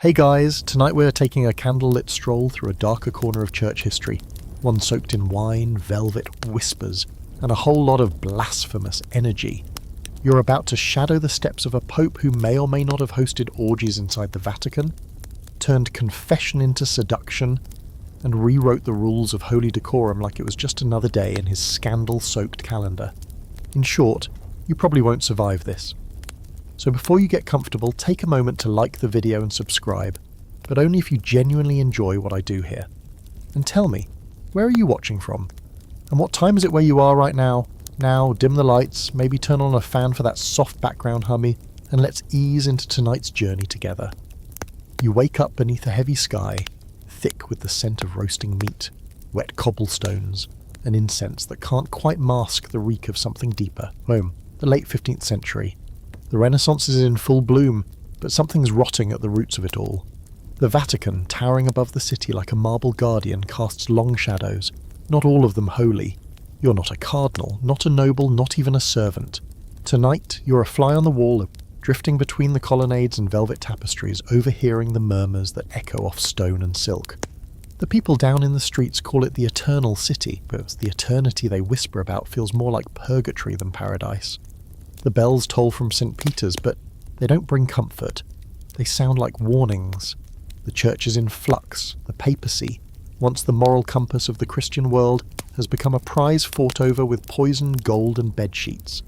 Hey guys, tonight we're taking a candlelit stroll through a darker corner of church history, one soaked in wine, velvet, whispers, and a whole lot of blasphemous energy. You're about to shadow the steps of a pope who may or may not have hosted orgies inside the Vatican, turned confession into seduction, and rewrote the rules of holy decorum like it was just another day in his scandal-soaked calendar. In short, you probably won't survive this. So before you get comfortable, take a moment to like the video and subscribe, but only if you genuinely enjoy what I do here. And tell me, where are you watching from? And what time is it where you are right now? Now, dim the lights, maybe turn on a fan for that soft background hummy, and let's ease into tonight's journey together. You wake up beneath a heavy sky, thick with the scent of roasting meat, wet cobblestones, and incense that can't quite mask the reek of something deeper. Rome, the late 15th century. The Renaissance is in full bloom, but something's rotting at the roots of it all. The Vatican, towering above the city like a marble guardian, casts long shadows, not all of them holy. You're not a cardinal, not a noble, not even a servant. Tonight, you're a fly on the wall, drifting between the colonnades and velvet tapestries, overhearing the murmurs that echo off stone and silk. The people down in the streets call it the Eternal City, but the eternity they whisper about feels more like purgatory than paradise. The bells toll from St. Peter's, but they don't bring comfort. They sound like warnings. The church is in flux. The papacy, once the moral compass of the Christian world, has become a prize fought over with poisoned gold and bedsheets.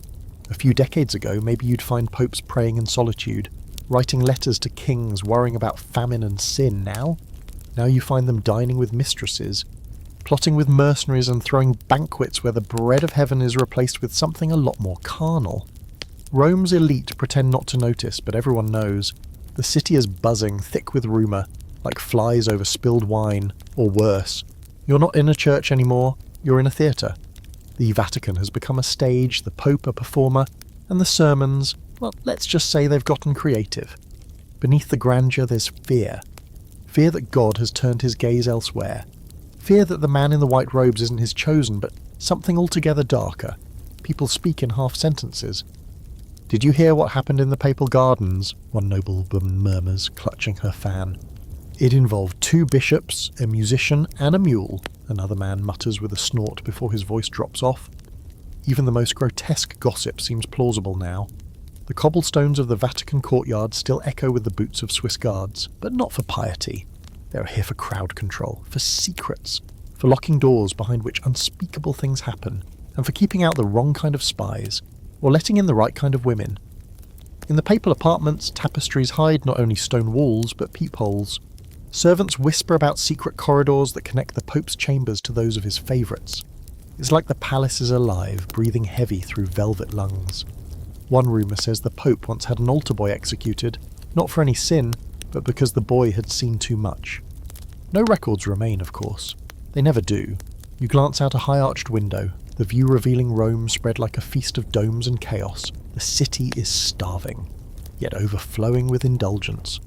A few decades ago, maybe you'd find popes praying in solitude, writing letters to kings worrying about famine and sin. Now you find them dining with mistresses, plotting with mercenaries and throwing banquets where the bread of heaven is replaced with something a lot more carnal. Rome's elite pretend not to notice, but everyone knows. The city is buzzing, thick with rumour, like flies over spilled wine, or worse. You're not in a church anymore, you're in a theatre. The Vatican has become a stage, the Pope a performer, and the sermons, well, let's just say they've gotten creative. Beneath the grandeur there's fear. Fear that God has turned his gaze elsewhere. Fear that the man in the white robes isn't his chosen, but something altogether darker. People speak in half sentences. "Did you hear what happened in the Papal Gardens?" one noblewoman murmurs, clutching her fan. "It involved 2 bishops, a musician, and a mule," another man mutters with a snort before his voice drops off. Even the most grotesque gossip seems plausible now. The cobblestones of the Vatican courtyard still echo with the boots of Swiss guards, but not for piety. They're here for crowd control, for secrets, for locking doors behind which unspeakable things happen, and for keeping out the wrong kind of spies, or letting in the right kind of women. In the papal apartments, tapestries hide not only stone walls, but peepholes. Servants whisper about secret corridors that connect the Pope's chambers to those of his favourites. It's like the palace is alive, breathing heavy through velvet lungs. One rumour says the Pope once had an altar boy executed, not for any sin, but because the boy had seen too much. No records remain, of course. They never do. You glance out a high-arched window, the view revealing Rome spread like a feast of domes and chaos. The city is starving, yet overflowing with indulgence.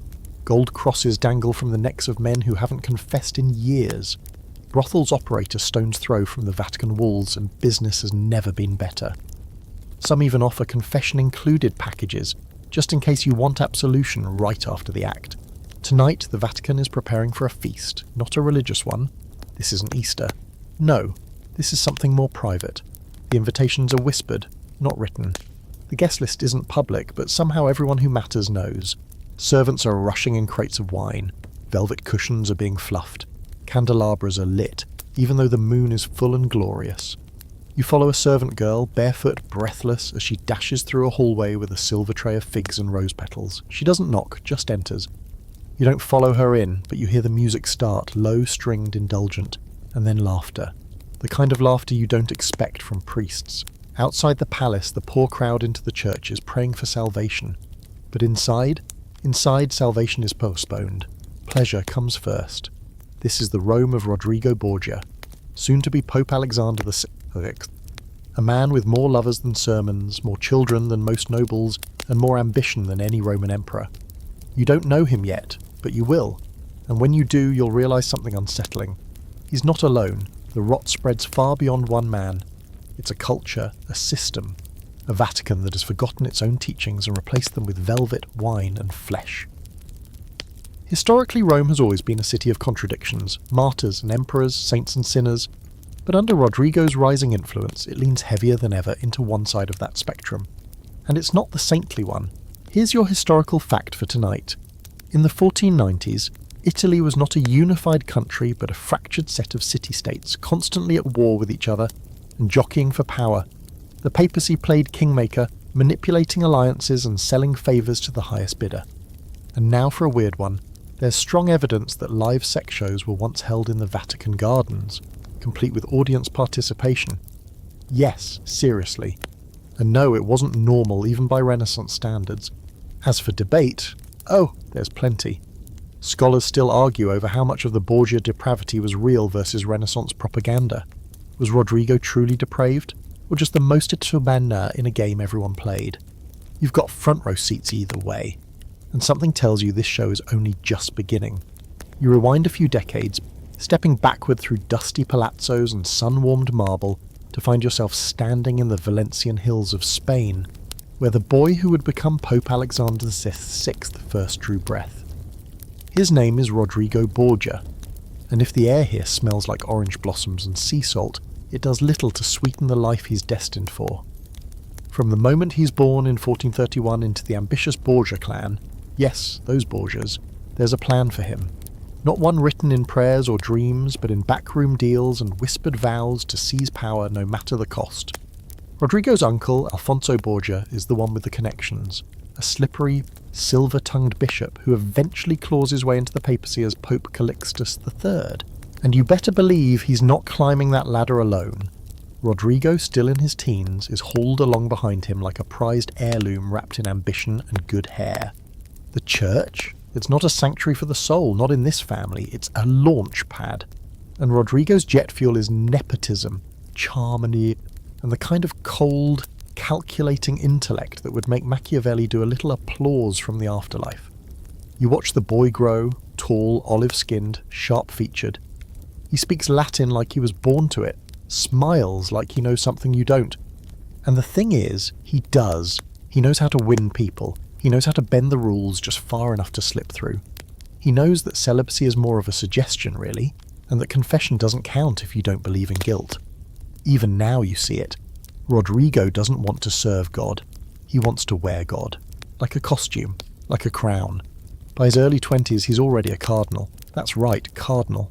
Gold crosses dangle from the necks of men who haven't confessed in years. Brothels operate a stone's throw from the Vatican walls, and business has never been better. Some even offer confession-included packages, just in case you want absolution right after the act. Tonight, the Vatican is preparing for a feast, not a religious one. This isn't Easter. No. This is something more private. The invitations are whispered, not written. The guest list isn't public, but somehow everyone who matters knows. Servants are rushing in crates of wine. Velvet cushions are being fluffed. Candelabras are lit, even though the moon is full and glorious. You follow a servant girl, barefoot, breathless, as she dashes through a hallway with a silver tray of figs and rose petals. She doesn't knock, just enters. You don't follow her in, but you hear the music start, low-stringed, indulgent, and then laughter. The kind of laughter you don't expect from priests. Outside the palace, the poor crowd into the church is praying for salvation. But inside salvation is postponed. Pleasure comes first. This is the Rome of Rodrigo Borgia, soon to be Pope Alexander VI. A man with more lovers than sermons, more children than most nobles, and more ambition than any Roman emperor. You don't know him yet, but you will. And when you do, you'll realise something unsettling. He's not alone. The rot spreads far beyond one man. It's a culture, a system, a Vatican that has forgotten its own teachings and replaced them with velvet, wine, and flesh. Historically, Rome has always been a city of contradictions, martyrs and emperors, saints and sinners, but under Rodrigo's rising influence, it leans heavier than ever into one side of that spectrum. And it's not the saintly one. Here's your historical fact for tonight. In the 1490s, Italy was not a unified country but a fractured set of city-states constantly at war with each other and jockeying for power. The papacy played kingmaker, manipulating alliances and selling favours to the highest bidder. And now for a weird one. There's strong evidence that live sex shows were once held in the Vatican Gardens, complete with audience participation. Yes, seriously. And no, it wasn't normal even by Renaissance standards. As for debate, oh, there's plenty. Scholars still argue over how much of the Borgia depravity was real versus Renaissance propaganda. Was Rodrigo truly depraved, or just the most manner in a game everyone played? You've got front row seats either way, and something tells you this show is only just beginning. You rewind a few decades, stepping backward through dusty palazzos and sun-warmed marble to find yourself standing in the Valencian hills of Spain, where the boy who would become Pope Alexander VI first drew breath. His name is Rodrigo Borgia, and if the air here smells like orange blossoms and sea salt, it does little to sweeten the life he's destined for. From the moment he's born in 1431 into the ambitious Borgia clan, yes, those Borgias, there's a plan for him. Not one written in prayers or dreams, but in backroom deals and whispered vows to seize power no matter the cost. Rodrigo's uncle, Alfonso Borgia, is the one with the connections. A slippery, silver-tongued bishop who eventually claws his way into the papacy as Pope Calixtus III. And you better believe he's not climbing that ladder alone. Rodrigo, still in his teens, is hauled along behind him like a prized heirloom wrapped in ambition and good hair. The church? It's not a sanctuary for the soul, not in this family, it's a launch pad. And Rodrigo's jet fuel is nepotism, charmony, and the kind of cold, calculating intellect that would make Machiavelli do a little applause from the afterlife. You watch the boy grow, tall, olive-skinned, sharp-featured. He speaks Latin like he was born to it, smiles like he knows something you don't. And the thing is, he does. He knows how to win people. He knows how to bend the rules just far enough to slip through. He knows that celibacy is more of a suggestion, really, and that confession doesn't count if you don't believe in guilt. Even now you see it. Rodrigo doesn't want to serve God. He wants to wear God. Like a costume. Like a crown. By his early 20s, he's already a cardinal. That's right, cardinal.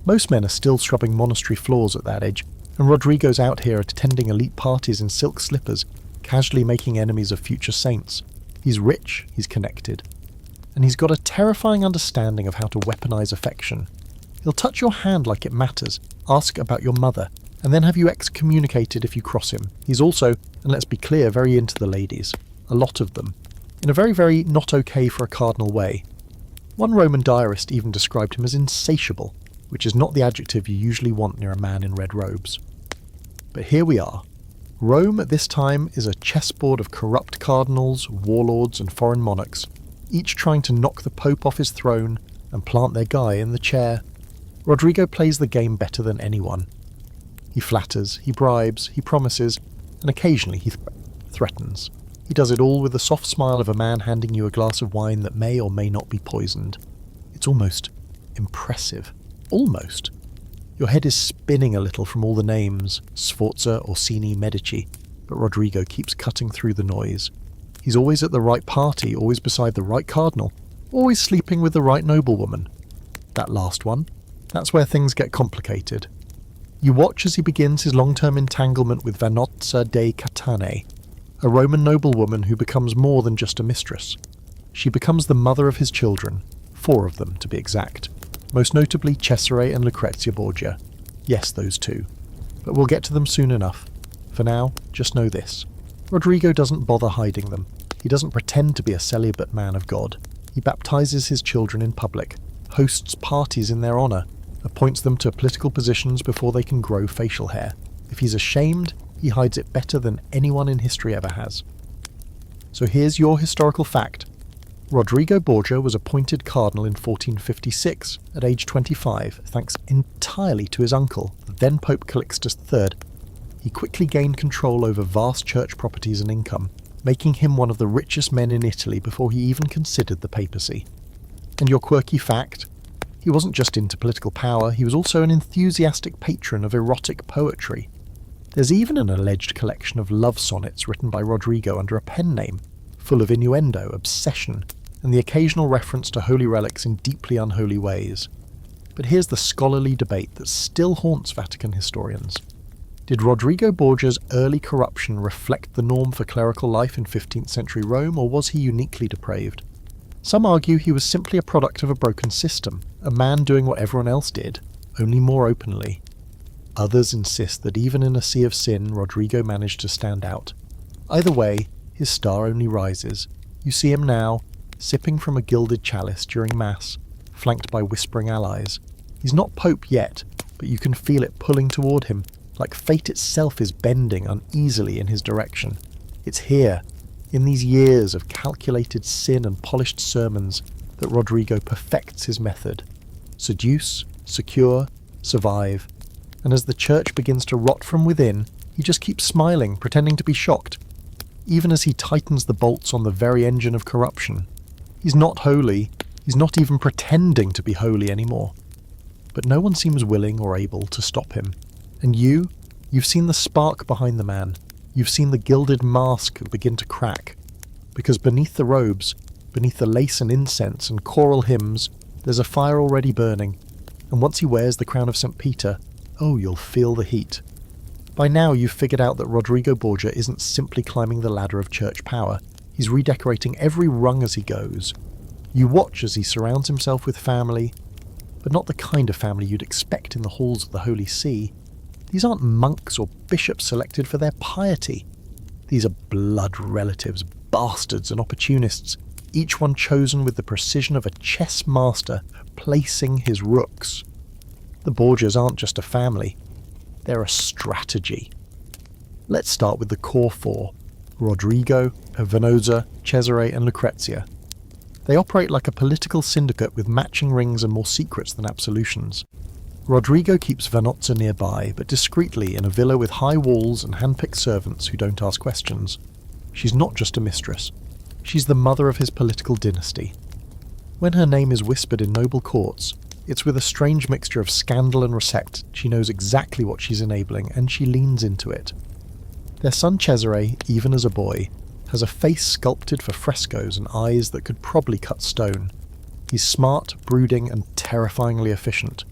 Most men are still scrubbing monastery floors at that age, and Rodrigo's out here attending elite parties in silk slippers, casually making enemies of future saints. He's rich, he's connected. And he's got a terrifying understanding of how to weaponize affection. He'll touch your hand like it matters, ask about your mother, and then have you excommunicated if you cross him. He's also, and let's be clear, very into the ladies. A lot of them. In a very, very not okay for a cardinal way. One Roman diarist even described him as insatiable, which is not the adjective you usually want near a man in red robes. But here we are. Rome at this time is a chessboard of corrupt cardinals, warlords and foreign monarchs, each trying to knock the Pope off his throne and plant their guy in the chair. Rodrigo plays the game better than anyone. He flatters, he bribes, he promises, and occasionally he threatens. He does it all with the soft smile of a man handing you a glass of wine that may or may not be poisoned. It's almost impressive. Almost. Your head is spinning a little from all the names, Sforza, Orsini, Medici, but Rodrigo keeps cutting through the noise. He's always at the right party, always beside the right cardinal, always sleeping with the right noblewoman. That last one, that's where things get complicated. You watch as he begins his long-term entanglement with Vanozza dei Catane, a Roman noblewoman who becomes more than just a mistress. She becomes the mother of his children, 4 of them to be exact, most notably Cesare and Lucrezia Borgia. Yes, those 2. But we'll get to them soon enough. For now, just know this. Rodrigo doesn't bother hiding them. He doesn't pretend to be a celibate man of God. He baptizes his children in public, hosts parties in their honour, appoints them to political positions before they can grow facial hair. If he's ashamed, he hides it better than anyone in history ever has. So here's your historical fact. Rodrigo Borgia was appointed cardinal in 1456, at age 25, thanks entirely to his uncle, the then Pope Calixtus III. He quickly gained control over vast church properties and income, making him one of the richest men in Italy before he even considered the papacy. And your quirky fact? He wasn't just into political power, he was also an enthusiastic patron of erotic poetry. There's even an alleged collection of love sonnets written by Rodrigo under a pen name, full of innuendo, obsession, and the occasional reference to holy relics in deeply unholy ways. But here's the scholarly debate that still haunts Vatican historians. Did Rodrigo Borgia's early corruption reflect the norm for clerical life in 15th century Rome, or was he uniquely depraved? Some argue he was simply a product of a broken system, a man doing what everyone else did, only more openly. Others insist that even in a sea of sin, Rodrigo managed to stand out. Either way, his star only rises. You see him now, sipping from a gilded chalice during Mass, flanked by whispering allies. He's not Pope yet, but you can feel it pulling toward him, like fate itself is bending uneasily in his direction. It's here, in these years of calculated sin and polished sermons, that Rodrigo perfects his method. Seduce, secure, survive. And as the church begins to rot from within, he just keeps smiling, pretending to be shocked, even as he tightens the bolts on the very engine of corruption. He's not holy, he's not even pretending to be holy anymore. But no one seems willing or able to stop him. And you've seen the spark behind the man. You've seen the gilded mask begin to crack. Because beneath the robes, beneath the lace and incense and choral hymns, there's a fire already burning. And once he wears the crown of St. Peter, oh, you'll feel the heat. By now you've figured out that Rodrigo Borgia isn't simply climbing the ladder of church power. He's redecorating every rung as he goes. You watch as he surrounds himself with family, but not the kind of family you'd expect in the halls of the Holy See. These aren't monks or bishops selected for their piety. These are blood relatives, bastards and opportunists, each one chosen with the precision of a chess master placing his rooks. The Borgias aren't just a family, they're a strategy. Let's start with the core four: Rodrigo, Venosa, Cesare and Lucrezia. They operate like a political syndicate with matching rings and more secrets than absolutions. Rodrigo keeps Venosa nearby, but discreetly in a villa with high walls and hand-picked servants who don't ask questions. She's not just a mistress. She's the mother of his political dynasty. When her name is whispered in noble courts, it's with a strange mixture of scandal and respect. She knows exactly what she's enabling, and she leans into it. Their son Cesare, even as a boy, has a face sculpted for frescoes and eyes that could probably cut stone. He's smart, brooding, and terrifyingly efficient.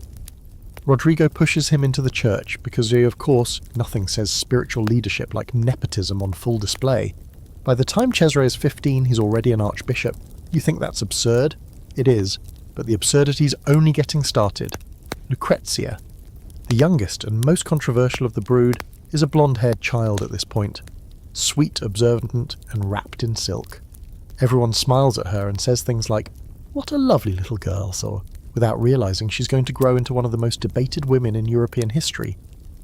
Rodrigo pushes him into the church because, of course, nothing says spiritual leadership like nepotism on full display. By the time Cesare is 15, he's already an archbishop. You think that's absurd? It is, but the absurdity's only getting started. Lucrezia, the youngest and most controversial of the brood, is a blonde-haired child at this point. Sweet, observant, and wrapped in silk. Everyone smiles at her and says things like, "What a lovely little girl," or without realizing she's going to grow into one of the most debated women in European history,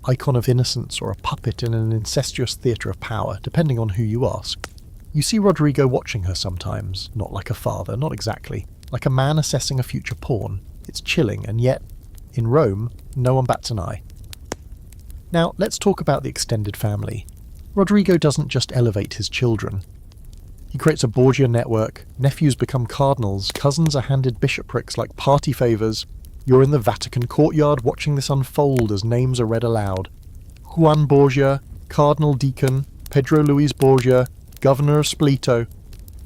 icon of innocence or a puppet in an incestuous theatre of power, depending on who you ask. You see Rodrigo watching her sometimes, not like a father, not exactly, like a man assessing a future pawn. It's chilling, and yet, in Rome, no one bats an eye. Now, let's talk about the extended family. Rodrigo doesn't just elevate his children. He creates a Borgia network, nephews become cardinals, cousins are handed bishoprics like party favours. You're in the Vatican courtyard watching this unfold as names are read aloud. Juan Borgia, Cardinal Deacon, Pedro Luis Borgia, Governor of Spoleto,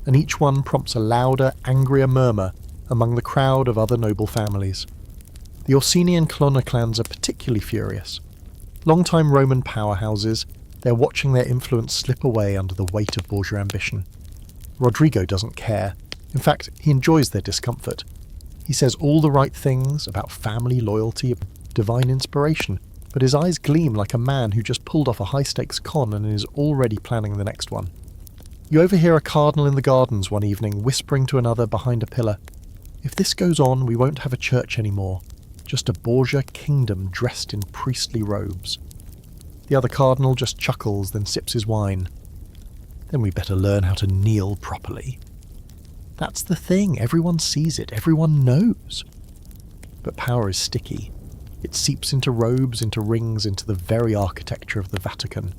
and each one prompts a louder, angrier murmur among the crowd of other noble families. The Orsini and Colonna clans are particularly furious. Long-time Roman powerhouses, they're watching their influence slip away under the weight of Borgia ambition. Rodrigo doesn't care. In fact, he enjoys their discomfort. He says all the right things about family, loyalty, divine inspiration, but his eyes gleam like a man who just pulled off a high-stakes con and is already planning the next one. You overhear a cardinal in the gardens one evening whispering to another behind a pillar, "If this goes on, we won't have a church anymore. Just a Borgia kingdom dressed in priestly robes." The other cardinal just chuckles, then sips his wine. "Then we better learn how to kneel properly." That's the thing, everyone sees it, everyone knows. But power is sticky. It seeps into robes, into rings, into the very architecture of the Vatican.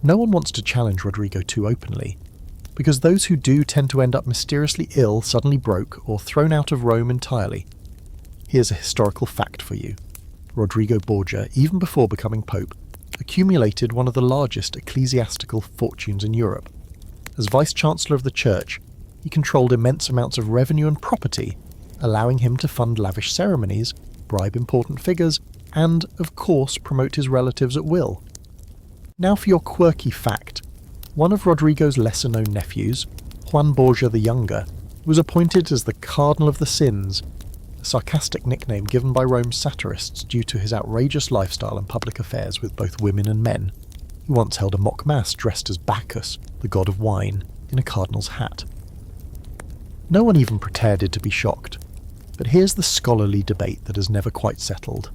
No one wants to challenge Rodrigo too openly. because those who do tend to end up mysteriously ill, suddenly broke, or thrown out of Rome entirely. Here's a historical fact for you. Rodrigo Borgia, even before becoming Pope, accumulated one of the largest ecclesiastical fortunes in Europe. As Vice-Chancellor of the Church, he controlled immense amounts of revenue and property, allowing him to fund lavish ceremonies, bribe important figures, and, of course, promote his relatives at will. Now for your quirky fact. One of Rodrigo's lesser-known nephews, Juan Borgia the Younger, was appointed as the Cardinal of the Sins, a sarcastic nickname given by Rome's satirists due to his outrageous lifestyle and public affairs with both women and men. He once held a mock mass dressed as Bacchus, the god of wine, in a cardinal's hat. No one even pretended to be shocked, but here's the scholarly debate that has never quite settled.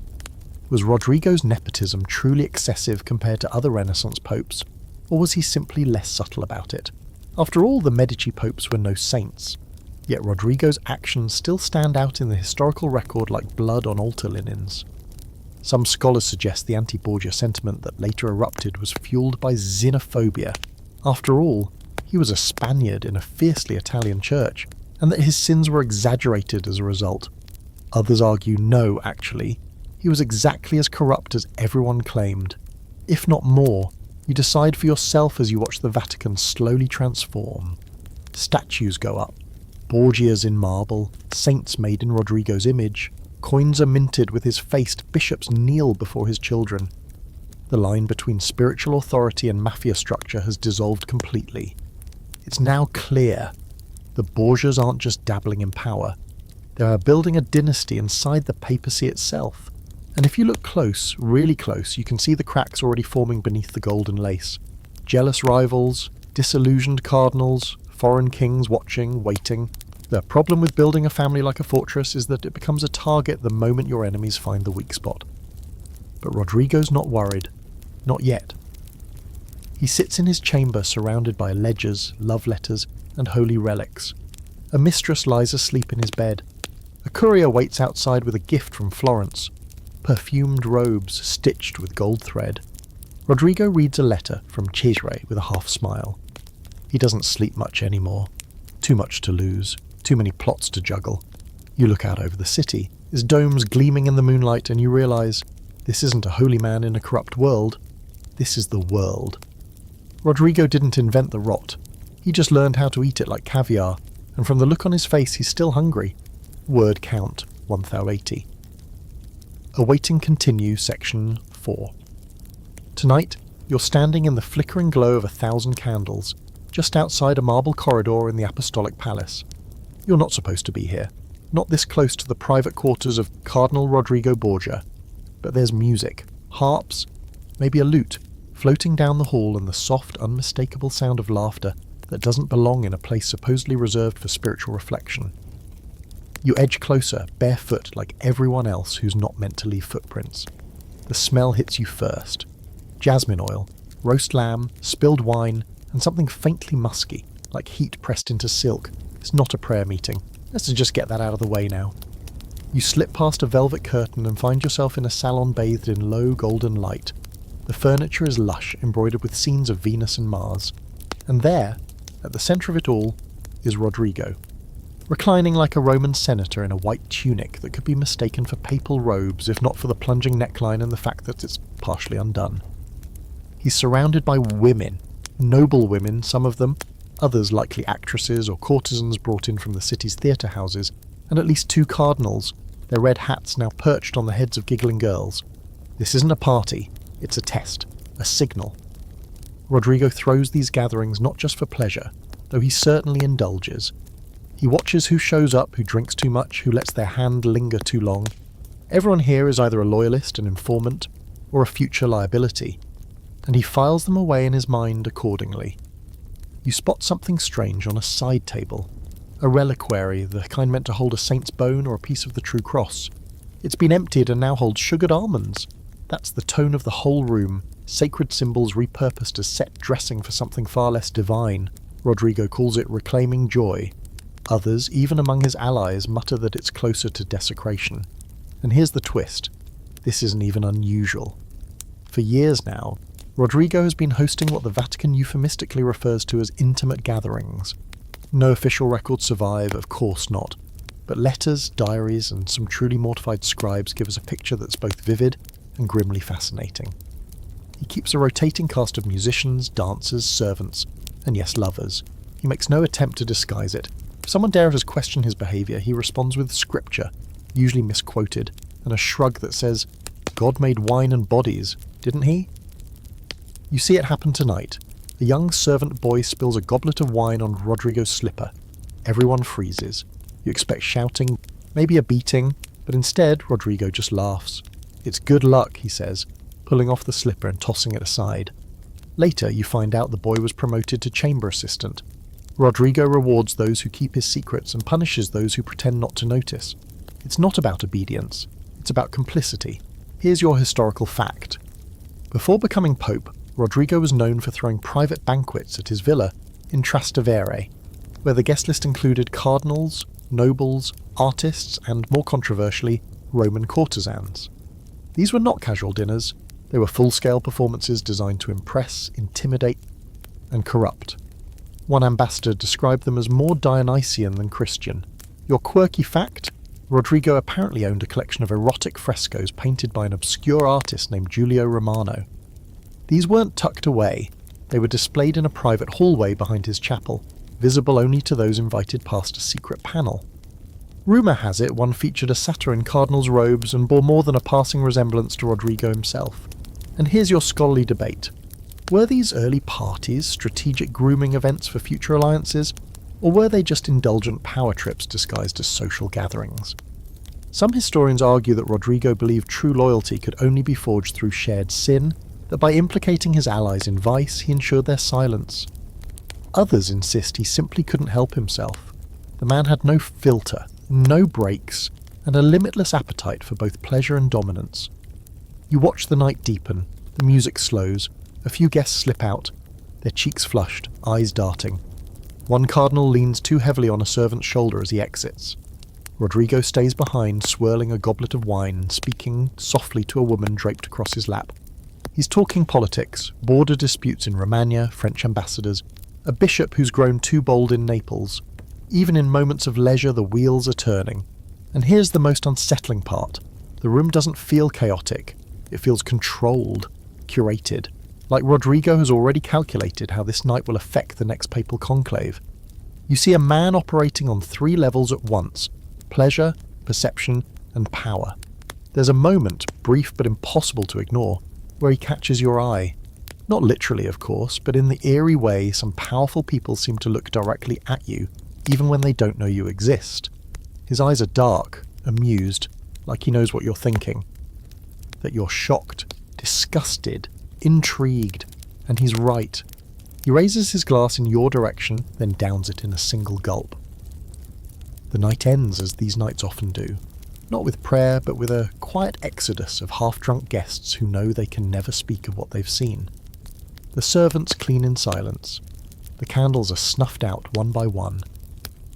Was Rodrigo's nepotism truly excessive compared to other Renaissance popes, or was he simply less subtle about it? After all, the Medici popes were no saints, yet Rodrigo's actions still stand out in the historical record like blood on altar linens. Some scholars suggest the anti-Borgia sentiment that later erupted was fueled by xenophobia. After all, he was a Spaniard in a fiercely Italian church, and that his sins were exaggerated as a result. Others argue no, actually, he was exactly as corrupt as everyone claimed. If not more, you decide for yourself as you watch the Vatican slowly transform. Statues go up, Borgias in marble, saints made in Rodrigo's image, coins are minted with his face, bishops kneel before his children. The line between spiritual authority and mafia structure has dissolved completely. It's now clear. The Borgias aren't just dabbling in power. They are building a dynasty inside the papacy itself. And if you look close, really close, you can see the cracks already forming beneath the golden lace. Jealous rivals, disillusioned cardinals, foreign kings watching, waiting. The problem with building a family like a fortress is that it becomes a target the moment your enemies find the weak spot. But Rodrigo's not worried. Not yet. He sits in his chamber surrounded by ledgers, love letters, and holy relics. A mistress lies asleep in his bed. A courier waits outside with a gift from Florence. Perfumed robes stitched with gold thread. Rodrigo reads a letter from Cesare with a half smile. He doesn't sleep much anymore. Too much to lose. Too many plots to juggle. You look out over the city, his domes gleaming in the moonlight, and you realise this isn't a holy man in a corrupt world. This is the world. Rodrigo didn't invent the rot. He just learned how to eat it like caviar, and from the look on his face he's still hungry. Word count 1080. Awaiting Continue, Section 4. Tonight, you're standing in the flickering glow of 1,000 candles, just outside a marble corridor in the Apostolic Palace. You're not supposed to be here, not this close to the private quarters of Cardinal Rodrigo Borgia. But there's music, harps, maybe a lute, floating down the hall, and the soft, unmistakable sound of laughter that doesn't belong in a place supposedly reserved for spiritual reflection. You edge closer, barefoot like everyone else who's not meant to leave footprints. The smell hits you first. Jasmine oil, roast lamb, spilled wine, and something faintly musky, like heat pressed into silk. It's not a prayer meeting. Let's just get that out of the way now. You slip past a velvet curtain and find yourself in a salon bathed in low golden light. The furniture is lush, embroidered with scenes of Venus and Mars. And there, at the centre of it all, is Rodrigo, reclining like a Roman senator in a white tunic that could be mistaken for papal robes if not for the plunging neckline and the fact that it's partially undone. He's surrounded by women, noble women, some of them, others likely actresses or courtesans brought in from the city's theatre houses, and at least 2 cardinals, their red hats now perched on the heads of giggling girls. This isn't a party, it's a test, a signal. Rodrigo throws these gatherings not just for pleasure, though he certainly indulges. He watches who shows up, who drinks too much, who lets their hand linger too long. Everyone here is either a loyalist, an informant, or a future liability, and he files them away in his mind accordingly. You spot something strange on a side table, a reliquary, the kind meant to hold a saint's bone or a piece of the true cross. It's been emptied and now holds sugared almonds. That's the tone of the whole room, sacred symbols repurposed as set dressing for something far less divine. Rodrigo calls it reclaiming joy. Others, even among his allies, mutter that it's closer to desecration. And here's the twist. This isn't even unusual. For years now, Rodrigo has been hosting what the Vatican euphemistically refers to as intimate gatherings. No official records survive, of course not, but letters, diaries, and some truly mortified scribes give us a picture that's both vivid and grimly fascinating. He keeps a rotating cast of musicians, dancers, servants, and yes, lovers. He makes no attempt to disguise it. If someone dares question his behaviour, he responds with scripture, usually misquoted, and a shrug that says, "God made wine and bodies, didn't he?" You see it happen tonight. The young servant boy spills a goblet of wine on Rodrigo's slipper. Everyone freezes. You expect shouting, maybe a beating, but instead Rodrigo just laughs. "It's good luck," he says, pulling off the slipper and tossing it aside. Later, you find out the boy was promoted to chamber assistant. Rodrigo rewards those who keep his secrets and punishes those who pretend not to notice. It's not about obedience, it's about complicity. Here's your historical fact. Before becoming pope, Rodrigo was known for throwing private banquets at his villa in Trastevere, where the guest list included cardinals, nobles, artists, and, more controversially, Roman courtesans. These were not casual dinners. They were full-scale performances designed to impress, intimidate, and corrupt. One ambassador described them as more Dionysian than Christian. Your quirky fact? Rodrigo apparently owned a collection of erotic frescoes painted by an obscure artist named Giulio Romano. These weren't tucked away. They were displayed in a private hallway behind his chapel, visible only to those invited past a secret panel. Rumour has it one featured a satyr in cardinal's robes and bore more than a passing resemblance to Rodrigo himself. And here's your scholarly debate. Were these early parties strategic grooming events for future alliances, or were they just indulgent power trips disguised as social gatherings? Some historians argue that Rodrigo believed true loyalty could only be forged through shared sin, that by implicating his allies in vice he ensured their silence. Others insist he simply couldn't help himself. The man had no filter, no brakes, and a limitless appetite for both pleasure and dominance. You watch the night deepen, the music slows, a few guests slip out, their cheeks flushed, eyes darting. One cardinal leans too heavily on a servant's shoulder as he exits. Rodrigo stays behind, swirling a goblet of wine and speaking softly to a woman draped across his lap. He's talking politics, border disputes in Romagna, French ambassadors, a bishop who's grown too bold in Naples. Even in moments of leisure, the wheels are turning. And here's the most unsettling part. The room doesn't feel chaotic. It feels controlled, curated, like Rodrigo has already calculated how this night will affect the next papal conclave. You see a man operating on 3 levels at once: pleasure, perception, and power. There's a moment, brief but impossible to ignore, where he catches your eye. Not literally, of course, but in the eerie way some powerful people seem to look directly at you, even when they don't know you exist. His eyes are dark, amused, like he knows what you're thinking. That you're shocked, disgusted, intrigued, and he's right. He raises his glass in your direction, then downs it in a single gulp. The night ends as these nights often do, not with prayer, but with a quiet exodus of half-drunk guests who know they can never speak of what they've seen. The servants clean in silence. The candles are snuffed out one by one.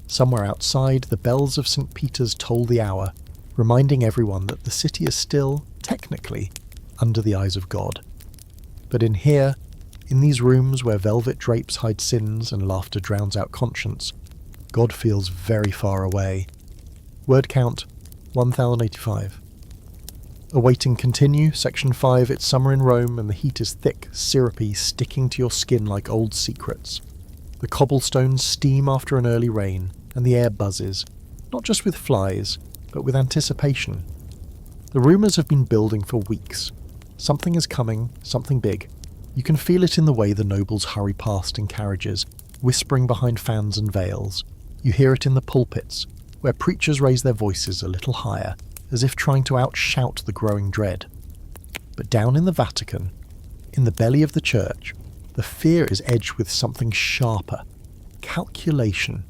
Somewhere outside, the bells of St. Peter's toll the hour, reminding everyone that the city is still, technically, under the eyes of God. But in here, in these rooms where velvet drapes hide sins and laughter drowns out conscience, God feels very far away. Word count, 1085. Awaiting continue, section 5, it's summer in Rome and the heat is thick, syrupy, sticking to your skin like old secrets. The cobblestones steam after an early rain, and the air buzzes, not just with flies, but with anticipation. The rumours have been building for weeks. Something is coming, something big. You can feel it in the way the nobles hurry past in carriages, whispering behind fans and veils. You hear it in the pulpits, where preachers raise their voices a little higher, as if trying to outshout the growing dread. But down in the Vatican, in the belly of the church, the fear is edged with something sharper. Calculation.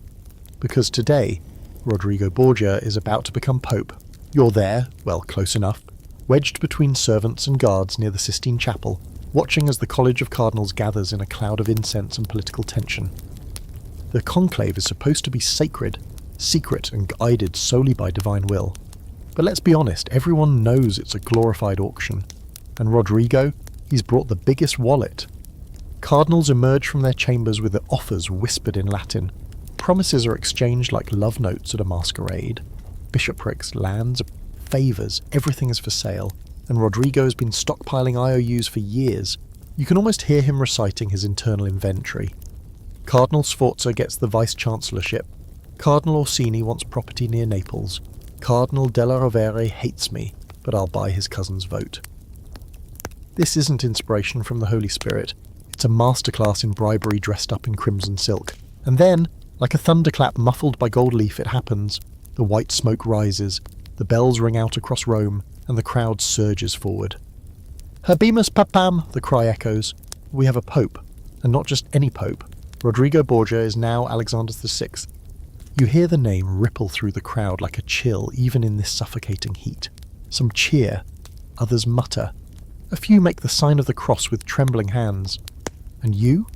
Because today, Rodrigo Borgia is about to become pope. You're there, well, close enough, wedged between servants and guards near the Sistine Chapel, watching as the College of Cardinals gathers in a cloud of incense and political tension. The conclave is supposed to be sacred, secret and guided solely by divine will. But let's be honest, everyone knows it's a glorified auction. And Rodrigo, He's brought the biggest wallet. Cardinals emerge from their chambers with their offers whispered in Latin. Promises are exchanged like love notes at a masquerade. Bishoprics, lands, favours, everything is for sale, and Rodrigo has been stockpiling IOUs for years. You can almost hear him reciting his internal inventory. Cardinal Sforza gets the vice-chancellorship. Cardinal Orsini wants property near Naples. Cardinal della Rovere hates me, but I'll buy his cousin's vote. This isn't inspiration from the Holy Spirit. It's a masterclass in bribery dressed up in crimson silk. And then, like a thunderclap muffled by gold leaf, it happens. The white smoke rises, the bells ring out across Rome, and the crowd surges forward. Habemus Papam, the cry echoes. We have a pope, and not just any pope. Rodrigo Borgia is now Alexander VI. You hear the name ripple through the crowd like a chill even in this suffocating heat. Some cheer, others mutter. A few make the sign of the cross with trembling hands. And you?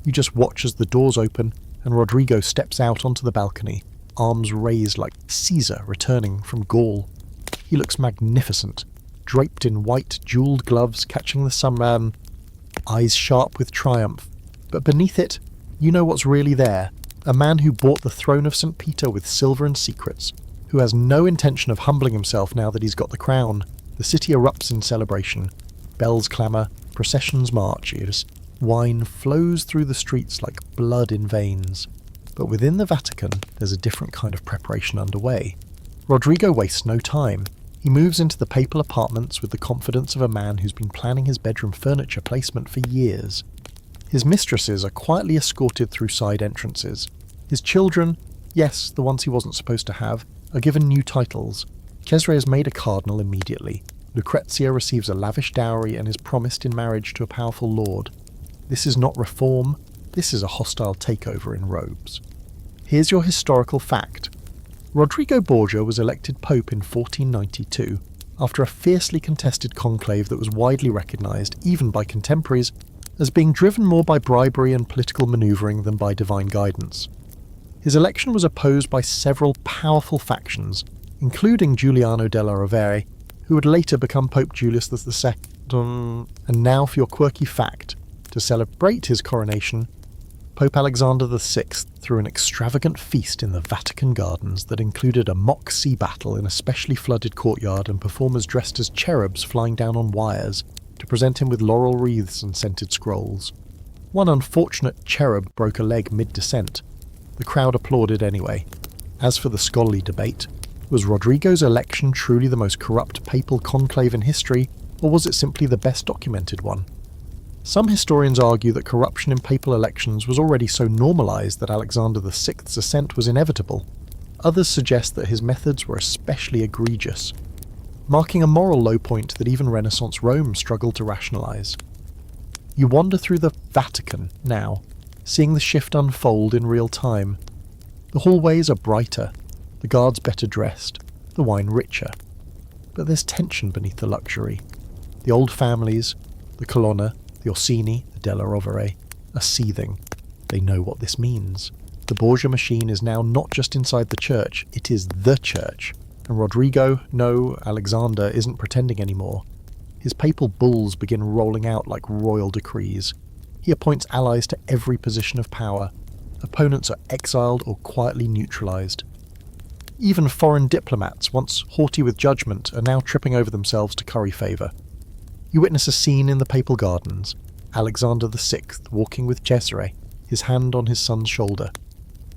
You just watch as the doors open and Rodrigo steps out onto the balcony, arms raised like Caesar returning from Gaul. He looks magnificent, draped in white, jewelled gloves catching the sunburn, eyes sharp with triumph. But beneath it, you know what's really there. A man who bought the throne of St. Peter with silver and secrets, who has no intention of humbling himself now that he's got the crown. The city erupts in celebration. Bells clamour, processions march, wine flows through the streets like blood in veins. But within the Vatican, there's a different kind of preparation underway. Rodrigo wastes no time. He moves into the papal apartments with the confidence of a man who's been planning his bedroom furniture placement for years. His mistresses are quietly escorted through side entrances. His children, yes, the ones he wasn't supposed to have, are given new titles. Cesare is made a cardinal immediately. Lucrezia receives a lavish dowry and is promised in marriage to a powerful lord. This is not reform, this is a hostile takeover in robes. Here's your historical fact. Rodrigo Borgia was elected pope in 1492, after a fiercely contested conclave that was widely recognised, even by contemporaries, as being driven more by bribery and political manoeuvring than by divine guidance. His election was opposed by several powerful factions, including Giuliano della Rovere, who would later become Pope Julius II. And now for your quirky fact. To celebrate his coronation, Pope Alexander VI threw an extravagant feast in the Vatican Gardens that included a mock sea battle in a specially flooded courtyard and performers dressed as cherubs flying down on wires to present him with laurel wreaths and scented scrolls. One unfortunate cherub broke a leg mid-descent. The crowd applauded anyway. As for the scholarly debate, was Rodrigo's election truly the most corrupt papal conclave in history, or was it simply the best documented one? Some historians argue that corruption in papal elections was already so normalised that Alexander VI's ascent was inevitable. Others suggest that his methods were especially egregious, marking a moral low point that even Renaissance Rome struggled to rationalise. You wander through the Vatican now, seeing the shift unfold in real time. The hallways are brighter, the guards better dressed, the wine richer. But there's tension beneath the luxury. The old families, the Colonna, the Orsini, the della Rovere, are seething. They know what this means. The Borgia machine is now not just inside the church, it is the church. And Rodrigo, no, Alexander, isn't pretending anymore. His papal bulls begin rolling out like royal decrees. He appoints allies to every position of power. Opponents are exiled or quietly neutralised. Even foreign diplomats, once haughty with judgment, are now tripping over themselves to curry favour. You witness a scene in the Papal Gardens, Alexander VI walking with Cesare, his hand on his son's shoulder.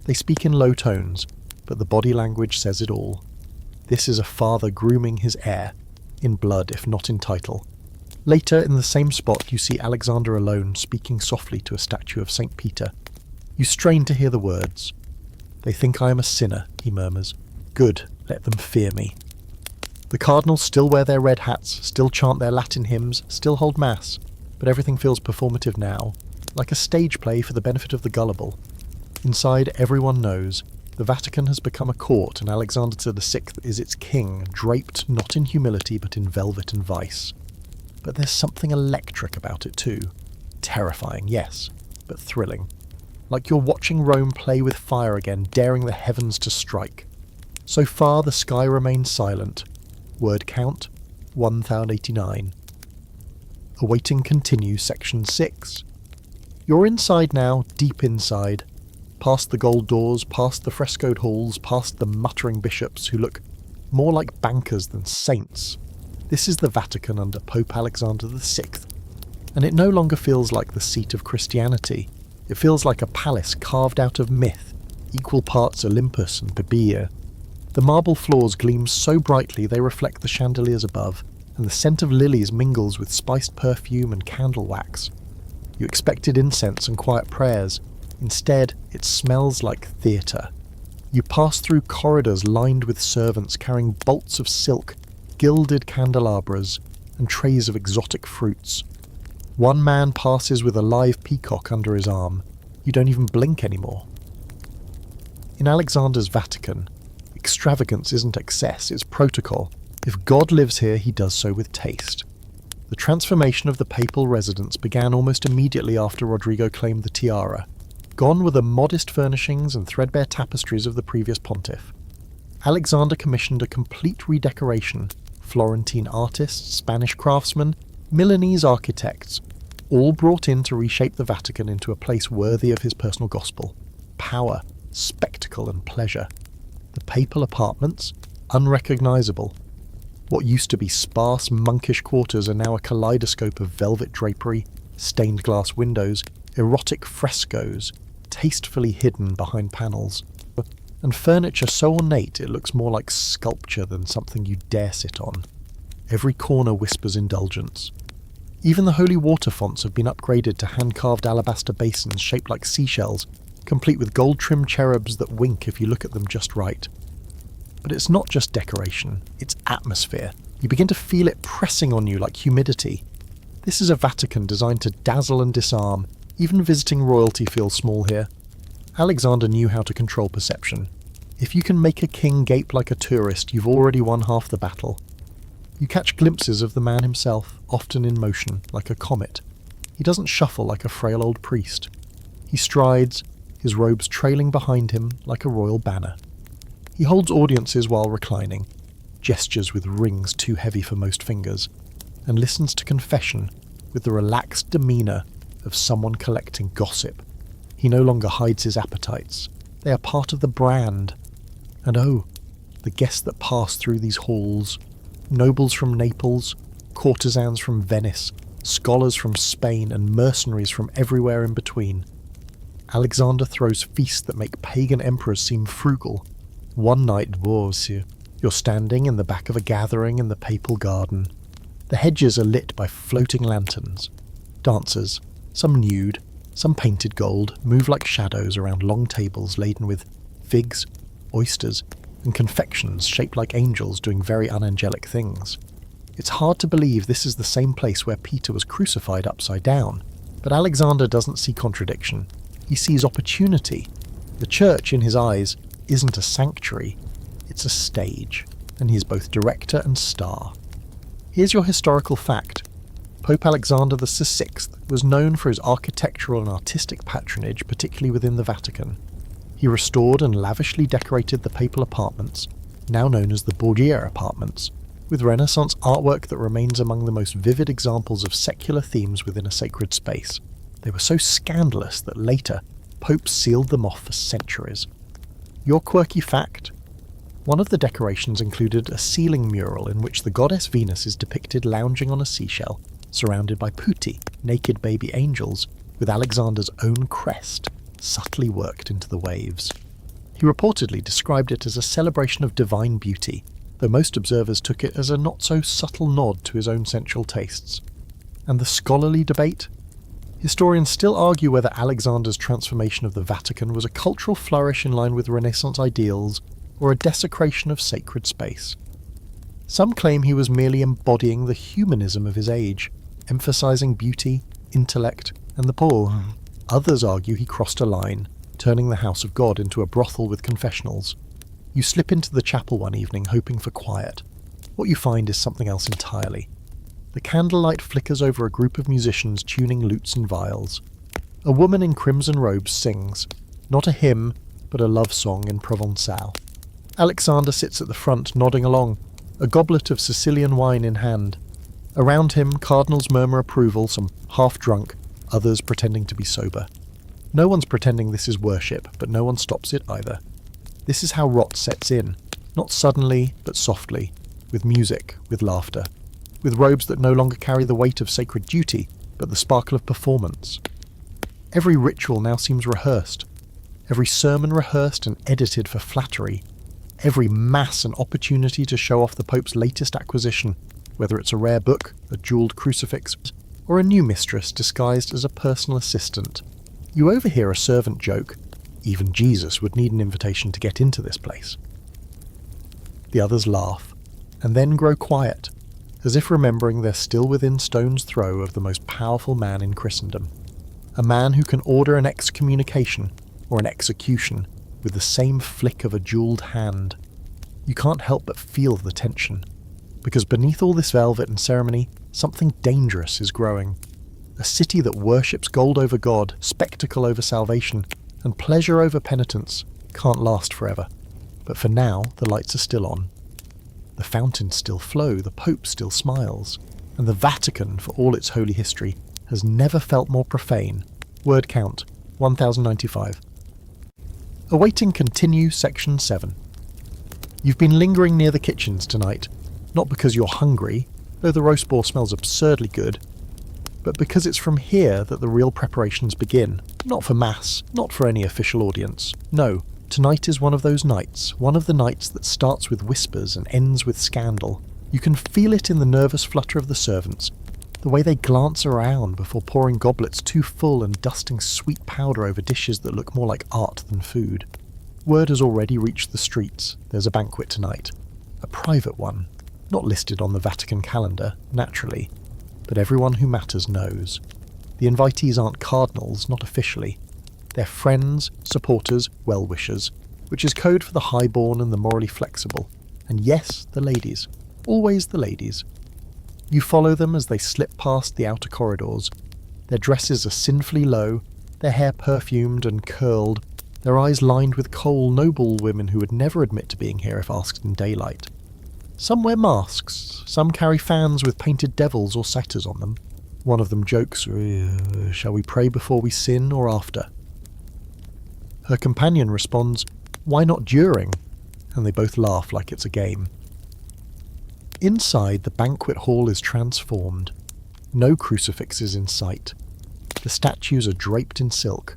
They speak in low tones, but the body language says it all. This is a father grooming his heir, in blood if not in title. Later, in the same spot, you see Alexander alone speaking softly to a statue of St. Peter. You strain to hear the words. "They think I am a sinner," he murmurs. "Good, let them fear me." The cardinals still wear their red hats, still chant their Latin hymns, still hold mass, but everything feels performative now, like a stage play for the benefit of the gullible. Inside, everyone knows the Vatican has become a court and Alexander VI is its king, draped not in humility but in velvet and vice. But there's something electric about it too. Terrifying, yes, but thrilling. Like you're watching Rome play with fire again, daring the heavens to strike. So far the sky remains silent. Word count, 1089. Awaiting continue section 6. You're inside now, deep inside. Past the gold doors, past the frescoed halls, past the muttering bishops who look more like bankers than saints. This is the Vatican under Pope Alexander VI, and it no longer feels like the seat of Christianity. It feels like a palace carved out of myth, equal parts Olympus and Bibia. The marble floors gleam so brightly they reflect the chandeliers above, and the scent of lilies mingles with spiced perfume and candle wax. You expected incense and quiet prayers. Instead, it smells like theatre. You pass through corridors lined with servants carrying bolts of silk, gilded candelabras, and trays of exotic fruits. One man passes with a live peacock under his arm. You don't even blink anymore. In Alexander's Vatican, extravagance isn't excess, it's protocol. If God lives here, he does so with taste. The transformation of the papal residence began almost immediately after Rodrigo claimed the tiara. Gone were the modest furnishings and threadbare tapestries of the previous pontiff. Alexander commissioned a complete redecoration. Florentine artists, Spanish craftsmen, Milanese architects, all brought in to reshape the Vatican into a place worthy of his personal gospel. Power, spectacle and pleasure. The papal apartments, unrecognisable. What used to be sparse, monkish quarters are now a kaleidoscope of velvet drapery, stained glass windows, erotic frescoes, tastefully hidden behind panels, and furniture so ornate it looks more like sculpture than something you dare sit on. Every corner whispers indulgence. Even the holy water fonts have been upgraded to hand-carved alabaster basins shaped like seashells, complete with gold-trimmed cherubs that wink if you look at them just right. But it's not just decoration, it's atmosphere. You begin to feel it pressing on you like humidity. This is a Vatican designed to dazzle and disarm. Even visiting royalty feels small here. Alexander knew how to control perception. If you can make a king gape like a tourist, you've already won half the battle. You catch glimpses of the man himself, often in motion, like a comet. He doesn't shuffle like a frail old priest. He strides, his robes trailing behind him like a royal banner. He holds audiences while reclining, gestures with rings too heavy for most fingers, and listens to confession with the relaxed demeanour of someone collecting gossip. He no longer hides his appetites. They are part of the brand. And oh, the guests that pass through these halls. Nobles from Naples, courtesans from Venice, scholars from Spain, and mercenaries from everywhere in between. Alexander throws feasts that make pagan emperors seem frugal. One night, Borgia, you're standing in the back of a gathering in the papal garden. The hedges are lit by floating lanterns. Dancers, some nude, some painted gold, move like shadows around long tables laden with figs, oysters, and confections shaped like angels doing very unangelic things. It's hard to believe this is the same place where Peter was crucified upside down, but Alexander doesn't see contradiction. He sees opportunity. The church, in his eyes, isn't a sanctuary, it's a stage, and he is both director and star. Here's your historical fact. Pope Alexander VI was known for his architectural and artistic patronage, particularly within the Vatican. He restored and lavishly decorated the papal apartments, now known as the Borgia apartments, with Renaissance artwork that remains among the most vivid examples of secular themes within a sacred space. They were so scandalous that later, popes sealed them off for centuries. Your quirky fact? One of the decorations included a ceiling mural in which the goddess Venus is depicted lounging on a seashell, surrounded by putti, naked baby angels, with Alexander's own crest subtly worked into the waves. He reportedly described it as a celebration of divine beauty, though most observers took it as a not-so-subtle nod to his own sensual tastes. And the scholarly debate? Historians still argue whether Alexander's transformation of the Vatican was a cultural flourish in line with Renaissance ideals or a desecration of sacred space. Some claim he was merely embodying the humanism of his age, emphasizing beauty, intellect, and the poor. Others argue he crossed a line, turning the house of God into a brothel with confessionals. You slip into the chapel one evening hoping for quiet. What you find is something else entirely. The candlelight flickers over a group of musicians tuning lutes and viols. A woman in crimson robes sings, not a hymn, but a love song in Provençal. Alexander sits at the front nodding along, a goblet of Sicilian wine in hand. Around him, cardinals murmur approval, some half-drunk, others pretending to be sober. No one's pretending this is worship, but no one stops it either. This is how rot sets in, not suddenly, but softly, with music, with laughter, with robes that no longer carry the weight of sacred duty, but the sparkle of performance. Every ritual now seems rehearsed, every sermon rehearsed and edited for flattery, every mass an opportunity to show off the Pope's latest acquisition, whether it's a rare book, a jewelled crucifix, or a new mistress disguised as a personal assistant. You overhear a servant joke, even Jesus would need an invitation to get into this place. The others laugh, and then grow quiet, as if remembering they're still within stone's throw of the most powerful man in Christendom. A man who can order an excommunication or an execution with the same flick of a jewelled hand. You can't help but feel the tension, because beneath all this velvet and ceremony, something dangerous is growing. A city that worships gold over God, spectacle over salvation, and pleasure over penitence can't last forever. But for now, the lights are still on. The fountains still flow, the Pope still smiles, and the Vatican, for all its holy history, has never felt more profane. Word count, 1095. Awaiting continue, section 7. You've been lingering near the kitchens tonight, not because you're hungry, though the roast boar smells absurdly good, but because it's from here that the real preparations begin. Not for mass, not for any official audience. No, tonight is one of those nights, one of the nights that starts with whispers and ends with scandal. You can feel it in the nervous flutter of the servants, the way they glance around before pouring goblets too full and dusting sweet powder over dishes that look more like art than food. Word has already reached the streets. There's a banquet tonight. A private one. Not listed on the Vatican calendar, naturally, but everyone who matters knows. The invitees aren't cardinals, not officially. They're friends, supporters, well-wishers, which is code for the highborn and the morally flexible. And yes, the ladies. Always the ladies. You follow them as they slip past the outer corridors. Their dresses are sinfully low, their hair perfumed and curled, their eyes lined with coal, noble women who would never admit to being here if asked in daylight. Some wear masks, some carry fans with painted devils or satyrs on them. One of them jokes, shall we pray before we sin or after? Her companion responds, why not during? And they both laugh like it's a game. Inside, the banquet hall is transformed. No crucifixes in sight. The statues are draped in silk.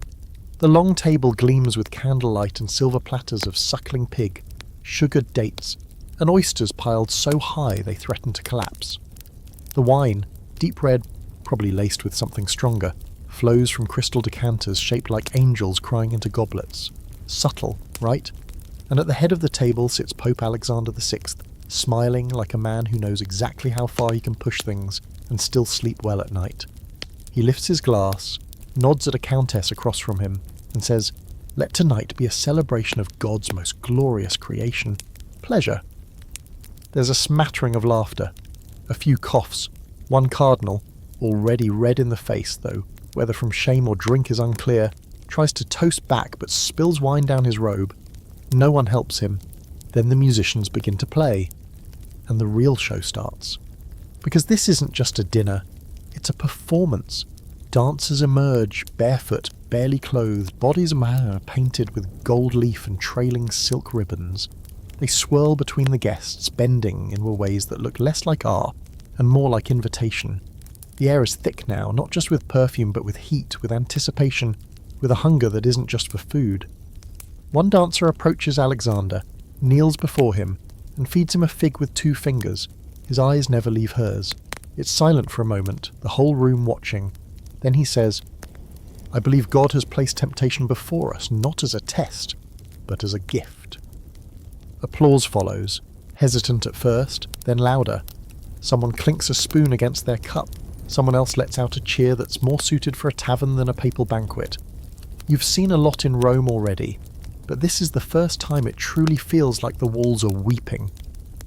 The long table gleams with candlelight and silver platters of suckling pig, sugared dates, and oysters piled so high they threaten to collapse. The wine, deep red, probably laced with something stronger, flows from crystal decanters shaped like angels crying into goblets. Subtle, right? And at the head of the table sits Pope Alexander VI, smiling like a man who knows exactly how far he can push things and still sleep well at night. He lifts his glass, nods at a countess across from him, and says, let tonight be a celebration of God's most glorious creation. Pleasure. There's a smattering of laughter, a few coughs, one cardinal, already red in the face though, whether from shame or drink is unclear, tries to toast back but spills wine down his robe. No one helps him. Then the musicians begin to play, and the real show starts. Because this isn't just a dinner, it's a performance. Dancers emerge, barefoot, barely clothed, bodies painted with gold leaf and trailing silk ribbons. They swirl between the guests, bending in ways that look less like art and more like invitation. The air is thick now, not just with perfume but with heat, with anticipation, with a hunger that isn't just for food. One dancer approaches Alexander, kneels before him, and feeds him a fig with 2 fingers. His eyes never leave hers. It's silent for a moment, the whole room watching. Then he says, I believe God has placed temptation before us, not as a test, but as a gift. Applause follows, hesitant at first, then louder. Someone clinks a spoon against their cup. Someone else lets out a cheer that's more suited for a tavern than a papal banquet. You've seen a lot in Rome already, but this is the first time it truly feels like the walls are weeping.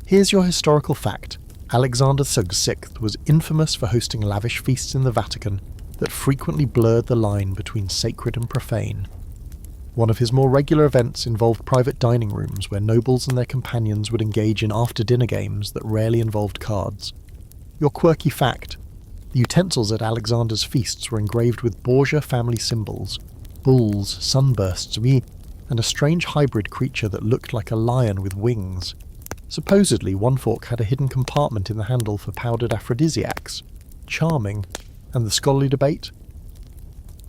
Here's your historical fact. Alexander VI was infamous for hosting lavish feasts in the Vatican that frequently blurred the line between sacred and profane. One of his more regular events involved private dining rooms where nobles and their companions would engage in after-dinner games that rarely involved cards. Your quirky fact: the utensils at Alexander's feasts were engraved with Borgia family symbols, bulls, sunbursts, and a strange hybrid creature that looked like a lion with wings. Supposedly, one fork had a hidden compartment in the handle for powdered aphrodisiacs. Charming. And the scholarly debate?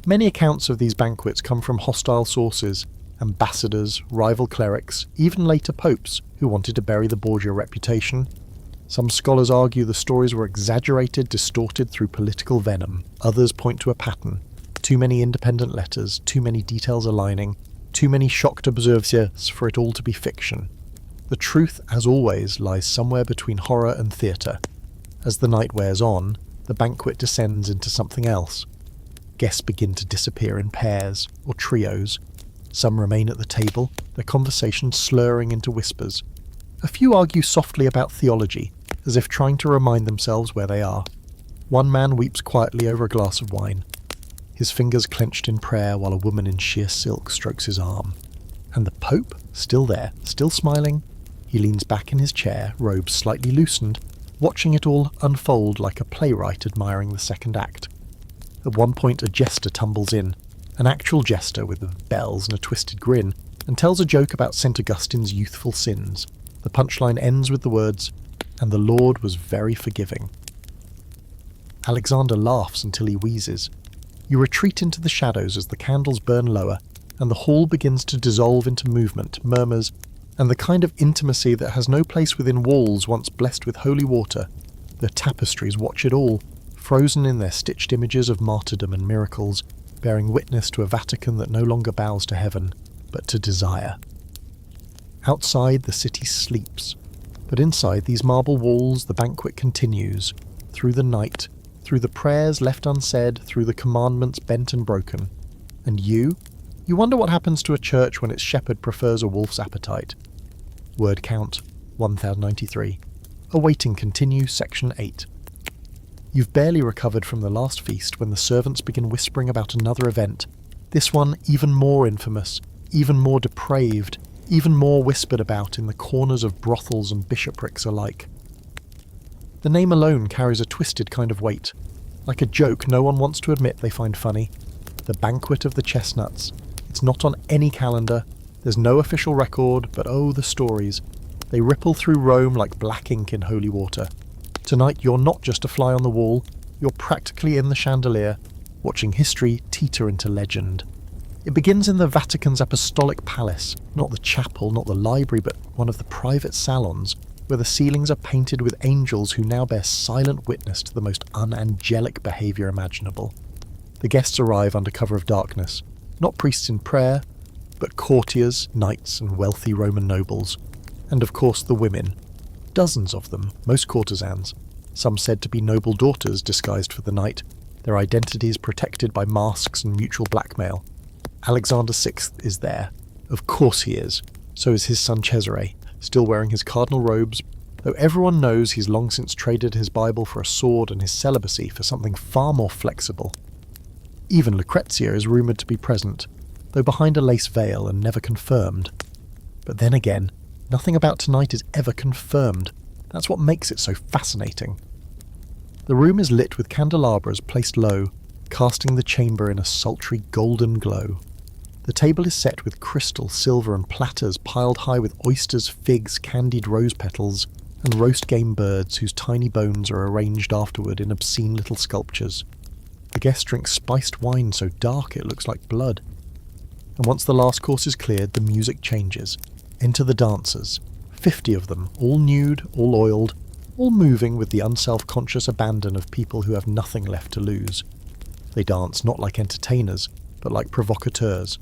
Many accounts of these banquets come from hostile sources, ambassadors, rival clerics, even later popes who wanted to bury the Borgia reputation. Some scholars argue the stories were exaggerated, distorted through political venom. Others point to a pattern. Too many independent letters, too many details aligning, too many shocked observances for it all to be fiction. The truth, as always, lies somewhere between horror and theatre. As the night wears on, the banquet descends into something else. Guests begin to disappear in pairs or trios. Some remain at the table, their conversation slurring into whispers. A few argue softly about theology, as if trying to remind themselves where they are. One man weeps quietly over a glass of wine, his fingers clenched in prayer while a woman in sheer silk strokes his arm. And the Pope, still there, still smiling, he leans back in his chair, robes slightly loosened, watching it all unfold like a playwright admiring the second act. At one point a jester tumbles in, an actual jester with bells and a twisted grin, and tells a joke about St. Augustine's youthful sins. The punchline ends with the words, "And the Lord was very forgiving." Alexander laughs until he wheezes. You retreat into the shadows as the candles burn lower, and the hall begins to dissolve into movement, murmurs, and the kind of intimacy that has no place within walls once blessed with holy water. The tapestries watch it all, frozen in their stitched images of martyrdom and miracles, bearing witness to a Vatican that no longer bows to heaven, but to desire. Outside, the city sleeps, but inside these marble walls the banquet continues, through the night, through the prayers left unsaid, through the commandments bent and broken. And you wonder what happens to a church when its shepherd prefers a wolf's appetite. Word count, 1093. Awaiting continue, section 8. You've barely recovered from the last feast when the servants begin whispering about another event, this one even more infamous, even more depraved, even more whispered about in the corners of brothels and bishoprics alike. The name alone carries a twisted kind of weight, like a joke no one wants to admit they find funny. The Banquet of the Chestnuts. It's not on any calendar, there's no official record, but oh, the stories. They ripple through Rome like black ink in holy water. Tonight you're not just a fly on the wall, you're practically in the chandelier, watching history teeter into legend. It begins in the Vatican's apostolic palace, not the chapel, not the library, but one of the private salons, where the ceilings are painted with angels who now bear silent witness to the most unangelic behaviour imaginable. The guests arrive under cover of darkness, not priests in prayer, but courtiers, knights, and wealthy Roman nobles. And of course the women. Dozens of them, most courtesans, some said to be noble daughters disguised for the night, their identities protected by masks and mutual blackmail. Alexander VI is there. Of course he is. So is his son Cesare, still wearing his cardinal robes, though everyone knows he's long since traded his Bible for a sword and his celibacy for something far more flexible. Even Lucrezia is rumoured to be present, though behind a lace veil and never confirmed. But then again, nothing about tonight is ever confirmed. That's what makes it so fascinating. The room is lit with candelabras placed low, casting the chamber in a sultry golden glow. The table is set with crystal, silver and platters piled high with oysters, figs, candied rose petals, and roast game birds whose tiny bones are arranged afterward in obscene little sculptures. The guests drink spiced wine so dark it looks like blood. And once the last course is cleared, the music changes. Enter the dancers, 50 of them, all nude, all oiled, all moving with the unself-conscious abandon of people who have nothing left to lose. They dance not like entertainers, but like provocateurs.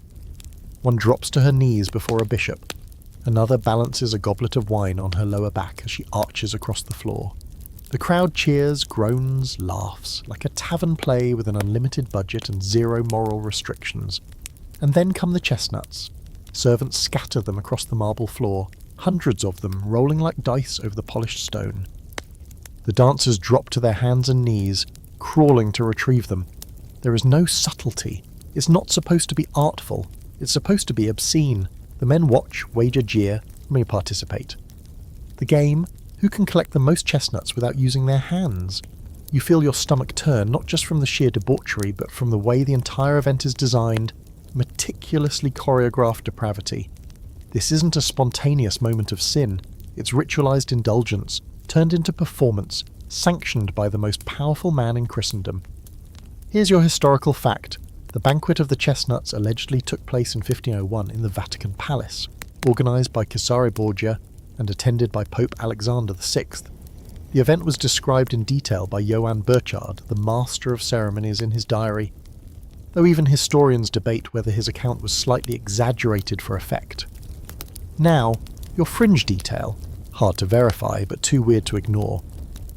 One drops to her knees before a bishop. Another balances a goblet of wine on her lower back as she arches across the floor. The crowd cheers, groans, laughs, like a tavern play with an unlimited budget and zero moral restrictions. And then come the chestnuts. Servants scatter them across the marble floor, hundreds of them rolling like dice over the polished stone. The dancers drop to their hands and knees, crawling to retrieve them. There is no subtlety. It's not supposed to be artful. It's supposed to be obscene. The men watch, wage a jeer, may participate. The game, Who can collect the most chestnuts without using their hands? You feel your stomach turn, not just from the sheer debauchery, but from the way the entire event is designed, meticulously choreographed depravity. This isn't a spontaneous moment of sin, it's ritualized indulgence, turned into performance, sanctioned by the most powerful man in Christendom. Here's your historical fact. The Banquet of the Chestnuts allegedly took place in 1501 in the Vatican Palace, organised by Cesare Borgia and attended by Pope Alexander VI. The event was described in detail by Johann Burchard, the master of ceremonies, in his diary, though even historians debate whether his account was slightly exaggerated for effect. Now, your fringe detail, hard to verify but too weird to ignore.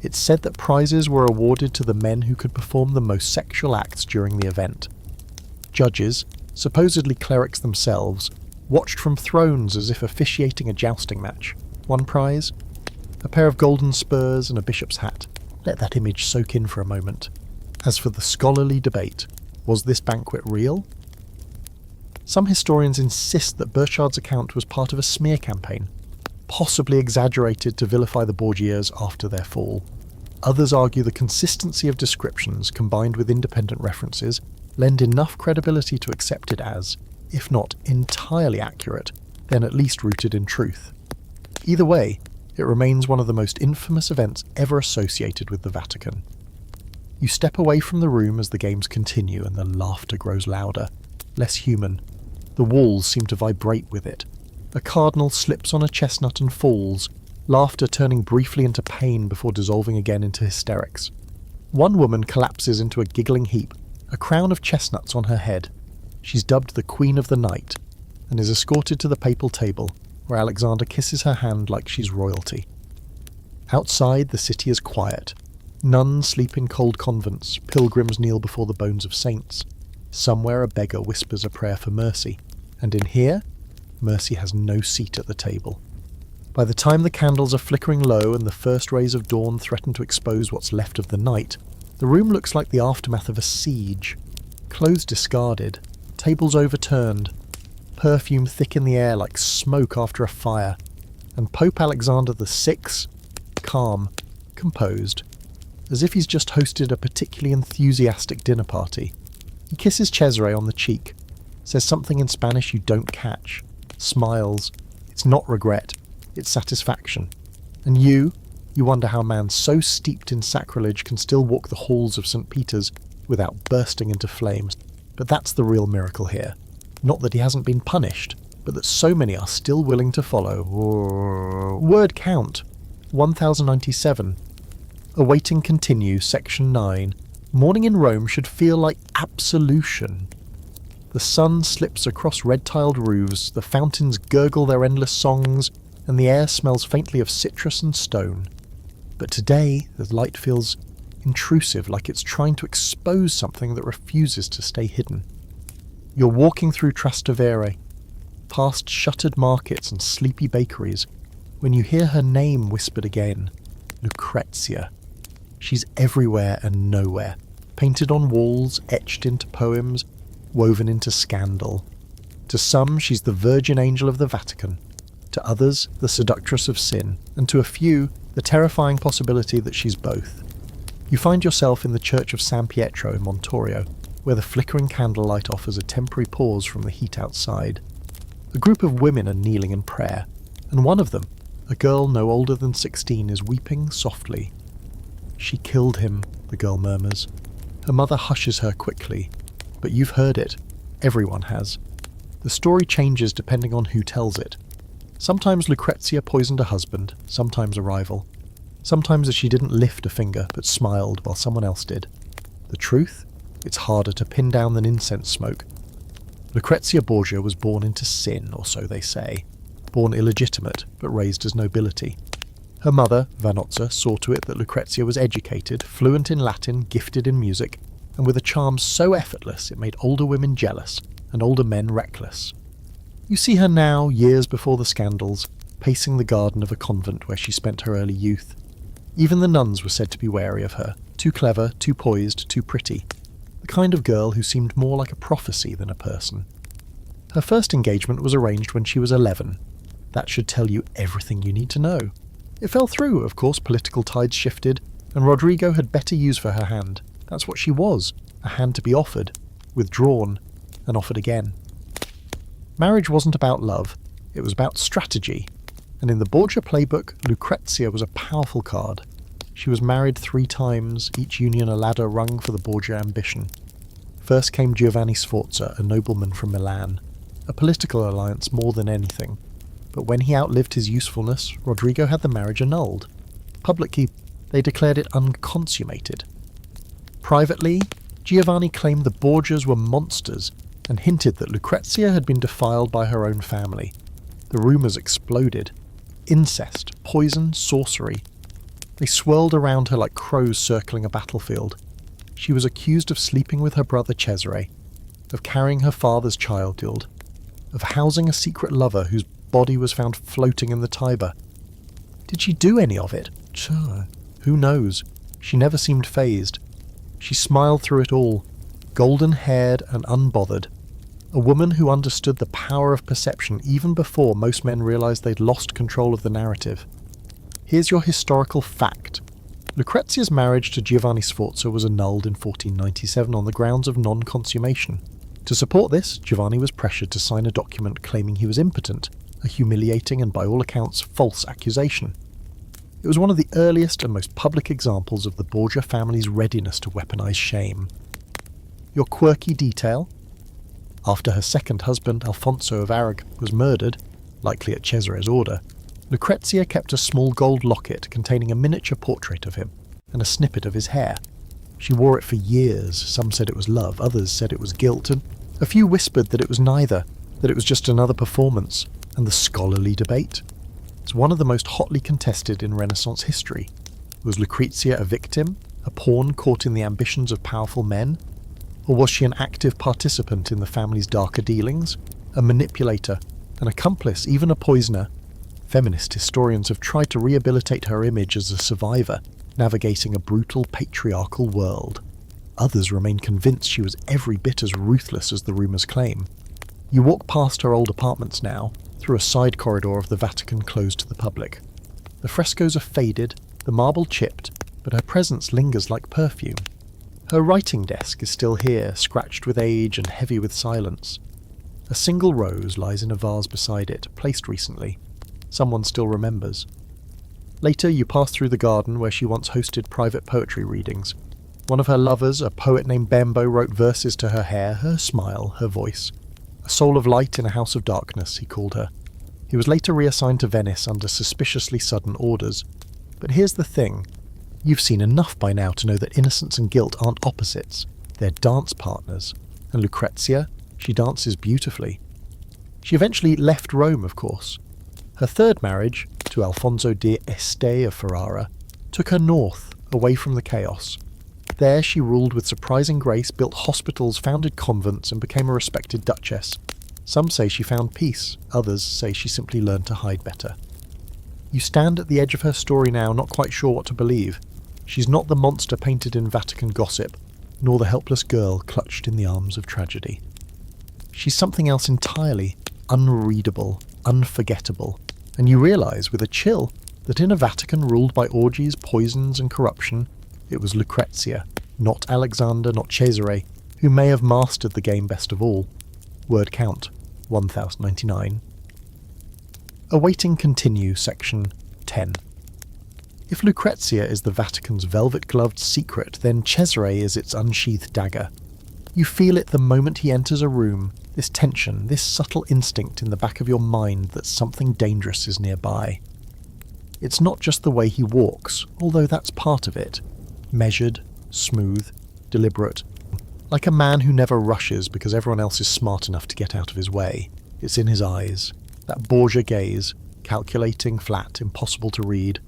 It's said that prizes were awarded to the men who could perform the most sexual acts during the event. Judges, supposedly clerics themselves, watched from thrones as if officiating a jousting match. One prize? A pair of golden spurs and a bishop's hat. Let that image soak in for a moment. As for the scholarly debate, was this banquet real? Some historians insist that Burchard's account was part of a smear campaign, possibly exaggerated to vilify the Borgias after their fall. Others argue the consistency of descriptions combined with independent references lend enough credibility to accept it as, if not entirely accurate, then at least rooted in truth. Either way, it remains one of the most infamous events ever associated with the Vatican. You step away from the room as the games continue and the laughter grows louder, less human. The walls seem to vibrate with it. A cardinal slips on a chestnut and falls, laughter turning briefly into pain before dissolving again into hysterics. One woman collapses into a giggling heap, a crown of chestnuts on her head. She's dubbed the Queen of the Night, and is escorted to the papal table, where Alexander kisses her hand like she's royalty. Outside, the city is quiet. Nuns sleep in cold convents, pilgrims kneel before the bones of saints. Somewhere a beggar whispers a prayer for mercy, and in here, mercy has no seat at the table. By the time the candles are flickering low and the first rays of dawn threaten to expose what's left of the night, the room looks like the aftermath of a siege. Clothes discarded, tables overturned, perfume thick in the air like smoke after a fire, and Pope Alexander VI, calm, composed, as if he's just hosted a particularly enthusiastic dinner party. He kisses Cesare on the cheek, says something in Spanish you don't catch, smiles. It's not regret, it's satisfaction. And you wonder how a man so steeped in sacrilege can still walk the halls of St. Peter's without bursting into flames. But that's the real miracle here. Not that he hasn't been punished, but that so many are still willing to follow. Word count, 1097. Awaiting continue, section 9. Morning in Rome should feel like absolution. The sun slips across red-tiled roofs, the fountains gurgle their endless songs, and the air smells faintly of citrus and stone. But today, the light feels intrusive, like it's trying to expose something that refuses to stay hidden. You're walking through Trastevere, past shuttered markets and sleepy bakeries, when you hear her name whispered again, Lucrezia. She's everywhere and nowhere, painted on walls, etched into poems, woven into scandal. To some, she's the virgin angel of the Vatican, to others, the seductress of sin, and to a few, the terrifying possibility that she's both. You find yourself in the church of San Pietro in Montorio, where the flickering candlelight offers a temporary pause from the heat outside. A group of women are kneeling in prayer, and one of them, a girl no older than 16, is weeping softly. She killed him, the girl murmurs. Her mother hushes her quickly, but you've heard it. Everyone has. The story changes depending on who tells it. Sometimes Lucrezia poisoned a husband, sometimes a rival. Sometimes she didn't lift a finger, but smiled while someone else did. The truth? It's harder to pin down than incense smoke. Lucrezia Borgia was born into sin, or so they say. Born illegitimate, but raised as nobility. Her mother, Vanozza, saw to it that Lucrezia was educated, fluent in Latin, gifted in music, and with a charm so effortless it made older women jealous, and older men reckless. You see her now, years before the scandals, pacing the garden of a convent where she spent her early youth. Even the nuns were said to be wary of her, too clever, too poised, too pretty. The kind of girl who seemed more like a prophecy than a person. Her first engagement was arranged when she was 11. That should tell you everything you need to know. It fell through, of course. Political tides shifted, and Rodrigo had better use for her hand. That's what she was, a hand to be offered, withdrawn, and offered again. Marriage wasn't about love, it was about strategy, and in the Borgia playbook, Lucrezia was a powerful card. She was married 3 times, each union a ladder rung for the Borgia ambition. First came Giovanni Sforza, a nobleman from Milan, a political alliance more than anything. But when he outlived his usefulness, Rodrigo had the marriage annulled. Publicly, they declared it unconsummated. Privately, Giovanni claimed the Borgias were monsters and hinted that Lucrezia had been defiled by her own family. The rumours exploded. Incest, poison, sorcery. They swirled around her like crows circling a battlefield. She was accused of sleeping with her brother Cesare, of carrying her father's child, of housing a secret lover whose body was found floating in the Tiber. Did she do any of it? Sure. Who knows? She never seemed fazed. She smiled through it all, golden-haired and unbothered. A woman who understood the power of perception even before most men realized they'd lost control of the narrative. Here's your historical fact. Lucrezia's marriage to Giovanni Sforza was annulled in 1497 on the grounds of non-consummation. To support this, Giovanni was pressured to sign a document claiming he was impotent, a humiliating and by all accounts false accusation. It was one of the earliest and most public examples of the Borgia family's readiness to weaponize shame. Your quirky detail? After her second husband, Alfonso of Aragon, was murdered, likely at Cesare's order, Lucrezia kept a small gold locket containing a miniature portrait of him and a snippet of his hair. She wore it for years. Some said it was love, others said it was guilt, and a few whispered that it was neither, that it was just another performance. And the scholarly debate? It's one of the most hotly contested in Renaissance history. Was Lucrezia a victim, a pawn caught in the ambitions of powerful men? Or was she an active participant in the family's darker dealings, a manipulator, an accomplice, even a poisoner? Feminist historians have tried to rehabilitate her image as a survivor, navigating a brutal patriarchal world. Others remain convinced she was every bit as ruthless as the rumours claim. You walk past her old apartments now, through a side corridor of the Vatican closed to the public. The frescoes are faded, the marble chipped, but her presence lingers like perfume. Her writing desk is still here, scratched with age and heavy with silence. A single rose lies in a vase beside it, placed recently. Someone still remembers. Later, you pass through the garden where she once hosted private poetry readings. One of her lovers, a poet named Bembo, wrote verses to her hair, her smile, her voice. A soul of light in a house of darkness, he called her. He was later reassigned to Venice under suspiciously sudden orders. But here's the thing. You've seen enough by now to know that innocence and guilt aren't opposites. They're dance partners. And Lucrezia, she dances beautifully. She eventually left Rome, of course. Her third marriage, to Alfonso di Este of Ferrara, took her north, away from the chaos. There she ruled with surprising grace, built hospitals, founded convents, and became a respected duchess. Some say she found peace, others say she simply learned to hide better. You stand at the edge of her story now, not quite sure what to believe. She's not the monster painted in Vatican gossip, nor the helpless girl clutched in the arms of tragedy. She's something else entirely, unreadable, unforgettable, and you realise with a chill that in a Vatican ruled by orgies, poisons and corruption, it was Lucrezia, not Alexander, not Cesare, who may have mastered the game best of all. Word count, 1099. Awaiting continue, section 10. If Lucrezia is the Vatican's velvet-gloved secret, then Cesare is its unsheathed dagger. You feel it the moment he enters a room, this tension, this subtle instinct in the back of your mind that something dangerous is nearby. It's not just the way he walks, although that's part of it. Measured, smooth, deliberate. Like a man who never rushes because everyone else is smart enough to get out of his way. It's in his eyes. That Borgia gaze, calculating, flat, impossible to read.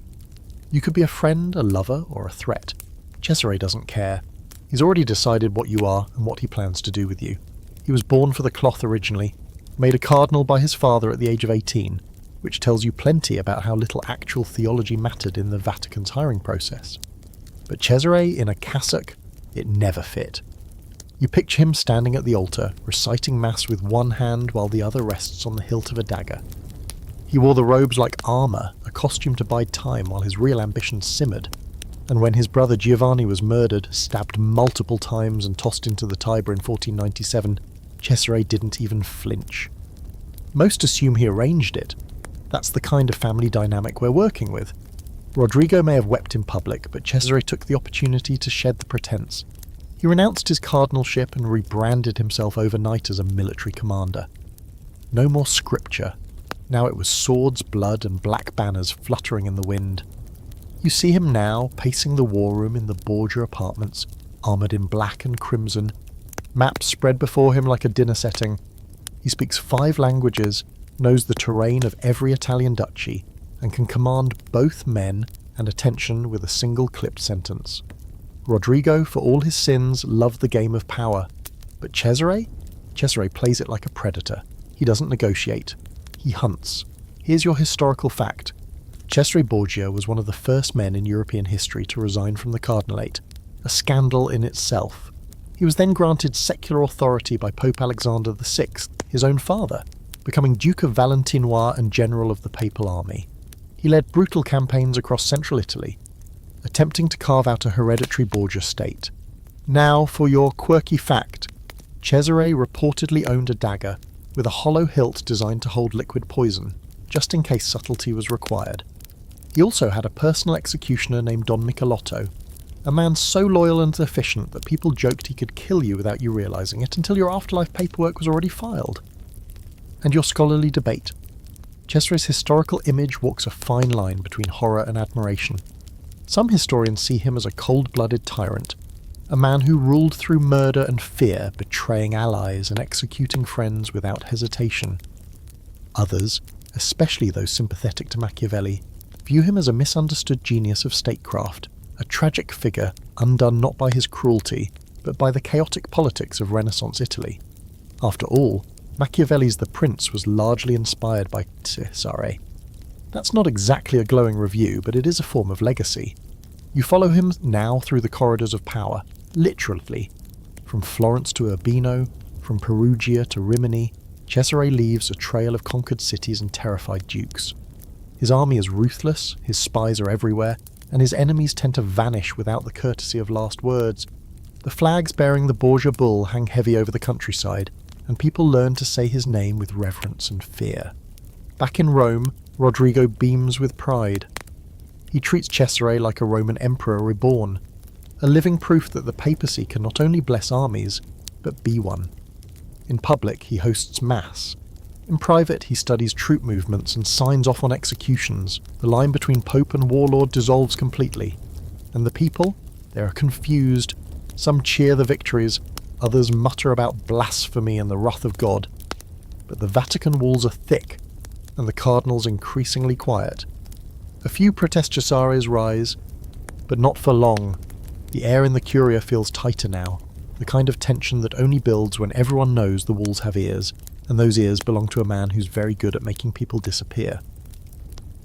You could be a friend, a lover, or a threat. Cesare doesn't care. He's already decided what you are and what he plans to do with you. He was born for the cloth originally, made a cardinal by his father at the age of 18, which tells you plenty about how little actual theology mattered in the Vatican's hiring process. But Cesare in a cassock, it never fit. You picture him standing at the altar, reciting Mass with one hand while the other rests on the hilt of a dagger. He wore the robes like armour, a costume to bide time while his real ambition simmered. And when his brother Giovanni was murdered, stabbed multiple times and tossed into the Tiber in 1497, Cesare didn't even flinch. Most assume he arranged it. That's the kind of family dynamic we're working with. Rodrigo may have wept in public, but Cesare took the opportunity to shed the pretense. He renounced his cardinalship and rebranded himself overnight as a military commander. No more scripture. Now it was swords, blood, and black banners fluttering in the wind. You see him now, pacing the war room in the Borgia apartments, armoured in black and crimson, maps spread before him like a dinner setting. He speaks 5 languages, knows the terrain of every Italian duchy, and can command both men and attention with a single clipped sentence. Rodrigo, for all his sins, loved the game of power. But Cesare? Cesare plays it like a predator. He doesn't negotiate. He hunts. Here's your historical fact. Cesare Borgia was one of the first men in European history to resign from the cardinalate, a scandal in itself. He was then granted secular authority by Pope Alexander VI, his own father, becoming Duke of Valentinois and General of the Papal Army. He led brutal campaigns across central Italy, attempting to carve out a hereditary Borgia state. Now, for your quirky fact, Cesare reportedly owned a dagger with a hollow hilt designed to hold liquid poison, just in case subtlety was required. He also had a personal executioner named Don Michelotto, a man so loyal and efficient that people joked he could kill you without you realising it until your afterlife paperwork was already filed. And your scholarly debate. Cesare's historical image walks a fine line between horror and admiration. Some historians see him as a cold-blooded tyrant, a man who ruled through murder and fear, betraying allies and executing friends without hesitation. Others, especially those sympathetic to Machiavelli, view him as a misunderstood genius of statecraft, a tragic figure undone not by his cruelty, but by the chaotic politics of Renaissance Italy. After all, Machiavelli's The Prince was largely inspired by Cesare. That's not exactly a glowing review, but it is a form of legacy. You follow him now through the corridors of power, literally. From Florence to Urbino, from Perugia to Rimini, Cesare leaves a trail of conquered cities and terrified dukes. His army is ruthless, his spies are everywhere, and his enemies tend to vanish without the courtesy of last words. The flags bearing the Borgia bull hang heavy over the countryside, and people learn to say his name with reverence and fear. Back in Rome, Rodrigo beams with pride. He treats Cesare like a Roman emperor reborn, a living proof that the papacy can not only bless armies, but be one. In public, he hosts mass. In private, he studies troop movements and signs off on executions. The line between pope and warlord dissolves completely. And the people? They are confused. Some cheer the victories, others mutter about blasphemy and the wrath of God. But the Vatican walls are thick, and the cardinals increasingly quiet. A few protest Cesares rise, but not for long. The air in the Curia feels tighter now, the kind of tension that only builds when everyone knows the walls have ears, and those ears belong to a man who's very good at making people disappear.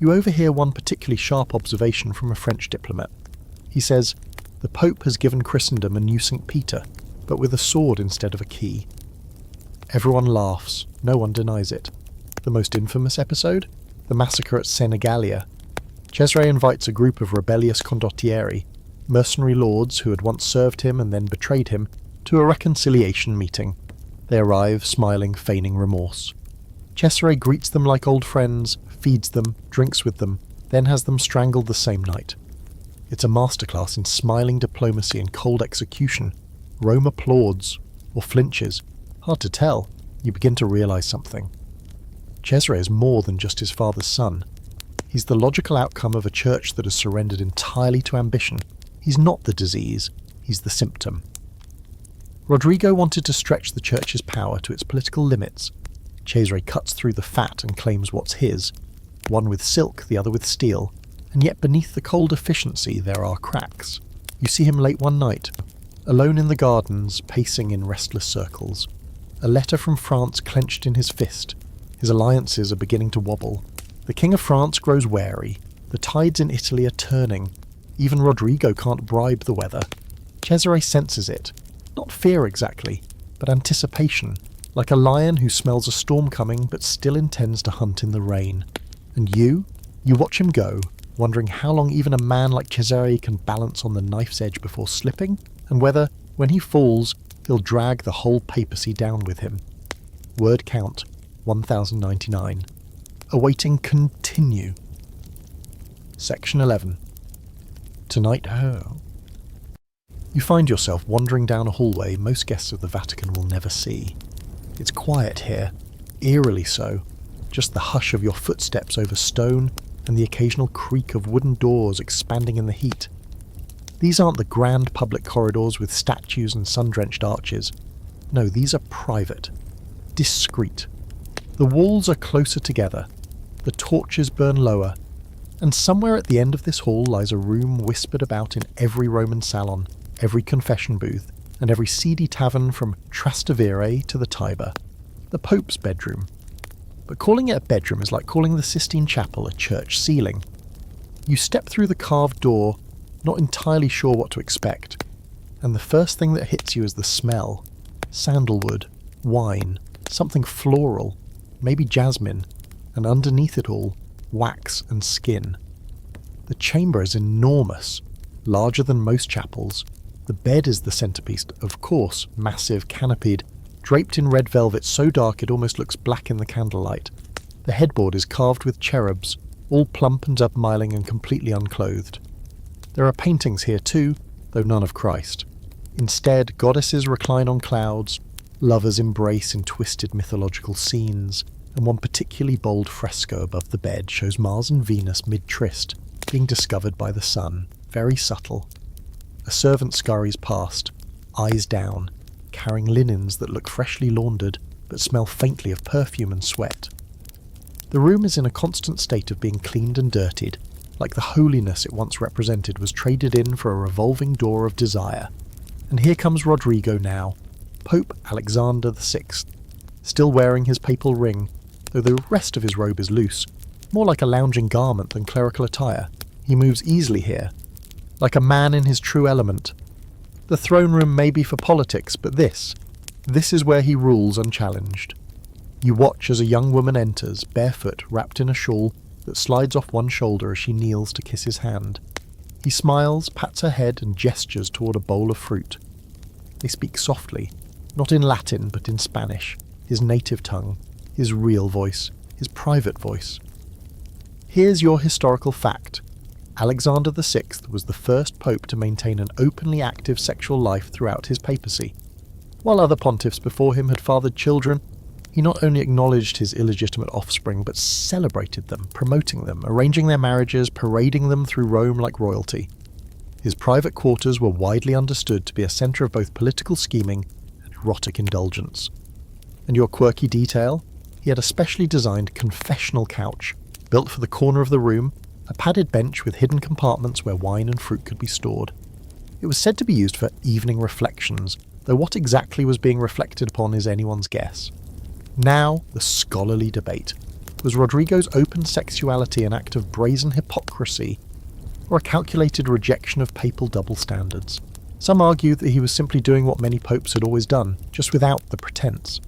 You overhear one particularly sharp observation from a French diplomat. He says, "The Pope has given Christendom a new St. Peter, but with a sword instead of a key." Everyone laughs, no one denies it. The most infamous episode? The massacre at Senigallia. Cesare invites a group of rebellious condottieri, mercenary lords who had once served him and then betrayed him, to a reconciliation meeting. They arrive, smiling, feigning remorse. Cesare greets them like old friends, feeds them, drinks with them, then has them strangled the same night. It's a masterclass in smiling diplomacy and cold execution. Rome applauds, or flinches. Hard to tell. You begin to realise something. Cesare is more than just his father's son. He's the logical outcome of a church that has surrendered entirely to ambition. He's not the disease, he's the symptom. Rodrigo wanted to stretch the church's power to its political limits. Cesare cuts through the fat and claims what's his, one with silk, the other with steel, and yet beneath the cold efficiency there are cracks. You see him late one night, alone in the gardens, pacing in restless circles. A letter from France clenched in his fist. His alliances are beginning to wobble. The King of France grows wary. The tides in Italy are turning. Even Rodrigo can't bribe the weather. Cesare senses it. Not fear exactly, but anticipation, like a lion who smells a storm coming but still intends to hunt in the rain. And you watch him go, wondering how long even a man like Cesare can balance on the knife's edge before slipping, and whether, when he falls, he'll drag the whole papacy down with him. Word count, 1099. Awaiting continue. Section 11. Tonight, You find yourself wandering down a hallway most guests of the Vatican will never see. It's quiet here, eerily so, just the hush of your footsteps over stone and the occasional creak of wooden doors expanding in the heat. These aren't the grand public corridors with statues and sun-drenched arches. No, these are private, discreet. The walls are closer together, the torches burn lower, and somewhere at the end of this hall lies a room whispered about in every Roman salon, every confession booth, and every seedy tavern from Trastevere to the Tiber. The Pope's bedroom. But calling it a bedroom is like calling the Sistine Chapel a church ceiling. You step through the carved door, not entirely sure what to expect, and the first thing that hits you is the smell. Sandalwood, wine, something floral, maybe jasmine, and underneath it all, wax and skin. The chamber is enormous, larger than most chapels. The bed is the centerpiece, of course, massive, canopied, draped in red velvet so dark it almost looks black in the candlelight. The headboard is carved with cherubs, all plump and upmiling and completely unclothed. There are paintings here too, though none of Christ. Instead, goddesses recline on clouds, lovers embrace in twisted mythological scenes, and one particularly bold fresco above the bed shows Mars and Venus mid-tryst, being discovered by the sun, very subtle. A servant scurries past, eyes down, carrying linens that look freshly laundered but smell faintly of perfume and sweat. The room is in a constant state of being cleaned and dirtied, like the holiness it once represented was traded in for a revolving door of desire. And here comes Rodrigo now, Pope Alexander VI, still wearing his papal ring, though the rest of his robe is loose, more like a lounging garment than clerical attire. He moves easily here, like a man in his true element. The throne room may be for politics, but this is where he rules unchallenged. You watch as a young woman enters, barefoot, wrapped in a shawl that slides off one shoulder as she kneels to kiss his hand. He smiles, pats her head, and gestures toward a bowl of fruit. They speak softly, not in Latin, but in Spanish, his native tongue, his real voice, his private voice. Here's your historical fact. Alexander VI was the first pope to maintain an openly active sexual life throughout his papacy. While other pontiffs before him had fathered children, he not only acknowledged his illegitimate offspring, but celebrated them, promoting them, arranging their marriages, parading them through Rome like royalty. His private quarters were widely understood to be a centre of both political scheming and erotic indulgence. And your quirky detail? He had a specially designed confessional couch, built for the corner of the room, a padded bench with hidden compartments where wine and fruit could be stored. It was said to be used for evening reflections, though what exactly was being reflected upon is anyone's guess. Now, the scholarly debate. Was Rodrigo's open sexuality an act of brazen hypocrisy, or a calculated rejection of papal double standards? Some argue that he was simply doing what many popes had always done, just without the pretense.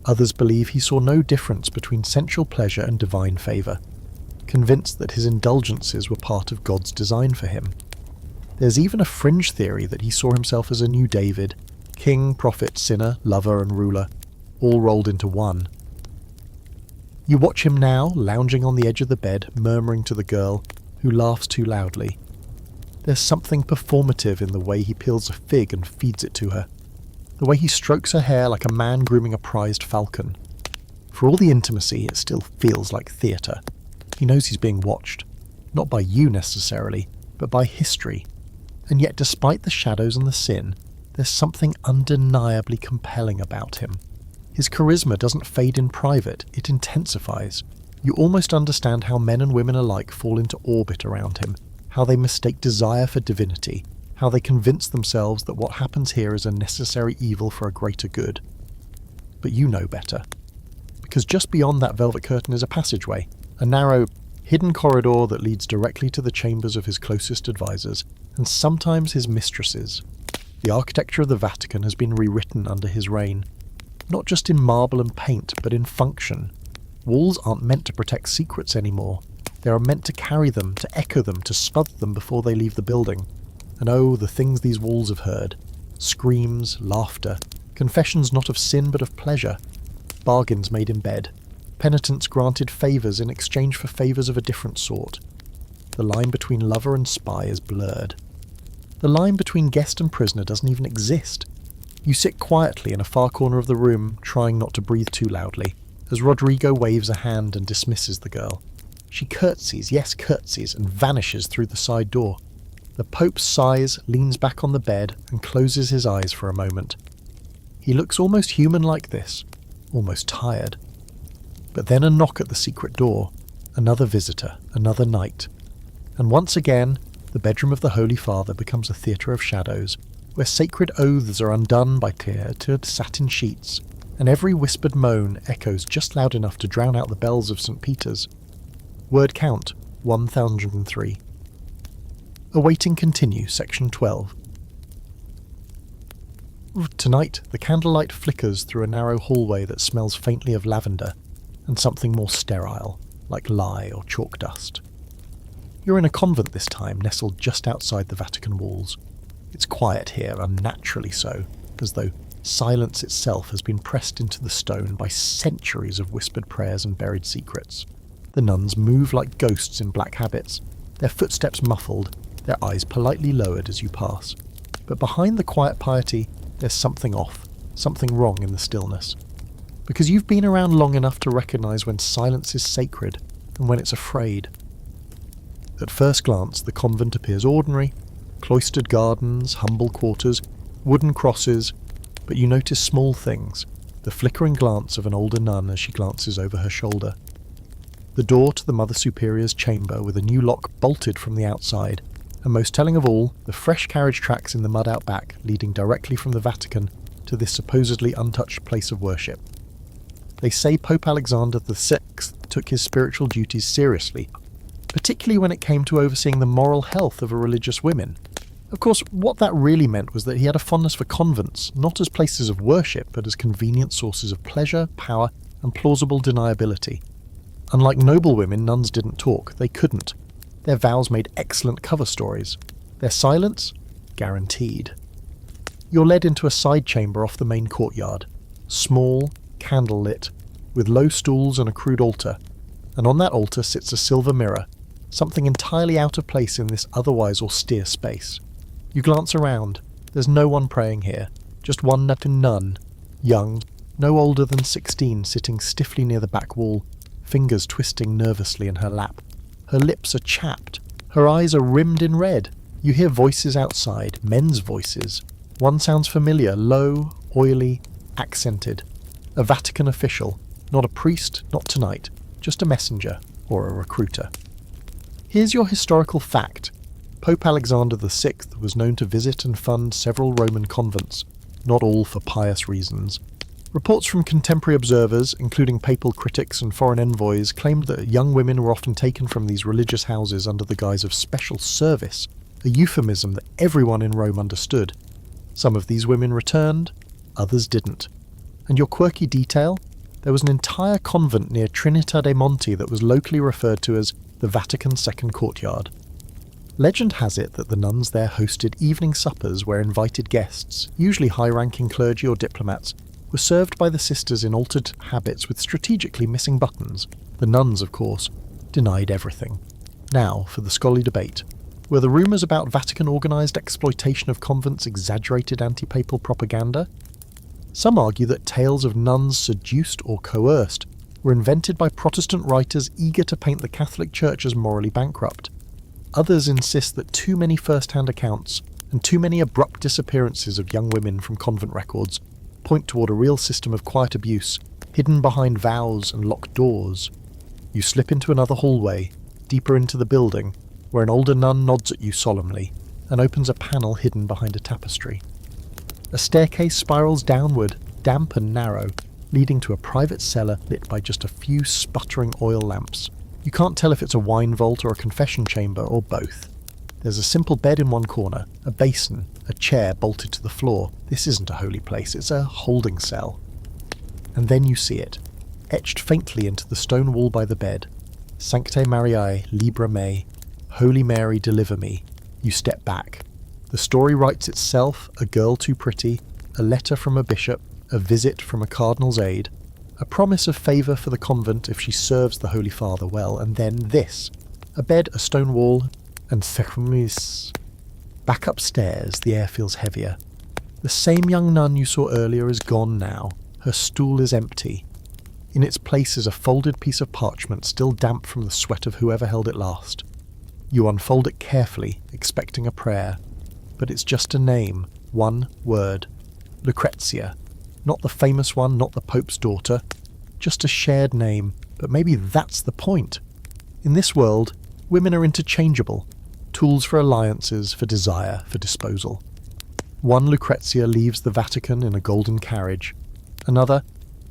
Others believe he saw no difference between sensual pleasure and divine favour, convinced that his indulgences were part of God's design for him. There's even a fringe theory that he saw himself as a new David, king, prophet, sinner, lover and ruler, all rolled into one. You watch him now, lounging on the edge of the bed, murmuring to the girl, who laughs too loudly. There's something performative in the way he peels a fig and feeds it to her, the way he strokes her hair like a man grooming a prized falcon. For all the intimacy, it still feels like theatre. He knows he's being watched, not by you necessarily, but by history. And yet, despite the shadows and the sin, there's something undeniably compelling about him. His charisma doesn't fade in private, it intensifies. You almost understand how men and women alike fall into orbit around him, how they mistake desire for divinity, how they convince themselves that what happens here is a necessary evil for a greater good. But you know better. Because just beyond that velvet curtain is a passageway, a narrow, hidden corridor that leads directly to the chambers of his closest advisors, and sometimes his mistresses. The architecture of the Vatican has been rewritten under his reign, not just in marble and paint, but in function. Walls aren't meant to protect secrets anymore. They are meant to carry them, to echo them, to smother them before they leave the building. And oh, the things these walls have heard. Screams, laughter, confessions not of sin but of pleasure, bargains made in bed, penitents granted favours in exchange for favours of a different sort. The line between lover and spy is blurred. The line between guest and prisoner doesn't even exist. You sit quietly in a far corner of the room, trying not to breathe too loudly, as Rodrigo waves a hand and dismisses the girl. She curtsies, yes curtsies, and vanishes through the side door. The Pope sighs, leans back on the bed, and closes his eyes for a moment. He looks almost human-like this, almost tired. But then a knock at the secret door, another visitor, another night. And once again, the bedroom of the Holy Father becomes a theatre of shadows, where sacred oaths are undone by clear-tiered satin sheets, and every whispered moan echoes just loud enough to drown out the bells of St. Peter's. Word count, 1003. Awaiting continue, section 12. Tonight, the candlelight flickers through a narrow hallway that smells faintly of lavender, and something more sterile, like lye or chalk dust. You're in a convent this time, nestled just outside the Vatican walls. It's quiet here, unnaturally so, as though silence itself has been pressed into the stone by centuries of whispered prayers and buried secrets. The nuns move like ghosts in black habits, their footsteps muffled, their eyes politely lowered as you pass. But behind the quiet piety, there's something off, something wrong in the stillness. Because you've been around long enough to recognise when silence is sacred and when it's afraid. At first glance, the convent appears ordinary, cloistered gardens, humble quarters, wooden crosses, but you notice small things, the flickering glance of an older nun as she glances over her shoulder. The door to the Mother Superior's chamber with a new lock bolted from the outside, and most telling of all, the fresh carriage tracks in the mud out back leading directly from the Vatican to this supposedly untouched place of worship. They say Pope Alexander VI took his spiritual duties seriously, particularly when it came to overseeing the moral health of religious women. Of course, what that really meant was that he had a fondness for convents, not as places of worship, but as convenient sources of pleasure, power, and plausible deniability. Unlike noble women, nuns didn't talk. They couldn't. Their vows made excellent cover stories. Their silence? Guaranteed. You're led into a side chamber off the main courtyard. Small, candle-lit, with low stools and a crude altar. And on that altar sits a silver mirror, something entirely out of place in this otherwise austere space. You glance around. There's no one praying here. Just one nun, young, no older than 16, sitting stiffly near the back wall, fingers twisting nervously in her lap. Her lips are chapped. Her eyes are rimmed in red. You hear voices outside, men's voices. One sounds familiar, low, oily, accented. A Vatican official, not a priest, not tonight, just a messenger or a recruiter. Here's your historical fact. Pope Alexander VI was known to visit and fund several Roman convents, not all for pious reasons. Reports from contemporary observers, including papal critics and foreign envoys, claimed that young women were often taken from these religious houses under the guise of special service, a euphemism that everyone in Rome understood. Some of these women returned, others didn't. And your quirky detail? There was an entire convent near Trinità dei Monti that was locally referred to as the Vatican's second courtyard. Legend has it that the nuns there hosted evening suppers where invited guests, usually high-ranking clergy or diplomats, were served by the sisters in altered habits with strategically missing buttons. The nuns, of course, denied everything. Now, for the scholarly debate. Were the rumours about Vatican-organised exploitation of convents exaggerated anti-papal propaganda? Some argue that tales of nuns seduced or coerced were invented by Protestant writers eager to paint the Catholic Church as morally bankrupt. Others insist that too many first-hand accounts and too many abrupt disappearances of young women from convent records point toward a real system of quiet abuse, hidden behind vows and locked doors. You slip into another hallway, deeper into the building, where an older nun nods at you solemnly and opens a panel hidden behind a tapestry. A staircase spirals downward, damp and narrow, leading to a private cellar lit by just a few sputtering oil lamps. You can't tell if it's a wine vault or a confession chamber or both. There's a simple bed in one corner, a basin, a chair bolted to the floor. This isn't a holy place, it's a holding cell. And then you see it. etched faintly into the stone wall by the bed. Sancte Mariae Libera Me, Holy Mary deliver me. You step back. The story writes itself, a girl too pretty, a letter from a bishop, a visit from a cardinal's aide, a promise of favour for the convent if she serves the Holy Father well, and then this. A bed, a stone wall, and Themis. Back upstairs, the air feels heavier. The same young nun you saw earlier is gone now. Her stool is empty. In its place is a folded piece of parchment, still damp from the sweat of whoever held it last. You unfold it carefully, expecting a prayer, but it's just a name, one word. Lucrezia. Not the famous one, not the Pope's daughter. Just a shared name, but maybe that's the point. In this world, women are interchangeable. Tools for alliances, for desire, for disposal. One Lucrezia leaves the Vatican in a golden carriage. Another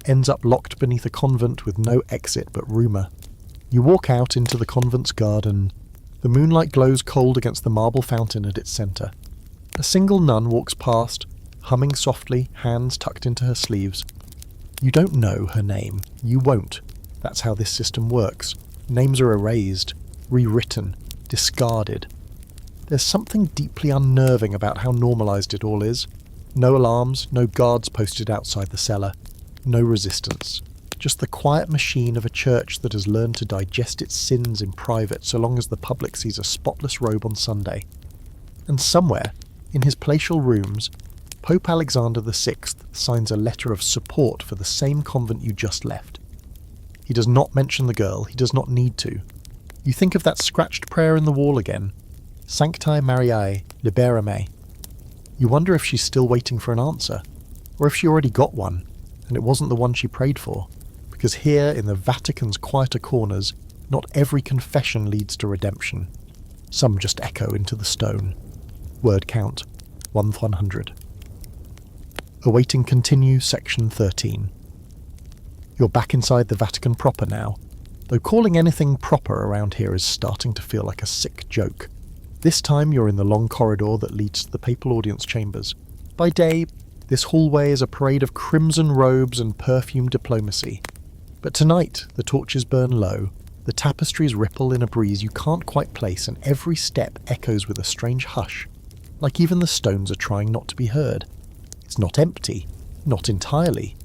ends up locked beneath a convent with no exit but rumour. You walk out into the convent's garden. The moonlight glows cold against the marble fountain at its centre. A single nun walks past, humming softly, hands tucked into her sleeves. You don't know her name. You won't. That's how this system works. Names are erased, rewritten, discarded. There's something deeply unnerving about how normalised it all is. No alarms, no guards posted outside the cellar. No resistance. Just the quiet machine of a church that has learned to digest its sins in private so long as the public sees a spotless robe on Sunday. And somewhere, in his palatial rooms, Pope Alexander VI signs a letter of support for the same convent you just left. He does not mention the girl, he does not need to. You think of that scratched prayer in the wall again. Sanctae Mariae Libera Me. You wonder if she's still waiting for an answer, or if she already got one, and it wasn't the one she prayed for. Because here, in the Vatican's quieter corners, not every confession leads to redemption. Some just echo into the stone. Word count, 1/100. Awaiting continue, section 13. You're back inside the Vatican proper now, though calling anything proper around here is starting to feel like a sick joke. This time you're in the long corridor that leads to the papal audience chambers. By day, this hallway is a parade of crimson robes and perfumed diplomacy. But tonight, the torches burn low, the tapestries ripple in a breeze you can't quite place, and every step echoes with a strange hush, like even the stones are trying not to be heard. It's not empty, not entirely,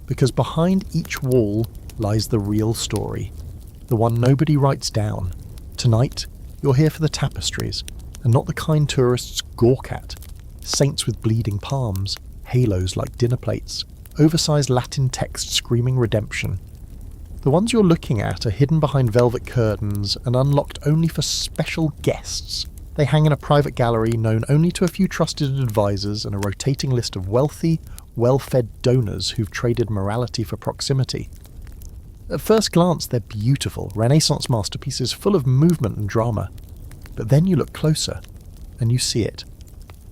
because behind each wall lies the real story, the one nobody writes down. Tonight, you're here for the tapestries, and not the kind tourists gawk at. Saints with bleeding palms, halos like dinner plates, oversized Latin text screaming redemption. The ones you're looking at are hidden behind velvet curtains and unlocked only for special guests. They hang in a private gallery known only to a few trusted advisors and a rotating list of wealthy, well-fed donors who've traded morality for proximity. At first glance, they're beautiful, Renaissance masterpieces full of movement and drama. But then you look closer, and you see it.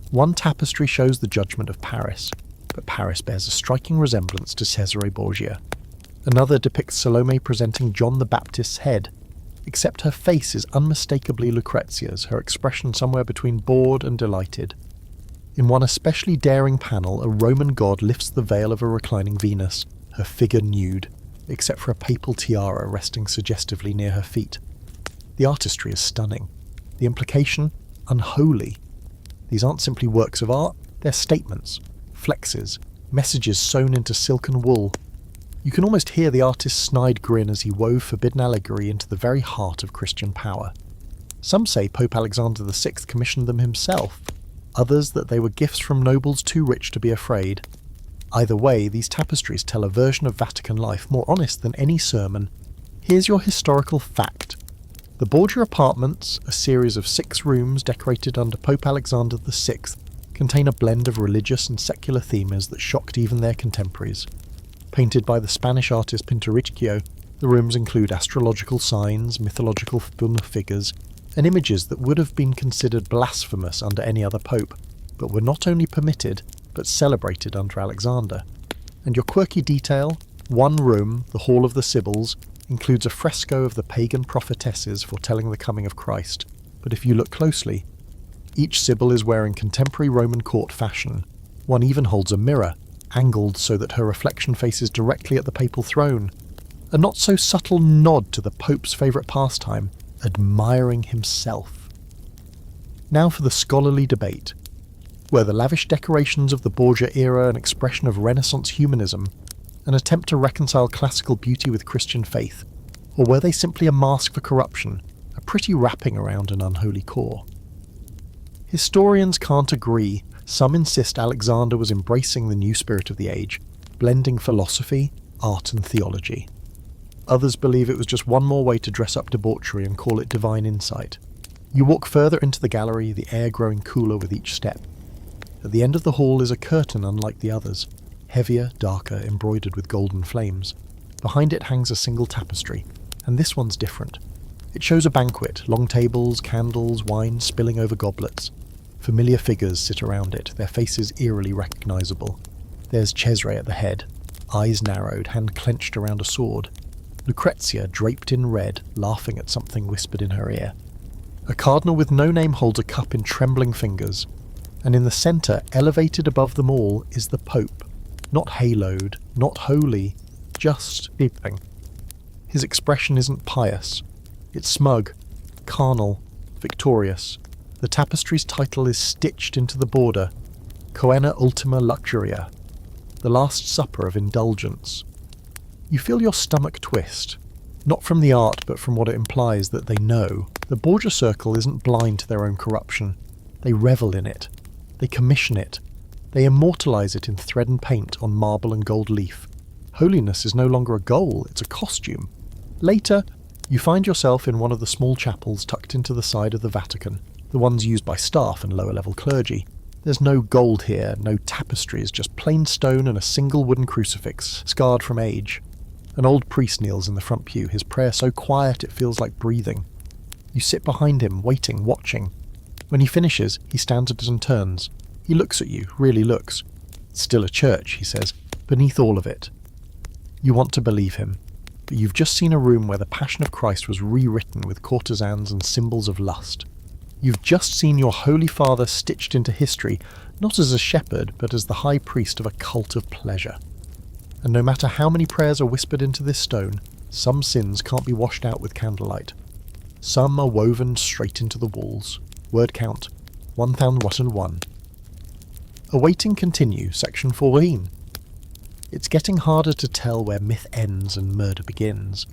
One tapestry shows the judgment of Paris, but Paris bears a striking resemblance to Cesare Borgia. Another depicts Salome presenting John the Baptist's head, except her face is unmistakably Lucrezia's, her expression somewhere between bored and delighted. In one especially daring panel, a Roman god lifts the veil of a reclining Venus, her figure nude, except for a papal tiara resting suggestively near her feet. The artistry is stunning. The implication, unholy. These aren't simply works of art, they're statements, flexes, messages sewn into silken wool. You can almost hear the artist's snide grin as he wove forbidden allegory into the very heart of Christian power. Some say Pope Alexander VI commissioned them himself, others that they were gifts from nobles too rich to be afraid. Either way, these tapestries tell a version of Vatican life more honest than any sermon. Here's your historical fact. The Borgia apartments, a series of 6 rooms decorated under Pope Alexander VI, contain a blend of religious and secular themes that shocked even their contemporaries. Painted by the Spanish artist Pinturicchio, the rooms include astrological signs, mythological figures, and images that would have been considered blasphemous under any other pope, but were not only permitted, but celebrated under Alexander. And your quirky detail, one room, the Hall of the Sibyls, includes a fresco of the pagan prophetesses foretelling the coming of Christ. But if you look closely, each Sibyl is wearing contemporary Roman court fashion. One even holds a mirror, angled so that her reflection faces directly at the papal throne. A not-so-subtle nod to the Pope's favourite pastime, admiring himself. Now for the scholarly debate. Were the lavish decorations of the Borgia era an expression of Renaissance humanism, an attempt to reconcile classical beauty with Christian faith, or were they simply a mask for corruption, a pretty wrapping around an unholy core? Historians can't agree. Some insist Alexander was embracing the new spirit of the age, blending philosophy, art and theology. Others believe it was just one more way to dress up debauchery and call it divine insight. You walk further into the gallery, the air growing cooler with each step. At the end of the hall is a curtain unlike the others, heavier, darker, embroidered with golden flames. Behind it hangs a single tapestry, and this one's different. It shows a banquet, long tables, candles, wine spilling over goblets. Familiar figures sit around it, their faces eerily recognisable. There's Cesare at the head, eyes narrowed, hand clenched around a sword. Lucrezia, draped in red, laughing at something whispered in her ear. A cardinal with no name holds a cup in trembling fingers, and in the centre, elevated above them all, is the Pope. Not haloed, not holy, just Sibling. His expression isn't pious. It's smug, carnal, victorious. The tapestry's title is stitched into the border, Coena Ultima Luxuria, the Last Supper of Indulgence. You feel your stomach twist, not from the art but from what it implies that they know. The Borgia Circle isn't blind to their own corruption. They revel in it. They commission it. They immortalise it in thread and paint on marble and gold leaf. Holiness is no longer a goal, it's a costume. Later, you find yourself in one of the small chapels tucked into the side of the Vatican, the ones used by staff and lower-level clergy. There's no gold here, no tapestries, just plain stone and a single wooden crucifix, scarred from age. An old priest kneels in the front pew, his prayer so quiet it feels like breathing. You sit behind him, waiting, watching. When he finishes, he stands and turns. He looks at you, really looks. It's still a church, he says, beneath all of it. You want to believe him, but you've just seen a room where the Passion of Christ was rewritten with courtesans and symbols of lust. You've just seen your Holy Father stitched into history, not as a shepherd, but as the high priest of a cult of pleasure. And no matter how many prayers are whispered into this stone, some sins can't be washed out with candlelight. Some are woven straight into the walls. Word count, 1001. Awaiting continue, section 14. It's getting harder to tell where myth ends and murder begins.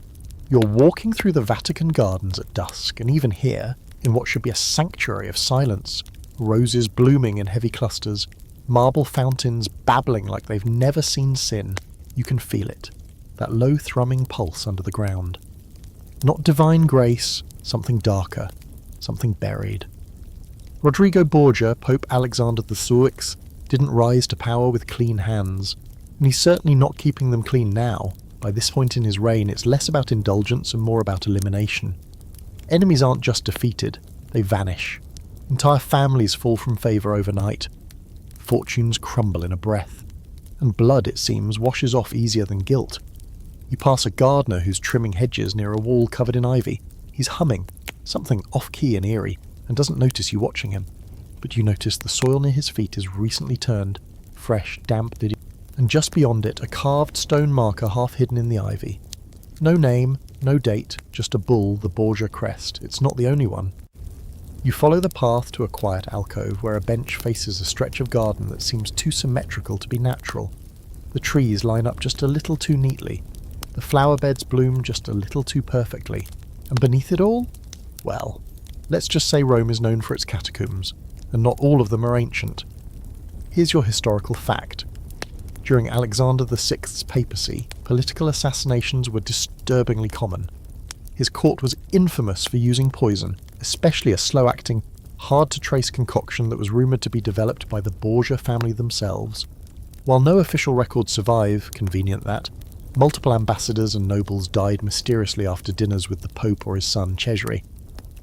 You're walking through the Vatican Gardens at dusk, and even here, in what should be a sanctuary of silence, roses blooming in heavy clusters, marble fountains babbling like they've never seen sin, you can feel it, that low thrumming pulse under the ground. Not divine grace, something darker, something buried. Rodrigo Borgia, Pope Alexander VI, didn't rise to power with clean hands, and he's certainly not keeping them clean now. By this point in his reign, it's less about indulgence and more about elimination. Enemies aren't just defeated, they vanish. Entire families fall from favour overnight. Fortunes crumble in a breath. And blood, it seems, washes off easier than guilt. You pass a gardener who's trimming hedges near a wall covered in ivy. He's humming, something off-key and eerie, and doesn't notice you watching him. But you notice the soil near his feet is recently turned, fresh, damp, and just beyond it a carved stone marker half hidden in the ivy. No name, no date, just a bull, the Borgia crest. It's not the only one. You follow the path to a quiet alcove where a bench faces a stretch of garden that seems too symmetrical to be natural. The trees line up just a little too neatly. The flower beds bloom just a little too perfectly. And beneath it all? Well, let's just say Rome is known for its catacombs, and not all of them are ancient. Here's your historical fact. During Alexander VI's papacy, political assassinations were disturbingly common. His court was infamous for using poison, especially a slow-acting, hard-to-trace concoction that was rumoured to be developed by the Borgia family themselves. While no official records survive, convenient that, multiple ambassadors and nobles died mysteriously after dinners with the Pope or his son Cesare.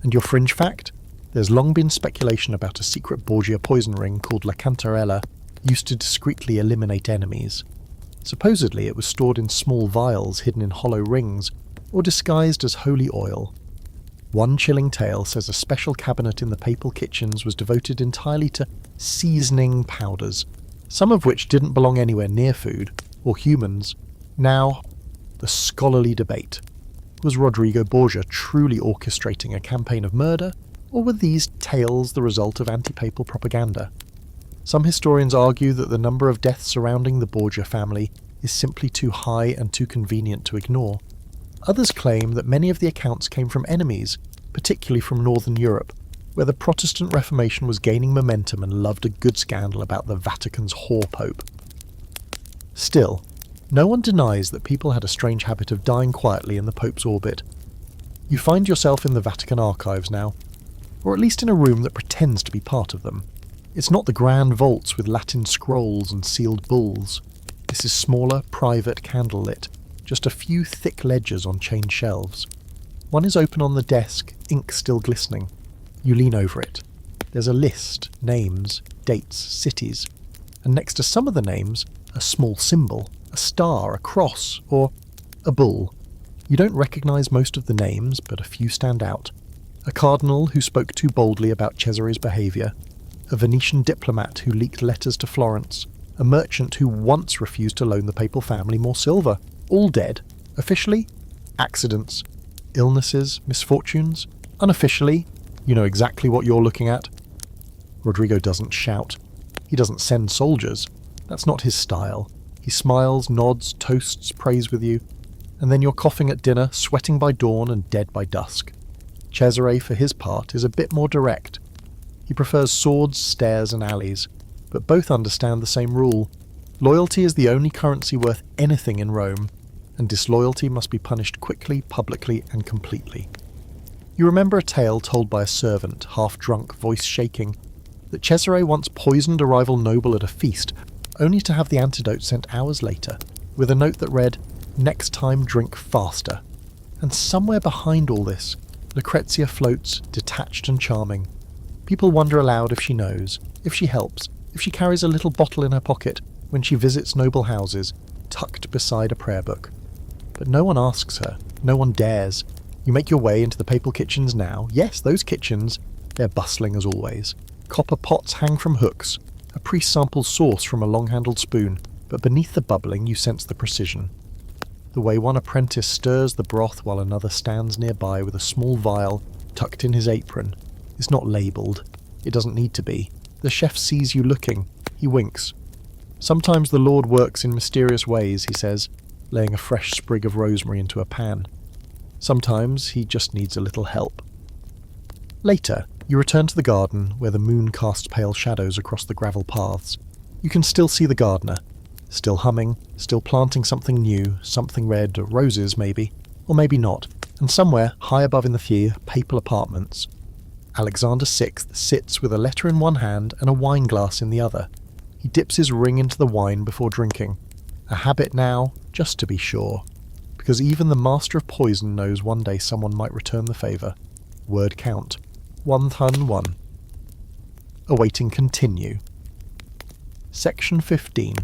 And your fringe fact? There's long been speculation about a secret Borgia poison ring called La Cantarella, used to discreetly eliminate enemies. Supposedly it was stored in small vials hidden in hollow rings, or disguised as holy oil. One chilling tale says a special cabinet in the papal kitchens was devoted entirely to seasoning powders, some of which didn't belong anywhere near food, or humans. Now, the scholarly debate. Was Rodrigo Borgia truly orchestrating a campaign of murder, or were these tales the result of anti-papal propaganda? Some historians argue that the number of deaths surrounding the Borgia family is simply too high and too convenient to ignore. Others claim that many of the accounts came from enemies, particularly from Northern Europe, where the Protestant Reformation was gaining momentum and loved a good scandal about the Vatican's whore pope. Still, no one denies that people had a strange habit of dying quietly in the Pope's orbit. You find yourself in the Vatican archives now, or at least in a room that pretends to be part of them. It's not the grand vaults with Latin scrolls and sealed bulls. This is smaller, private, candlelit, just a few thick ledgers on chained shelves. One is open on the desk, ink still glistening. You lean over it. There's a list, names, dates, cities, and next to some of the names, a small symbol, a star, a cross, or a bull. You don't recognise most of the names, but a few stand out. A cardinal who spoke too boldly about Cesare's behaviour, a Venetian diplomat who leaked letters to Florence, a merchant who once refused to loan the papal family more silver, all dead. Officially, accidents, illnesses, misfortunes. Unofficially, you know exactly what you're looking at. Rodrigo doesn't shout. He doesn't send soldiers. That's not his style. He smiles, nods, toasts, prays with you, and then you're coughing at dinner, sweating by dawn and dead by dusk. Cesare, for his part, is a bit more direct. He prefers swords, stairs, and alleys, but both understand the same rule. Loyalty is the only currency worth anything in Rome, and disloyalty must be punished quickly, publicly, and completely. You remember a tale told by a servant, half-drunk, voice shaking, that Cesare once poisoned a rival noble at a feast, only to have the antidote sent hours later, with a note that read, "Next time drink faster." And somewhere behind all this, Lucrezia floats, detached and charming. People wonder aloud if she knows, if she helps, if she carries a little bottle in her pocket when she visits noble houses, tucked beside a prayer book. But no one asks her, no one dares. You make your way into the papal kitchens now. Yes, those kitchens, they're bustling as always. Copper pots hang from hooks. A priest samples sauce from a long-handled spoon, but beneath the bubbling you sense the precision. The way one apprentice stirs the broth while another stands nearby with a small vial tucked in his apron is not labelled. It doesn't need to be. The chef sees you looking. He winks. Sometimes the Lord works in mysterious ways, he says, laying a fresh sprig of rosemary into a pan. Sometimes he just needs a little help. Later, you return to the garden where the moon casts pale shadows across the gravel paths. You can still see the gardener, still humming, still planting something new, something red, roses maybe, or maybe not, and somewhere, high above in the Fier, papal apartments. Alexander VI sits with a letter in one hand and a wine glass in the other. He dips his ring into the wine before drinking. A habit now, just to be sure, because even the master of poison knows one day someone might return the favour. Word count. 1,1. Awaiting continue. Section 15.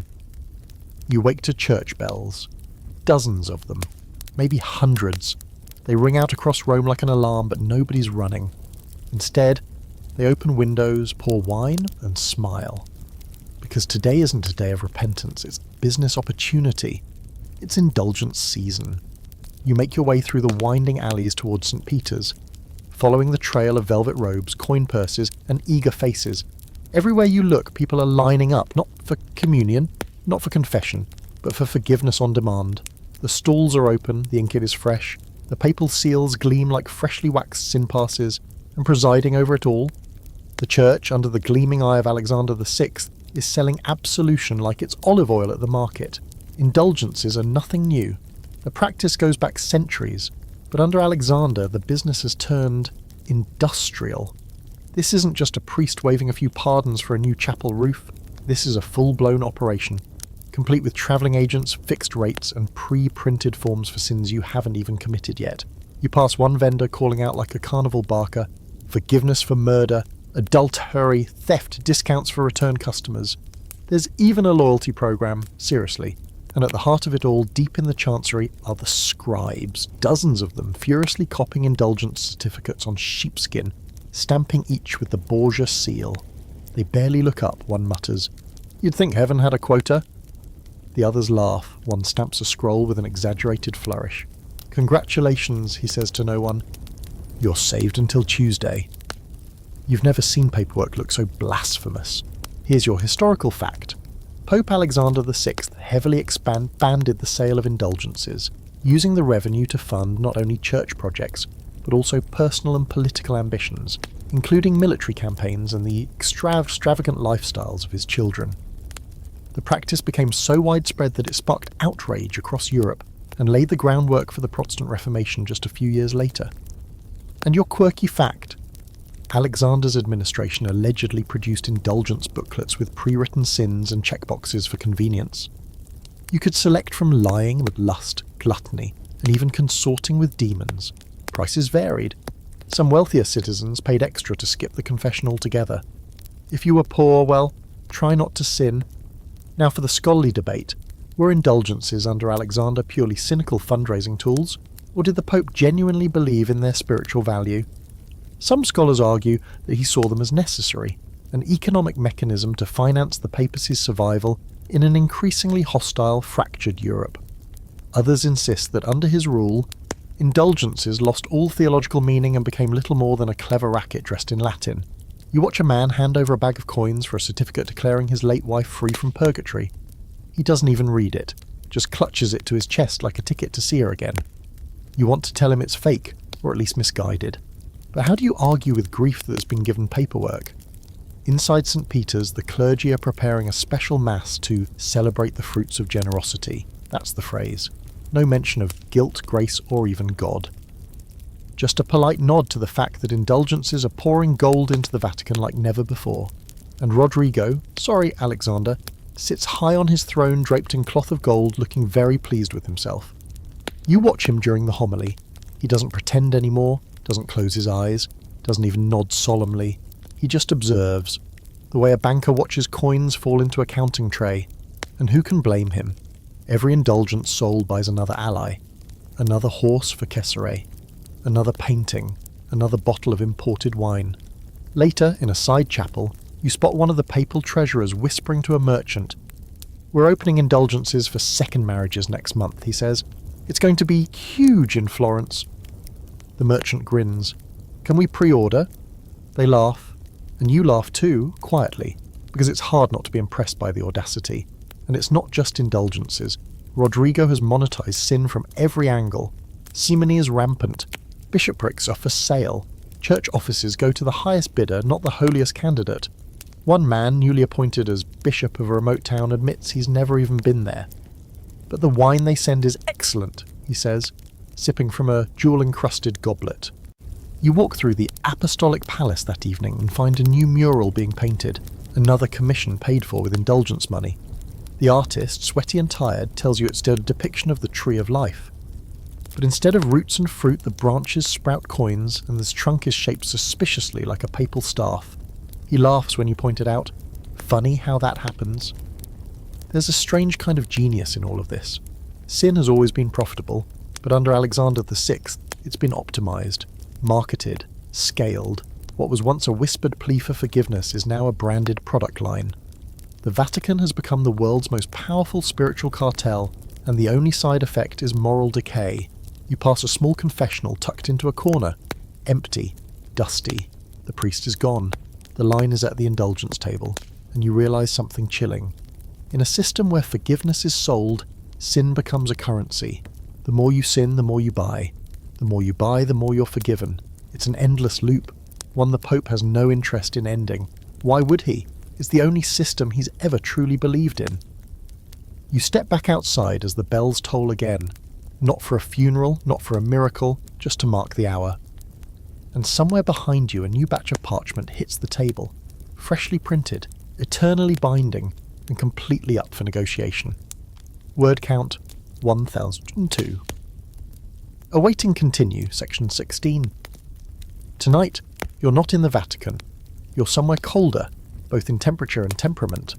You wake to church bells. Dozens of them. Maybe hundreds. They ring out across Rome like an alarm, but nobody's running. Instead, they open windows, pour wine, and smile. Because today isn't a day of repentance, it's business opportunity. It's indulgence season. You make your way through the winding alleys towards St. Peter's, following the trail of velvet robes, coin purses, and eager faces. Everywhere you look, people are lining up, not for communion, not for confession, but for forgiveness on demand. The stalls are open, the inket is fresh, the papal seals gleam like freshly waxed sin passes, and presiding over it all, the church, under the gleaming eye of Alexander VI, is selling absolution like it's olive oil at the market. Indulgences are nothing new. The practice goes back centuries, but under Alexander the business has turned industrial. This isn't just a priest waving a few pardons for a new chapel roof. This is a full-blown operation, complete with travelling agents, fixed rates, and pre-printed forms for sins you haven't even committed yet. You pass one vendor calling out like a carnival barker, forgiveness for murder, adultery, theft, discounts for return customers. There's even a loyalty program, seriously. And at the heart of it all, deep in the chancery, are the scribes, dozens of them, furiously copying indulgence certificates on sheepskin, stamping each with the Borgia seal. They barely look up, one mutters. You'd think heaven had a quota. The The others laugh. One stamps a scroll with an exaggerated flourish. "Congratulations," he says to no one. "You're saved until Tuesday." You've never seen paperwork look so blasphemous. Here's your historical fact. Pope Alexander VI heavily expanded the sale of indulgences, using the revenue to fund not only church projects, but also personal and political ambitions, including military campaigns and the extravagant lifestyles of his children. The practice became so widespread that it sparked outrage across Europe and laid the groundwork for the Protestant Reformation just a few years later. And your quirky fact: Alexander's administration allegedly produced indulgence booklets with pre-written sins and checkboxes for convenience. You could select from lying with lust, gluttony, and even consorting with demons. Prices varied. Some wealthier citizens paid extra to skip the confession altogether. If you were poor, well, try not to sin. Now for the scholarly debate. Were indulgences under Alexander purely cynical fundraising tools, or did the Pope genuinely believe in their spiritual value? Some scholars argue that he saw them as necessary, an economic mechanism to finance the papacy's survival in an increasingly hostile, fractured Europe. Others insist that under his rule, indulgences lost all theological meaning and became little more than a clever racket dressed in Latin. You watch a man hand over a bag of coins for a certificate declaring his late wife free from purgatory. He doesn't even read it, just clutches it to his chest like a ticket to see her again. You want to tell him it's fake, or at least misguided. But how do you argue with grief that's been given paperwork? Inside St. Peter's, the clergy are preparing a special mass to celebrate the fruits of generosity. That's the phrase. No mention of guilt, grace, or even God. Just a polite nod to the fact that indulgences are pouring gold into the Vatican like never before. And Rodrigo, sorry Alexander, sits high on his throne draped in cloth of gold, looking very pleased with himself. You watch him during the homily. He doesn't pretend anymore, doesn't close his eyes, doesn't even nod solemnly. He just observes, the way a banker watches coins fall into a counting tray. And who can blame him? Every indulgence sold buys another ally, another horse for Cesare, another painting, another bottle of imported wine. Later, in a side chapel, you spot one of the papal treasurers whispering to a merchant. "We're opening indulgences for second marriages next month," he says. "It's going to be huge in Florence." The merchant grins. "Can we pre-order?" They laugh, and you laugh too, quietly, because it's hard not to be impressed by the audacity. And it's not just indulgences. Rodrigo has monetized sin from every angle. Simony is rampant. Bishoprics are for sale. Church offices go to the highest bidder, not the holiest candidate. One man, newly appointed as bishop of a remote town, admits he's never even been there. "But the wine they send is excellent," he says, sipping from a jewel-encrusted goblet. You walk through the Apostolic Palace that evening and find a new mural being painted, another commission paid for with indulgence money. The artist, sweaty and tired, tells you it's a depiction of the Tree of Life. But instead of roots and fruit, the branches sprout coins, and this trunk is shaped suspiciously like a papal staff. He laughs when you point it out. Funny how that happens. There's a strange kind of genius in all of this. Sin has always been profitable, but under Alexander VI, it's been optimized, marketed, scaled. What was once a whispered plea for forgiveness is now a branded product line. The Vatican has become the world's most powerful spiritual cartel, and the only side effect is moral decay. You pass a small confessional tucked into a corner, empty, dusty. The priest is gone. The line is at the indulgence table, and you realize something chilling. In a system where forgiveness is sold, sin becomes a currency. The more you sin, the more you buy. The more you buy, the more you're forgiven. It's an endless loop, one the Pope has no interest in ending. Why would he? It's the only system he's ever truly believed in. You step back outside as the bells toll again. Not for a funeral, not for a miracle, just to mark the hour. And somewhere behind you a new batch of parchment hits the table, freshly printed, eternally binding, and completely up for negotiation. Word count 1002. Awaiting continue, section 16. Tonight, you're not in the Vatican. You're somewhere colder, both in temperature and temperament.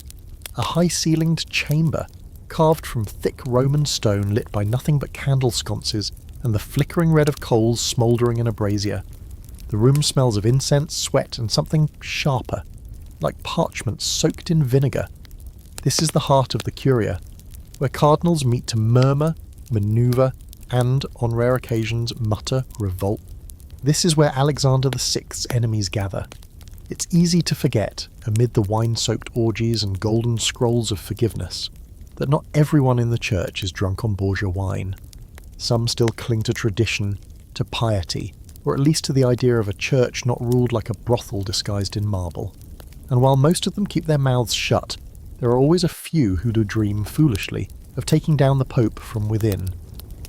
A high-ceilinged chamber, carved from thick Roman stone lit by nothing but candle sconces and the flickering red of coals smouldering in a brazier. The room smells of incense, sweat, and something sharper, like parchment soaked in vinegar. This is the heart of the Curia. where cardinals meet to murmur, maneuver, and, on rare occasions, mutter revolt. This is where Alexander VI's enemies gather. It's easy to forget, amid the wine-soaked orgies and golden scrolls of forgiveness, that not everyone in the church is drunk on Borgia wine. Some still cling to tradition, to piety, or at least to the idea of a church not ruled like a brothel disguised in marble. And while most of them keep their mouths shut, there are always a few who do dream foolishly of taking down the Pope from within.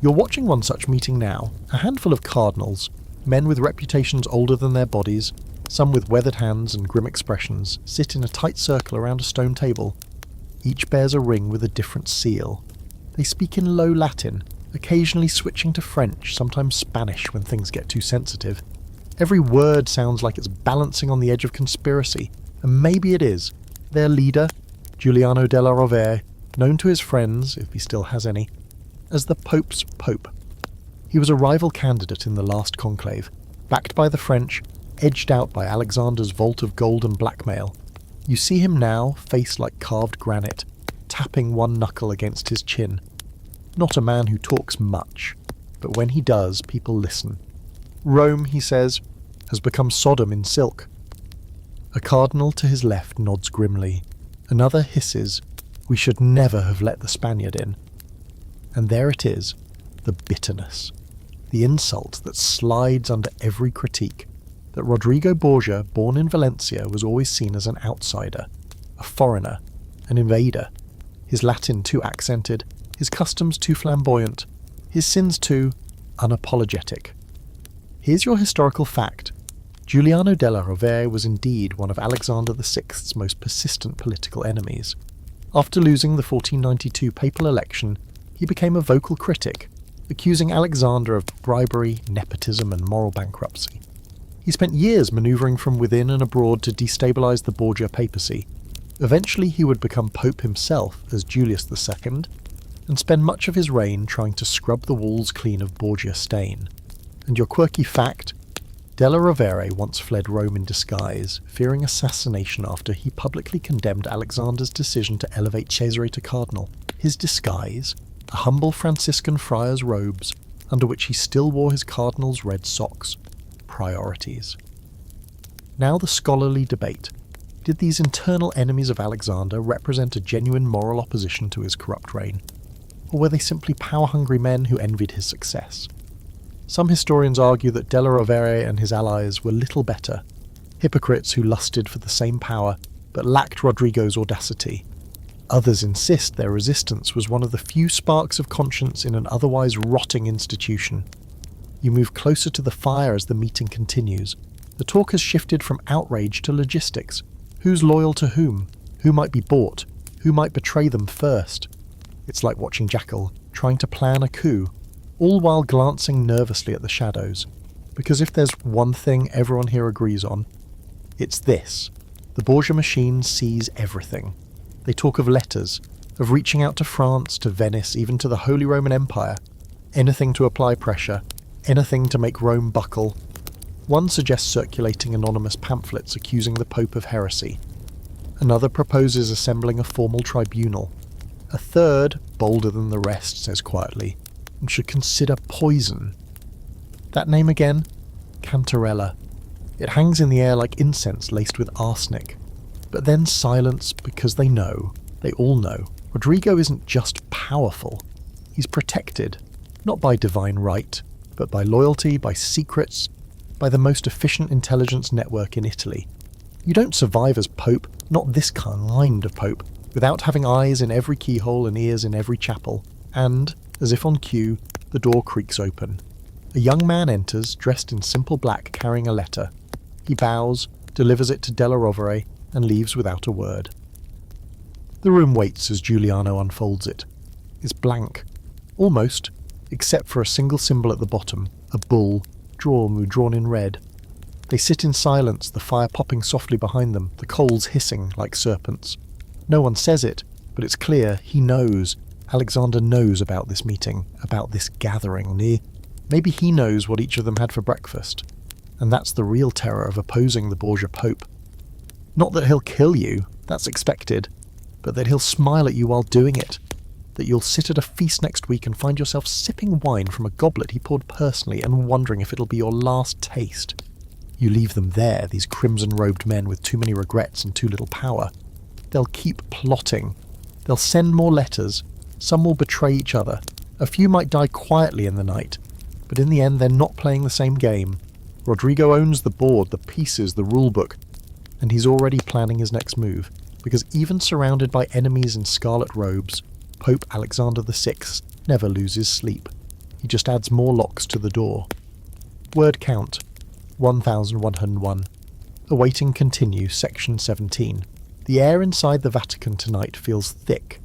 You're watching one such meeting now, a handful of cardinals, men with reputations older than their bodies, some with weathered hands and grim expressions, sit in a tight circle around a stone table. Each bears a ring with a different seal. They speak in low Latin, occasionally switching to French, sometimes Spanish when things get too sensitive. Every word sounds like it's balancing on the edge of conspiracy, and maybe it is. Their leader, Giuliano della Rovere, known to his friends, if he still has any, as the Pope's Pope. He was a rival candidate in the last conclave, backed by the French, edged out by Alexander's vault of gold and blackmail. You see him now, face like carved granite, tapping one knuckle against his chin. Not a man who talks much, but when he does, people listen. Rome, he says, has become Sodom in silk. A cardinal to his left nods grimly. Another hisses, "We should never have let the Spaniard in." And there it is, the bitterness, the insult that slides under every critique, that Rodrigo Borgia, born in Valencia, was always seen as an outsider, a foreigner, an invader, his Latin too accented, his customs too flamboyant, his sins too unapologetic. Here's your historical fact. Giuliano della Rovere was indeed one of Alexander VI's most persistent political enemies. After losing the 1492 papal election, he became a vocal critic, accusing Alexander of bribery, nepotism, and moral bankruptcy. He spent years manoeuvring from within and abroad to destabilise the Borgia papacy. Eventually he would become Pope himself as Julius II, and spend much of his reign trying to scrub the walls clean of Borgia stain. And your quirky fact? Della Rovere once fled Rome in disguise, fearing assassination after he publicly condemned Alexander's decision to elevate Cesare to cardinal. His disguise? A humble Franciscan friar's robes, under which he still wore his cardinal's red socks. Priorities. Now the scholarly debate. Did these internal enemies of Alexander represent a genuine moral opposition to his corrupt reign? Or were they simply power-hungry men who envied his success? Some historians argue that Della Rovere and his allies were little better, hypocrites who lusted for the same power but lacked Rodrigo's audacity. Others insist their resistance was one of the few sparks of conscience in an otherwise rotting institution. You move closer to the fire as the meeting continues. The talk has shifted from outrage to logistics. Who's loyal to whom? Who might be bought? Who might betray them first? It's like watching Jackal trying to plan a coup, all while glancing nervously at the shadows. Because if there's one thing everyone here agrees on, it's this. The Borgia machine sees everything. They talk of letters, of reaching out to France, to Venice, even to the Holy Roman Empire. Anything to apply pressure, anything to make Rome buckle. One suggests circulating anonymous pamphlets accusing the Pope of heresy. Another proposes assembling a formal tribunal. A third, bolder than the rest, says quietly, and should consider poison. That name again? Cantarella. It hangs in the air like incense laced with arsenic. But then silence, because they all know, Rodrigo isn't just powerful. He's protected, not by divine right, but by loyalty, by secrets, by the most efficient intelligence network in Italy. You don't survive as Pope, not this kind of Pope, without having eyes in every keyhole and ears in every chapel. And, as if on cue, the door creaks open. A young man enters, dressed in simple black, carrying a letter. He bows, delivers it to Della Rovere, and leaves without a word. The room waits as Giuliano unfolds it. It's blank. Almost, except for a single symbol at the bottom, a bull, drawn in red. They sit in silence, the fire popping softly behind them, the coals hissing like serpents. No one says it, but it's clear he knows. Alexander knows about this meeting, about this gathering. Maybe he knows what each of them had for breakfast. And that's the real terror of opposing the Borgia Pope. Not that he'll kill you, that's expected, but that he'll smile at you while doing it. that you'll sit at a feast next week and find yourself sipping wine from a goblet he poured personally and wondering if it'll be your last taste. You leave them there, these crimson-robed men with too many regrets and too little power. They'll keep plotting. They'll send more letters. Some will betray each other. A few might die quietly in the night. But in the end, they're not playing the same game. Rodrigo owns the board, the pieces, the rulebook. And he's already planning his next move. Because even surrounded by enemies in scarlet robes, Pope Alexander VI never loses sleep. He just adds more locks to the door. Word count, 1101. Awaiting continue, section 17. The air inside the Vatican tonight feels thick.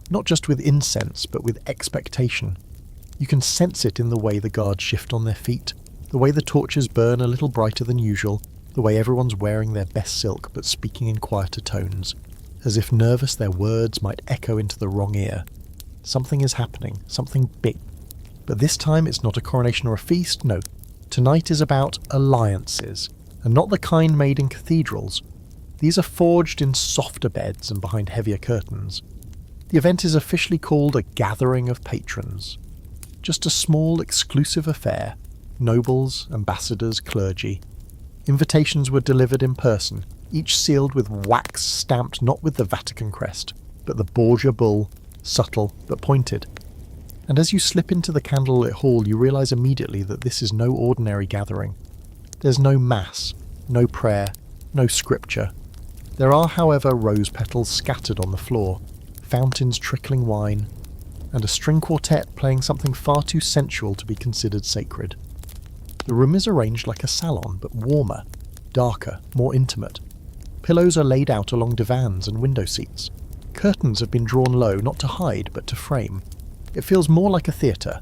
Not just with incense, but with expectation. You can sense it in the way the guards shift on their feet, the way the torches burn a little brighter than usual, the way everyone's wearing their best silk but speaking in quieter tones. As if nervous their words might echo into the wrong ear. Something is happening, something big. But this time it's not a coronation or a feast, no. Tonight is about alliances, and not the kind made in cathedrals. These are forged in softer beds and behind heavier curtains. The event is officially called a gathering of patrons. Just a small, exclusive affair. Nobles, ambassadors, clergy. Invitations were delivered in person, each sealed with wax stamped not with the Vatican crest, but the Borgia bull, subtle but pointed. And as you slip into the candlelit hall, you realise immediately that this is no ordinary gathering. There's no mass, no prayer, no scripture. There are, however, rose petals scattered on the floor, fountains trickling wine, and a string quartet playing something far too sensual to be considered sacred. The room is arranged like a salon, but warmer, darker, more intimate. Pillows are laid out along divans and window seats. Curtains have been drawn low, not to hide, but to frame. It feels more like a theatre,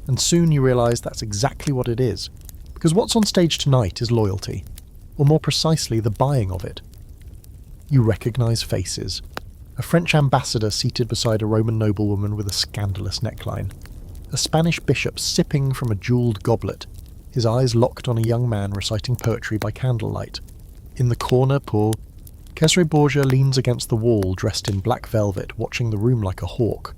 and soon you realise that's exactly what it is, because what's on stage tonight is loyalty, or more precisely, the buying of it. You recognise faces. A French ambassador seated beside a Roman noblewoman with a scandalous neckline. A Spanish bishop sipping from a jewelled goblet, his eyes locked on a young man reciting poetry by candlelight. In the corner, poor Cesare Borgia leans against the wall dressed in black velvet, watching the room like a hawk.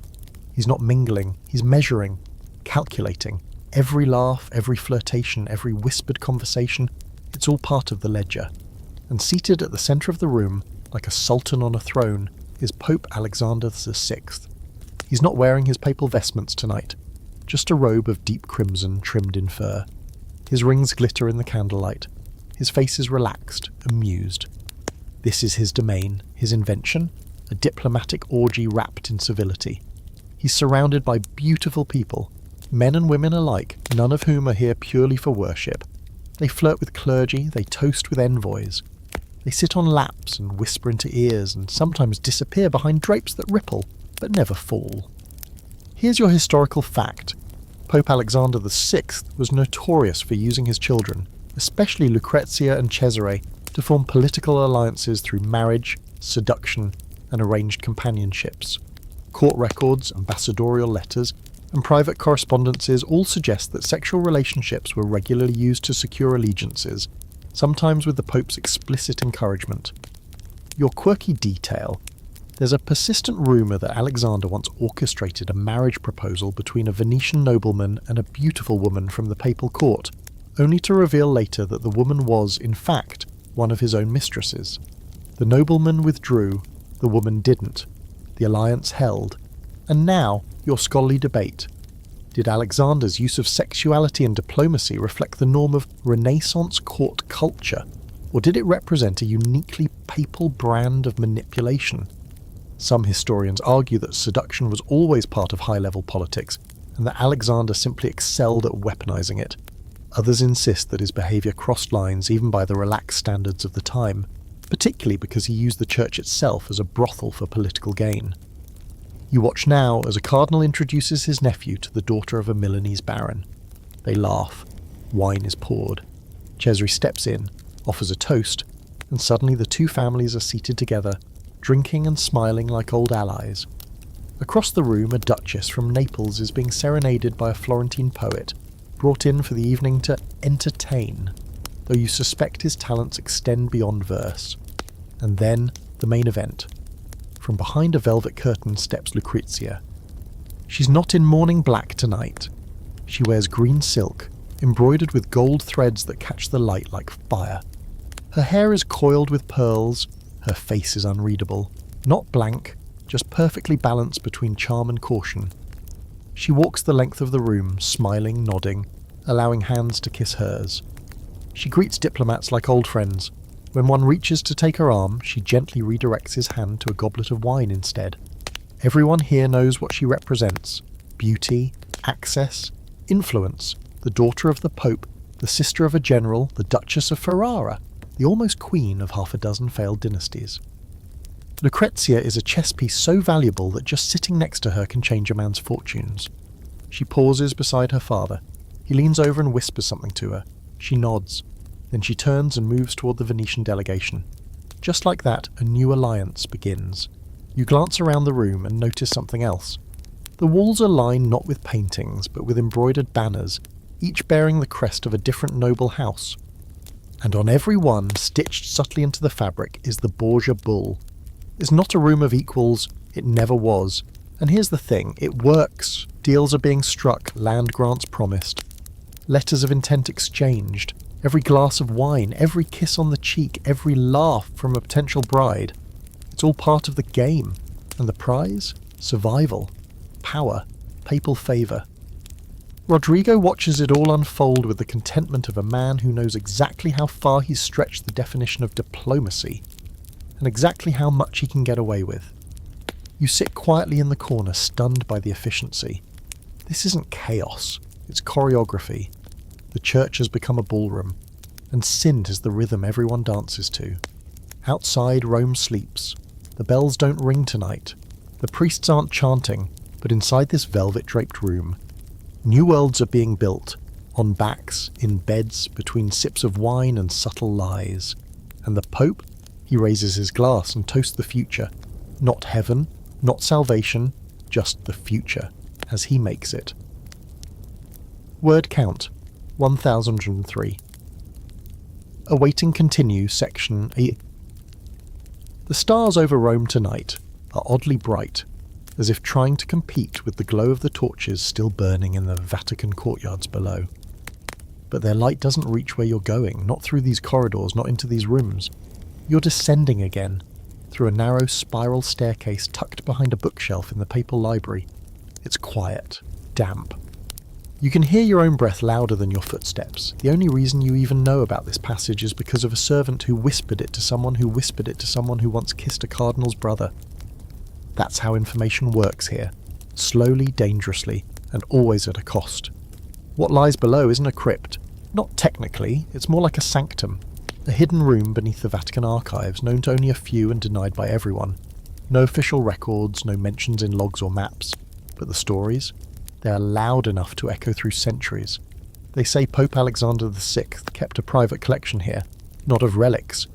He's not mingling, he's measuring, calculating. Every laugh, every flirtation, every whispered conversation, it's all part of the ledger. And seated at the centre of the room, like a sultan on a throne, is Pope Alexander VI. He's not wearing his papal vestments tonight, just a robe of deep crimson trimmed in fur. His rings glitter in the candlelight. His face is relaxed, amused. This is his domain, his invention, a diplomatic orgy wrapped in civility. He's surrounded by beautiful people, men and women alike, none of whom are here purely for worship. They flirt with clergy, they toast with envoys. They sit on laps and whisper into ears and sometimes disappear behind drapes that ripple, but never fall. Here's your historical fact. Pope Alexander VI was notorious for using his children, especially Lucrezia and Cesare, to form political alliances through marriage, seduction, and arranged companionships. Court records, ambassadorial letters, and private correspondences all suggest that sexual relationships were regularly used to secure allegiances, sometimes with the Pope's explicit encouragement. Your quirky detail. There's a persistent rumour that Alexander once orchestrated a marriage proposal between a Venetian nobleman and a beautiful woman from the papal court, only to reveal later that the woman was, in fact, one of his own mistresses. The nobleman withdrew, the woman didn't. The alliance held. And now, your scholarly debate. Did Alexander's use of sexuality and diplomacy reflect the norm of Renaissance court culture, or did it represent a uniquely papal brand of manipulation? Some historians argue that seduction was always part of high-level politics, and that Alexander simply excelled at weaponizing it. Others insist that his behaviour crossed lines even by the relaxed standards of the time, particularly because he used the church itself as a brothel for political gain. You watch now as a cardinal introduces his nephew to the daughter of a Milanese baron. They laugh. Wine is poured. Cesare steps in, offers a toast, and suddenly the two families are seated together, drinking and smiling like old allies. Across the room, a duchess from Naples is being serenaded by a Florentine poet, brought in for the evening to entertain, though you suspect his talents extend beyond verse. And then, the main event. From behind a velvet curtain steps Lucrezia. She's not in morning black tonight. She wears green silk, embroidered with gold threads that catch the light like fire. Her hair is coiled with pearls, her face is unreadable, not blank, just perfectly balanced between charm and caution. She walks the length of the room, smiling, nodding, allowing hands to kiss hers. She greets diplomats like old friends. When one reaches to take her arm, she gently redirects his hand to a goblet of wine instead. Everyone here knows what she represents: beauty, access, influence, the daughter of the Pope, the sister of a general, the Duchess of Ferrara, the almost queen of half a dozen failed dynasties. Lucrezia is a chess piece so valuable that just sitting next to her can change a man's fortunes. She pauses beside her father. He leans over and whispers something to her. She nods. Then she turns and moves toward the Venetian delegation. Just like that, a new alliance begins. You glance around the room and notice something else. The walls are lined not with paintings, but with embroidered banners, each bearing the crest of a different noble house. And on every one, stitched subtly into the fabric, is the Borgia bull. It's not a room of equals, it never was. And here's the thing, it works. Deals are being struck, land grants promised. Letters of intent exchanged. Every glass of wine, every kiss on the cheek, every laugh from a potential bride. It's all part of the game. And the prize? Survival. Power. Papal favour. Rodrigo watches it all unfold with the contentment of a man who knows exactly how far he's stretched the definition of diplomacy, and exactly how much he can get away with. You sit quietly in the corner, stunned by the efficiency. This isn't chaos, it's choreography. The church has become a ballroom, and Sind is the rhythm everyone dances to. Outside, Rome sleeps. The bells don't ring tonight. The priests aren't chanting, but inside this velvet-draped room, new worlds are being built, on backs, in beds, between sips of wine and subtle lies. And the Pope? He raises his glass and toasts the future. Not heaven, not salvation, just the future, as he makes it. Word count, 1003. Awaiting continue, section E. The stars over Rome tonight are oddly bright, as if trying to compete with the glow of the torches still burning in the Vatican courtyards below. But their light doesn't reach where you're going, not through these corridors, not into these rooms. You're descending again, through a narrow spiral staircase tucked behind a bookshelf in the papal library. It's quiet, damp. You can hear your own breath louder than your footsteps. The only reason you even know about this passage is because of a servant who whispered it to someone who whispered it to someone who once kissed a cardinal's brother. That's how information works here. Slowly, dangerously, and always at a cost. What lies below isn't a crypt. Not technically, it's more like a sanctum. A hidden room beneath the Vatican archives, known to only a few and denied by everyone. No official records, no mentions in logs or maps. But the stories? They are loud enough to echo through centuries. They say Pope Alexander VI kept a private collection here, not of relics,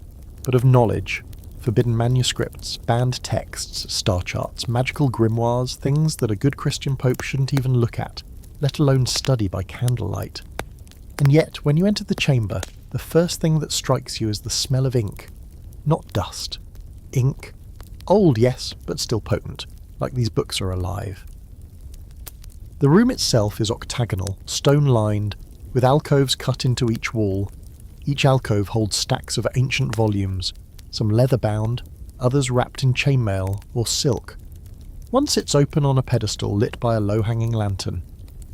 but of knowledge. Forbidden manuscripts, banned texts, star charts, magical grimoires, things that a good Christian pope shouldn't even look at, let alone study by candlelight. And yet, when you enter the chamber, the first thing that strikes you is the smell of ink. Not dust. Ink. Old, yes, but still potent, like these books are alive. The room itself is octagonal, stone-lined, with alcoves cut into each wall. Each alcove holds stacks of ancient volumes, some leather-bound, others wrapped in chainmail or silk. One sits open on a pedestal lit by a low-hanging lantern.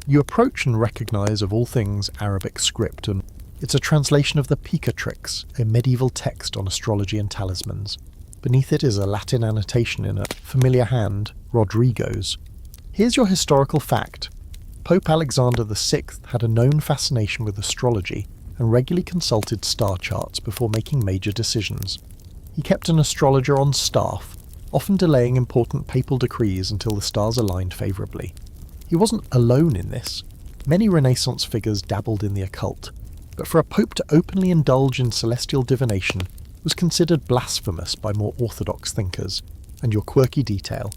You approach and recognise, of all things, Arabic script, and it's a translation of the Picatrix, a medieval text on astrology and talismans. Beneath it is a Latin annotation in a familiar hand, Rodrigo's. Here's your historical fact. Pope Alexander VI had a known fascination with astrology and regularly consulted star charts before making major decisions. He kept an astrologer on staff, often delaying important papal decrees until the stars aligned favourably. He wasn't alone in this. Many Renaissance figures dabbled in the occult, but for a pope to openly indulge in celestial divination was considered blasphemous by more orthodox thinkers. And your quirky detail.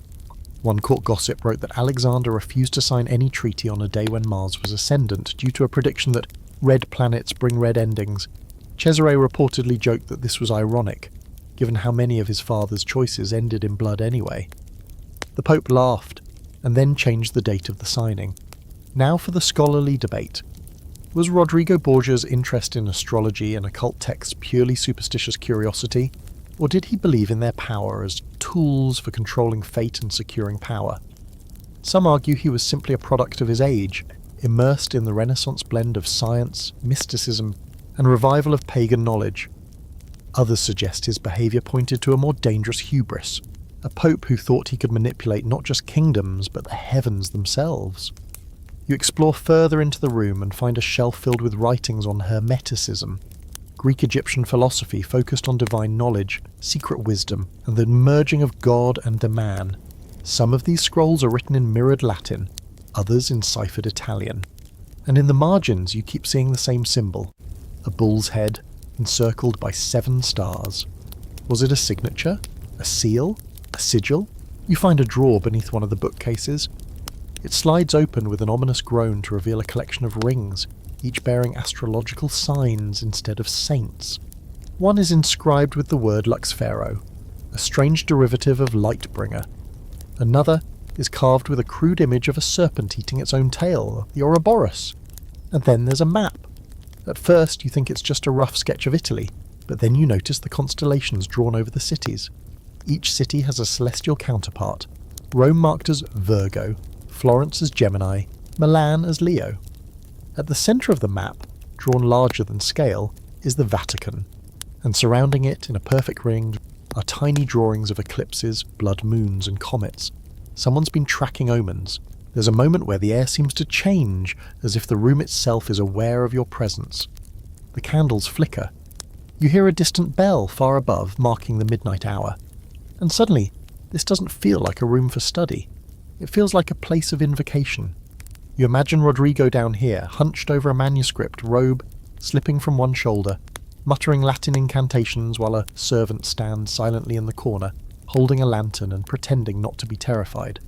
One court gossip wrote that Alexander refused to sign any treaty on a day when Mars was ascendant due to a prediction that red planets bring red endings. Cesare reportedly joked that this was ironic, given how many of his father's choices ended in blood anyway. The Pope laughed. and then changed the date of the signing. Now for the scholarly debate. Was Rodrigo Borgia's interest in astrology and occult texts purely superstitious curiosity, or did he believe in their power as tools for controlling fate and securing power? Some argue he was simply a product of his age, immersed in the Renaissance blend of science, mysticism, and revival of pagan knowledge. Others suggest his behaviour pointed to a more dangerous hubris, a pope who thought he could manipulate not just kingdoms but the heavens themselves. You explore further into the room and find a shelf filled with writings on Hermeticism, Greek-Egyptian philosophy focused on divine knowledge, secret wisdom, and the merging of God and the man. Some of these scrolls are written in mirrored Latin, others in ciphered Italian. And in the margins you keep seeing the same symbol, a bull's head encircled by 7 stars. Was it a signature? A seal? A sigil? You find a drawer beneath one of the bookcases. It slides open with an ominous groan to reveal a collection of rings, each bearing astrological signs instead of saints. One is inscribed with the word Luxfero, a strange derivative of Lightbringer. Another is carved with a crude image of a serpent eating its own tail, the Ouroboros. And then there's a map. At first you think it's just a rough sketch of Italy, but then you notice the constellations drawn over the cities. Each city has a celestial counterpart, Rome marked as Virgo, Florence as Gemini, Milan as Leo. At the centre of the map, drawn larger than scale, is the Vatican, and surrounding it in a perfect ring are tiny drawings of eclipses, blood moons and comets. Someone's been tracking omens. There's a moment where the air seems to change, as if the room itself is aware of your presence. The candles flicker. You hear a distant bell far above, marking the midnight hour. And suddenly, this doesn't feel like a room for study. It feels like a place of invocation. You imagine Rodrigo down here, hunched over a manuscript, robe slipping from one shoulder, muttering Latin incantations while a servant stands silently in the corner, holding a lantern and pretending not to be terrified.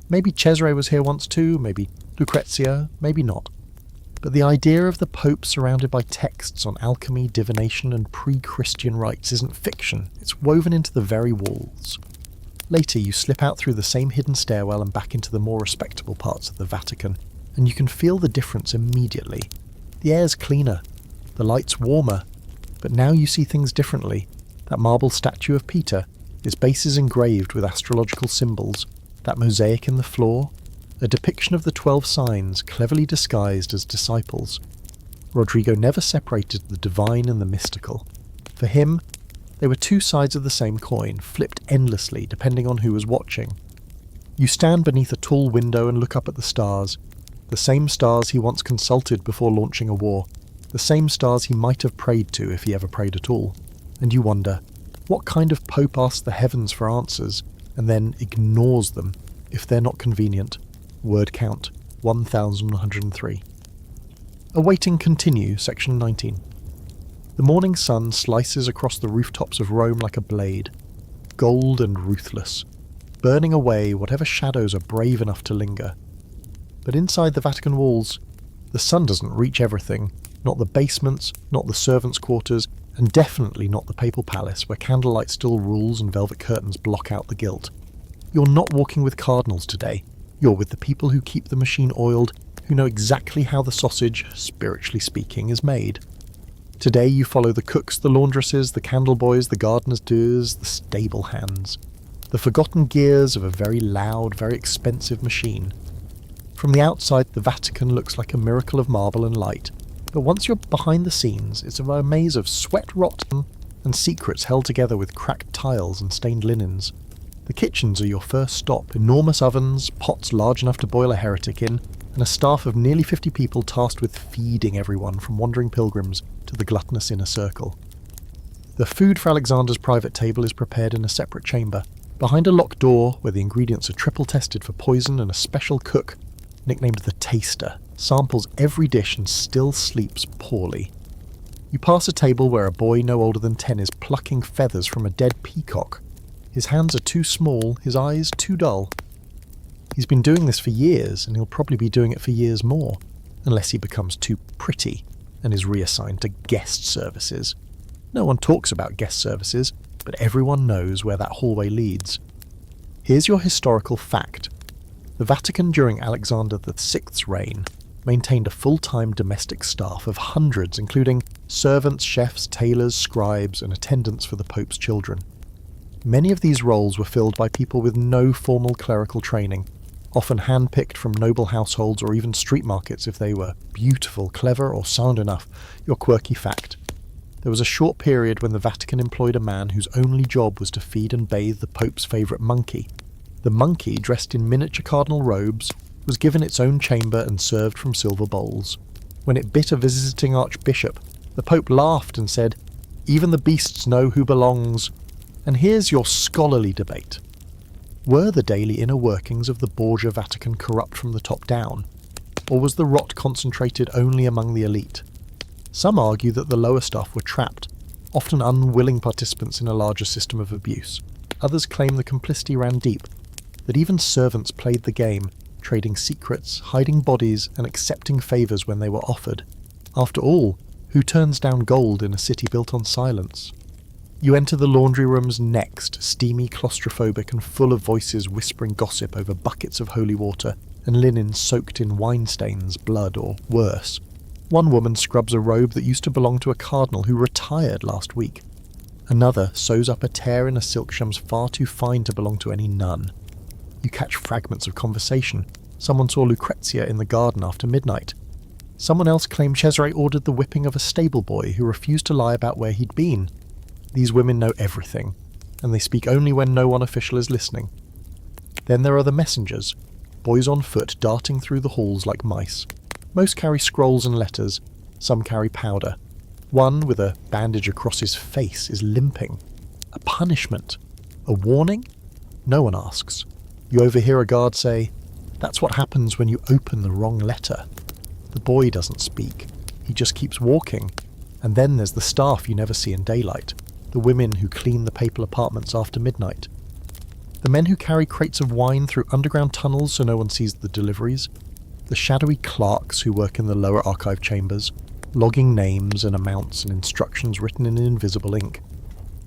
Maybe Cesare was here once too, maybe Lucrezia, maybe not. But the idea of the Pope surrounded by texts on alchemy, divination and pre-Christian rites isn't fiction, it's woven into the very walls. Later you slip out through the same hidden stairwell and back into the more respectable parts of the Vatican, and you can feel the difference immediately. The air's cleaner, the light's warmer, but now you see things differently. That marble statue of Peter, its base is engraved with astrological symbols, that mosaic in the floor, a depiction of the 12 signs cleverly disguised as disciples. Rodrigo never separated the divine and the mystical. For him, they were two sides of the same coin, flipped endlessly depending on who was watching. You stand beneath a tall window and look up at the stars, the same stars he once consulted before launching a war, the same stars he might have prayed to if he ever prayed at all. And you wonder, what kind of pope asks the heavens for answers and then ignores them if they're not convenient? Word count 1103. Awaiting continue, section 19. The morning sun slices across the rooftops of Rome like a blade, gold and ruthless, burning away whatever shadows are brave enough to linger. But inside the Vatican walls, the sun doesn't reach everything, not the basements, not the servants' quarters, and definitely not the papal palace where candlelight still rules and velvet curtains block out the gilt. You're not walking with cardinals today, you're with the people who keep the machine oiled, who know exactly how the sausage, spiritually speaking, is made. Today you follow the cooks, the laundresses, the candle boys, the gardener's doers, the stable hands. The forgotten gears of a very loud, very expensive machine. From the outside, the Vatican looks like a miracle of marble and light, but once you're behind the scenes, it's a maze of sweat rotten and secrets held together with cracked tiles and stained linens. The kitchens are your first stop, enormous ovens, pots large enough to boil a heretic in, and a staff of nearly 50 people tasked with feeding everyone from wandering pilgrims to the gluttonous inner circle. The food for Alexander's private table is prepared in a separate chamber, behind a locked door where the ingredients are triple tested for poison, and a special cook, nicknamed the Taster, samples every dish and still sleeps poorly. You pass a table where a boy no older than 10 is plucking feathers from a dead peacock. His hands are too small, his eyes too dull. He's been doing this for years, and he'll probably be doing it for years more, unless he becomes too pretty and is reassigned to guest services. No one talks about guest services, but everyone knows where that hallway leads. Here's your historical fact. The Vatican during Alexander VI's reign maintained a full-time domestic staff of hundreds, including servants, chefs, tailors, scribes, and attendants for the Pope's children. Many of these roles were filled by people with no formal clerical training, often hand-picked from noble households or even street markets if they were beautiful, clever, or sound enough. Your quirky fact. There was a short period when the Vatican employed a man whose only job was to feed and bathe the Pope's favourite monkey. The monkey, dressed in miniature cardinal robes, was given its own chamber and served from silver bowls. When it bit a visiting archbishop, the Pope laughed and said, "Even the beasts know who belongs." And here's your scholarly debate. Were the daily inner workings of the Borgia Vatican corrupt from the top down? Or was the rot concentrated only among the elite? Some argue that the lower staff were trapped, often unwilling participants in a larger system of abuse. Others claim the complicity ran deep, that even servants played the game, trading secrets, hiding bodies, and accepting favours when they were offered. After all, who turns down gold in a city built on silence? You enter the laundry rooms next, steamy, claustrophobic, and full of voices whispering gossip over buckets of holy water and linen soaked in wine stains, blood, or worse. One woman scrubs a robe that used to belong to a cardinal who retired last week. Another sews up a tear in a silk shams far too fine to belong to any nun. You catch fragments of conversation. Someone saw Lucrezia in the garden after midnight. Someone else claimed Cesare ordered the whipping of a stable boy who refused to lie about where he'd been. These women know everything, and they speak only when no one official is listening. Then there are the messengers, boys on foot darting through the halls like mice. Most carry scrolls and letters, some carry powder. One, with a bandage across his face, is limping. A punishment? A warning? No one asks. You overhear a guard say, "That's what happens when you open the wrong letter." The boy doesn't speak. He just keeps walking. And then there's the staff you never see in daylight. The women who clean the papal apartments after midnight. The men who carry crates of wine through underground tunnels so no one sees the deliveries. The shadowy clerks who work in the lower archive chambers, logging names and amounts and instructions written in invisible ink.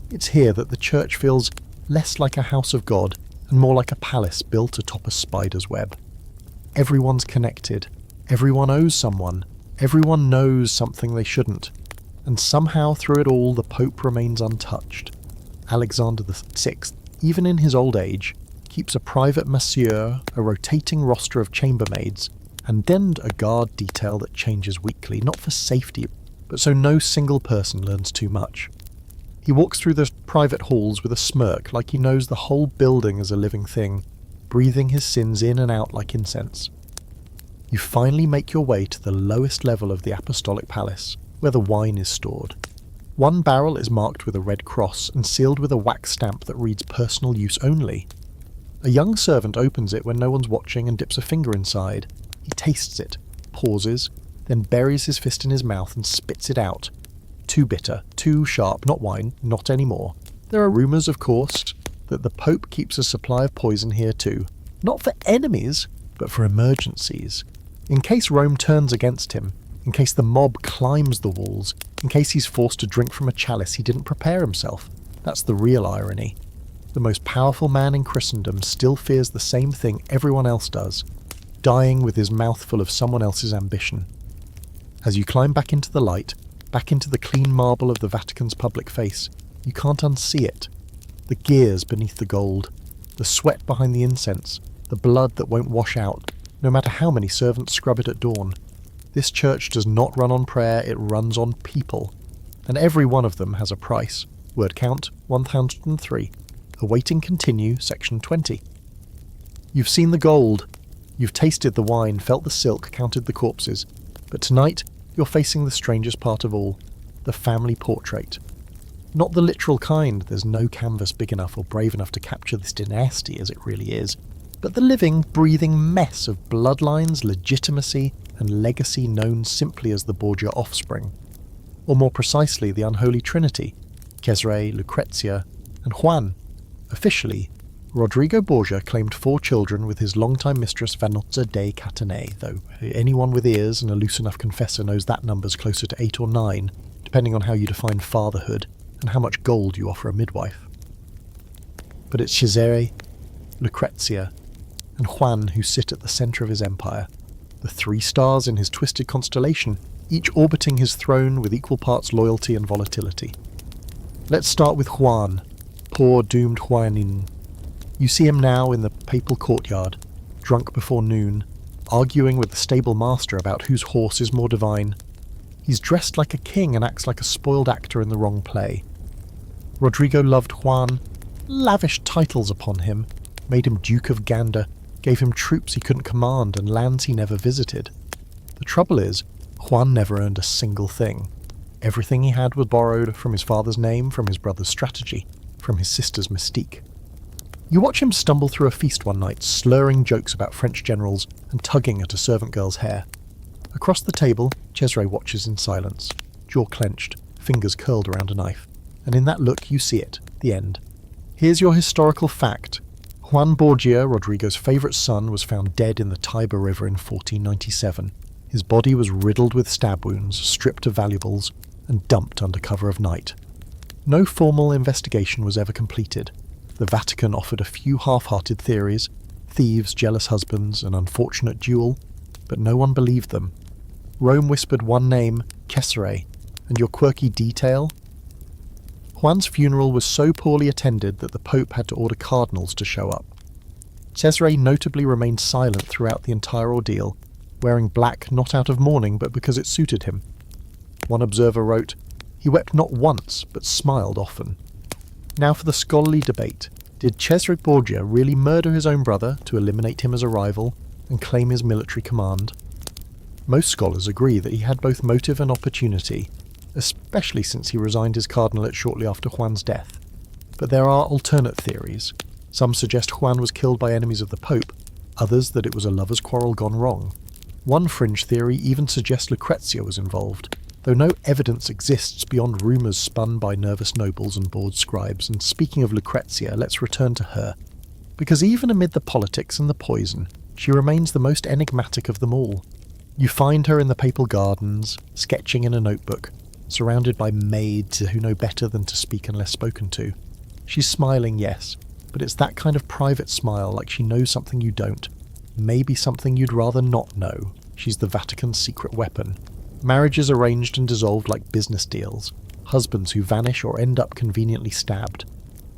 It's here that the church feels less like a house of God and more like a palace built atop a spider's web. Everyone's connected. Everyone owes someone. Everyone knows something they shouldn't. And somehow through it all the Pope remains untouched. Alexander VI, even in his old age, keeps a private masseur, a rotating roster of chambermaids, and then a guard detail that changes weekly, not for safety, but so no single person learns too much. He walks through the private halls with a smirk, like he knows the whole building is a living thing, breathing his sins in and out like incense. You finally make your way to the lowest level of the Apostolic Palace, where the wine is stored. One barrel is marked with a red cross and sealed with a wax stamp that reads personal use only. A young servant opens it when no one's watching and dips a finger inside. He tastes it, pauses, then buries his fist in his mouth and spits it out. Too bitter, too sharp, not wine, not anymore. There are rumours, of course, that the Pope keeps a supply of poison here too. Not for enemies, but for emergencies. In case Rome turns against him, in case the mob climbs the walls, in case he's forced to drink from a chalice he didn't prepare himself. That's the real irony. The most powerful man in Christendom still fears the same thing everyone else does, dying with his mouth full of someone else's ambition. As you climb back into the light, back into the clean marble of the Vatican's public face, you can't unsee it. The gears beneath the gold, the sweat behind the incense, the blood that won't wash out, no matter how many servants scrub it at dawn. This church does not run on prayer, it runs on people. And every one of them has a price. Word count 1003. Awaiting continue, section 20. You've seen the gold. You've tasted the wine, felt the silk, counted the corpses. But tonight, you're facing the strangest part of all. The family portrait. Not the literal kind, there's no canvas big enough or brave enough to capture this dynasty as it really is. But the living, breathing mess of bloodlines, legitimacy, and legacy known simply as the Borgia offspring. Or more precisely, the Unholy Trinity, Cesare, Lucrezia, and Juan. Officially, Rodrigo Borgia claimed 4 children with his longtime mistress Vannozza dei Catanei, though anyone with ears and a loose enough confessor knows that number's closer to 8 or 9, depending on how you define fatherhood and how much gold you offer a midwife. But it's Cesare, Lucrezia, and Juan, who sit at the centre of his empire. The 3 stars in his twisted constellation, each orbiting his throne with equal parts loyalty and volatility. Let's start with Juan, poor doomed Juanin. You see him now in the papal courtyard, drunk before noon, arguing with the stable master about whose horse is more divine. He's dressed like a king and acts like a spoiled actor in the wrong play. Rodrigo loved Juan, lavished titles upon him, made him Duke of Gander, gave him troops he couldn't command and lands he never visited. The trouble is, Juan never earned a single thing. Everything he had was borrowed from his father's name, from his brother's strategy, from his sister's mystique. You watch him stumble through a feast one night, slurring jokes about French generals and tugging at a servant girl's hair. Across the table, Cesare watches in silence, jaw clenched, fingers curled around a knife. And in that look, you see it, the end. Here's your historical fact. Juan Borgia, Rodrigo's favourite son, was found dead in the Tiber River in 1497. His body was riddled with stab wounds, stripped of valuables, and dumped under cover of night. No formal investigation was ever completed. The Vatican offered a few half-hearted theories, thieves, jealous husbands, an unfortunate duel, but no one believed them. Rome whispered one name, Cesare, and your quirky detail? Juan's funeral was so poorly attended that the Pope had to order cardinals to show up. Cesare notably remained silent throughout the entire ordeal, wearing black not out of mourning but because it suited him. One observer wrote, "He wept not once, but smiled often." Now for the scholarly debate. Did Cesare Borgia really murder his own brother to eliminate him as a rival and claim his military command? Most scholars agree that he had both motive and opportunity, especially since he resigned his cardinalate shortly after Juan's death. But there are alternate theories. Some suggest Juan was killed by enemies of the Pope, others that it was a lover's quarrel gone wrong. One fringe theory even suggests Lucrezia was involved, though no evidence exists beyond rumours spun by nervous nobles and bored scribes. And speaking of Lucrezia, let's return to her. Because even amid the politics and the poison, she remains the most enigmatic of them all. You find her in the Papal Gardens, sketching in a notebook, surrounded by maids who know better than to speak unless spoken to. She's smiling, yes, but it's that kind of private smile, like she knows something you don't. Maybe something you'd rather not know. She's the Vatican's secret weapon. Marriages arranged and dissolved like business deals. Husbands who vanish or end up conveniently stabbed.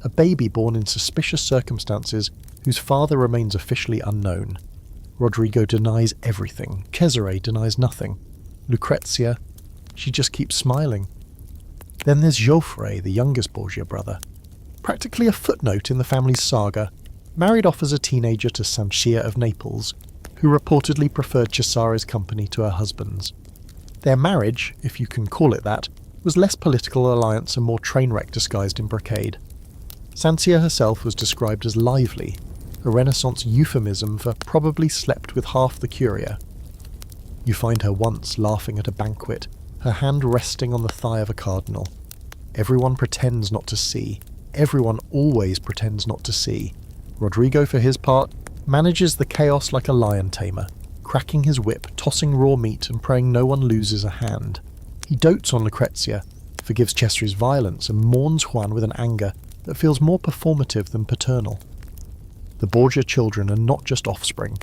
A baby born in suspicious circumstances whose father remains officially unknown. Rodrigo denies everything. Cesare denies nothing. Lucrezia, she just keeps smiling. Then there's Joffre, the youngest Borgia brother. Practically a footnote in the family's saga, married off as a teenager to Sanchia of Naples, who reportedly preferred Cesare's company to her husband's. Their marriage, if you can call it that, was less political alliance and more train wreck disguised in brocade. Sanchia herself was described as lively, a Renaissance euphemism for probably slept with half the curia. You find her once laughing at a banquet, her hand resting on the thigh of a cardinal. Everyone pretends not to see. Everyone always pretends not to see. Rodrigo, for his part, manages the chaos like a lion tamer, cracking his whip, tossing raw meat and praying no one loses a hand. He dotes on Lucrezia, forgives Cesare's violence and mourns Juan with an anger that feels more performative than paternal. The Borgia children are not just offspring.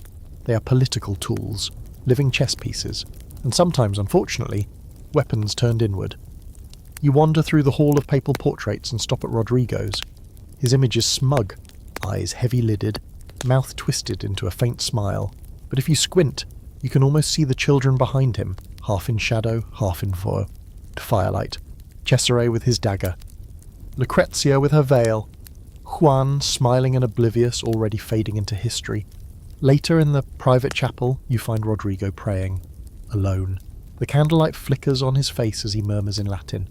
They are political tools, living chess pieces, and sometimes, unfortunately, weapons turned inward. You wander through the hall of papal portraits and stop at Rodrigo's. His image is smug, eyes heavy-lidded, mouth twisted into a faint smile, but if you squint, you can almost see the children behind him, half in shadow, half in firelight. Cesare with his dagger. Lucrezia with her veil. Juan, smiling and oblivious, already fading into history. Later in the private chapel, you find Rodrigo praying, alone. The candlelight flickers on his face as he murmurs in Latin.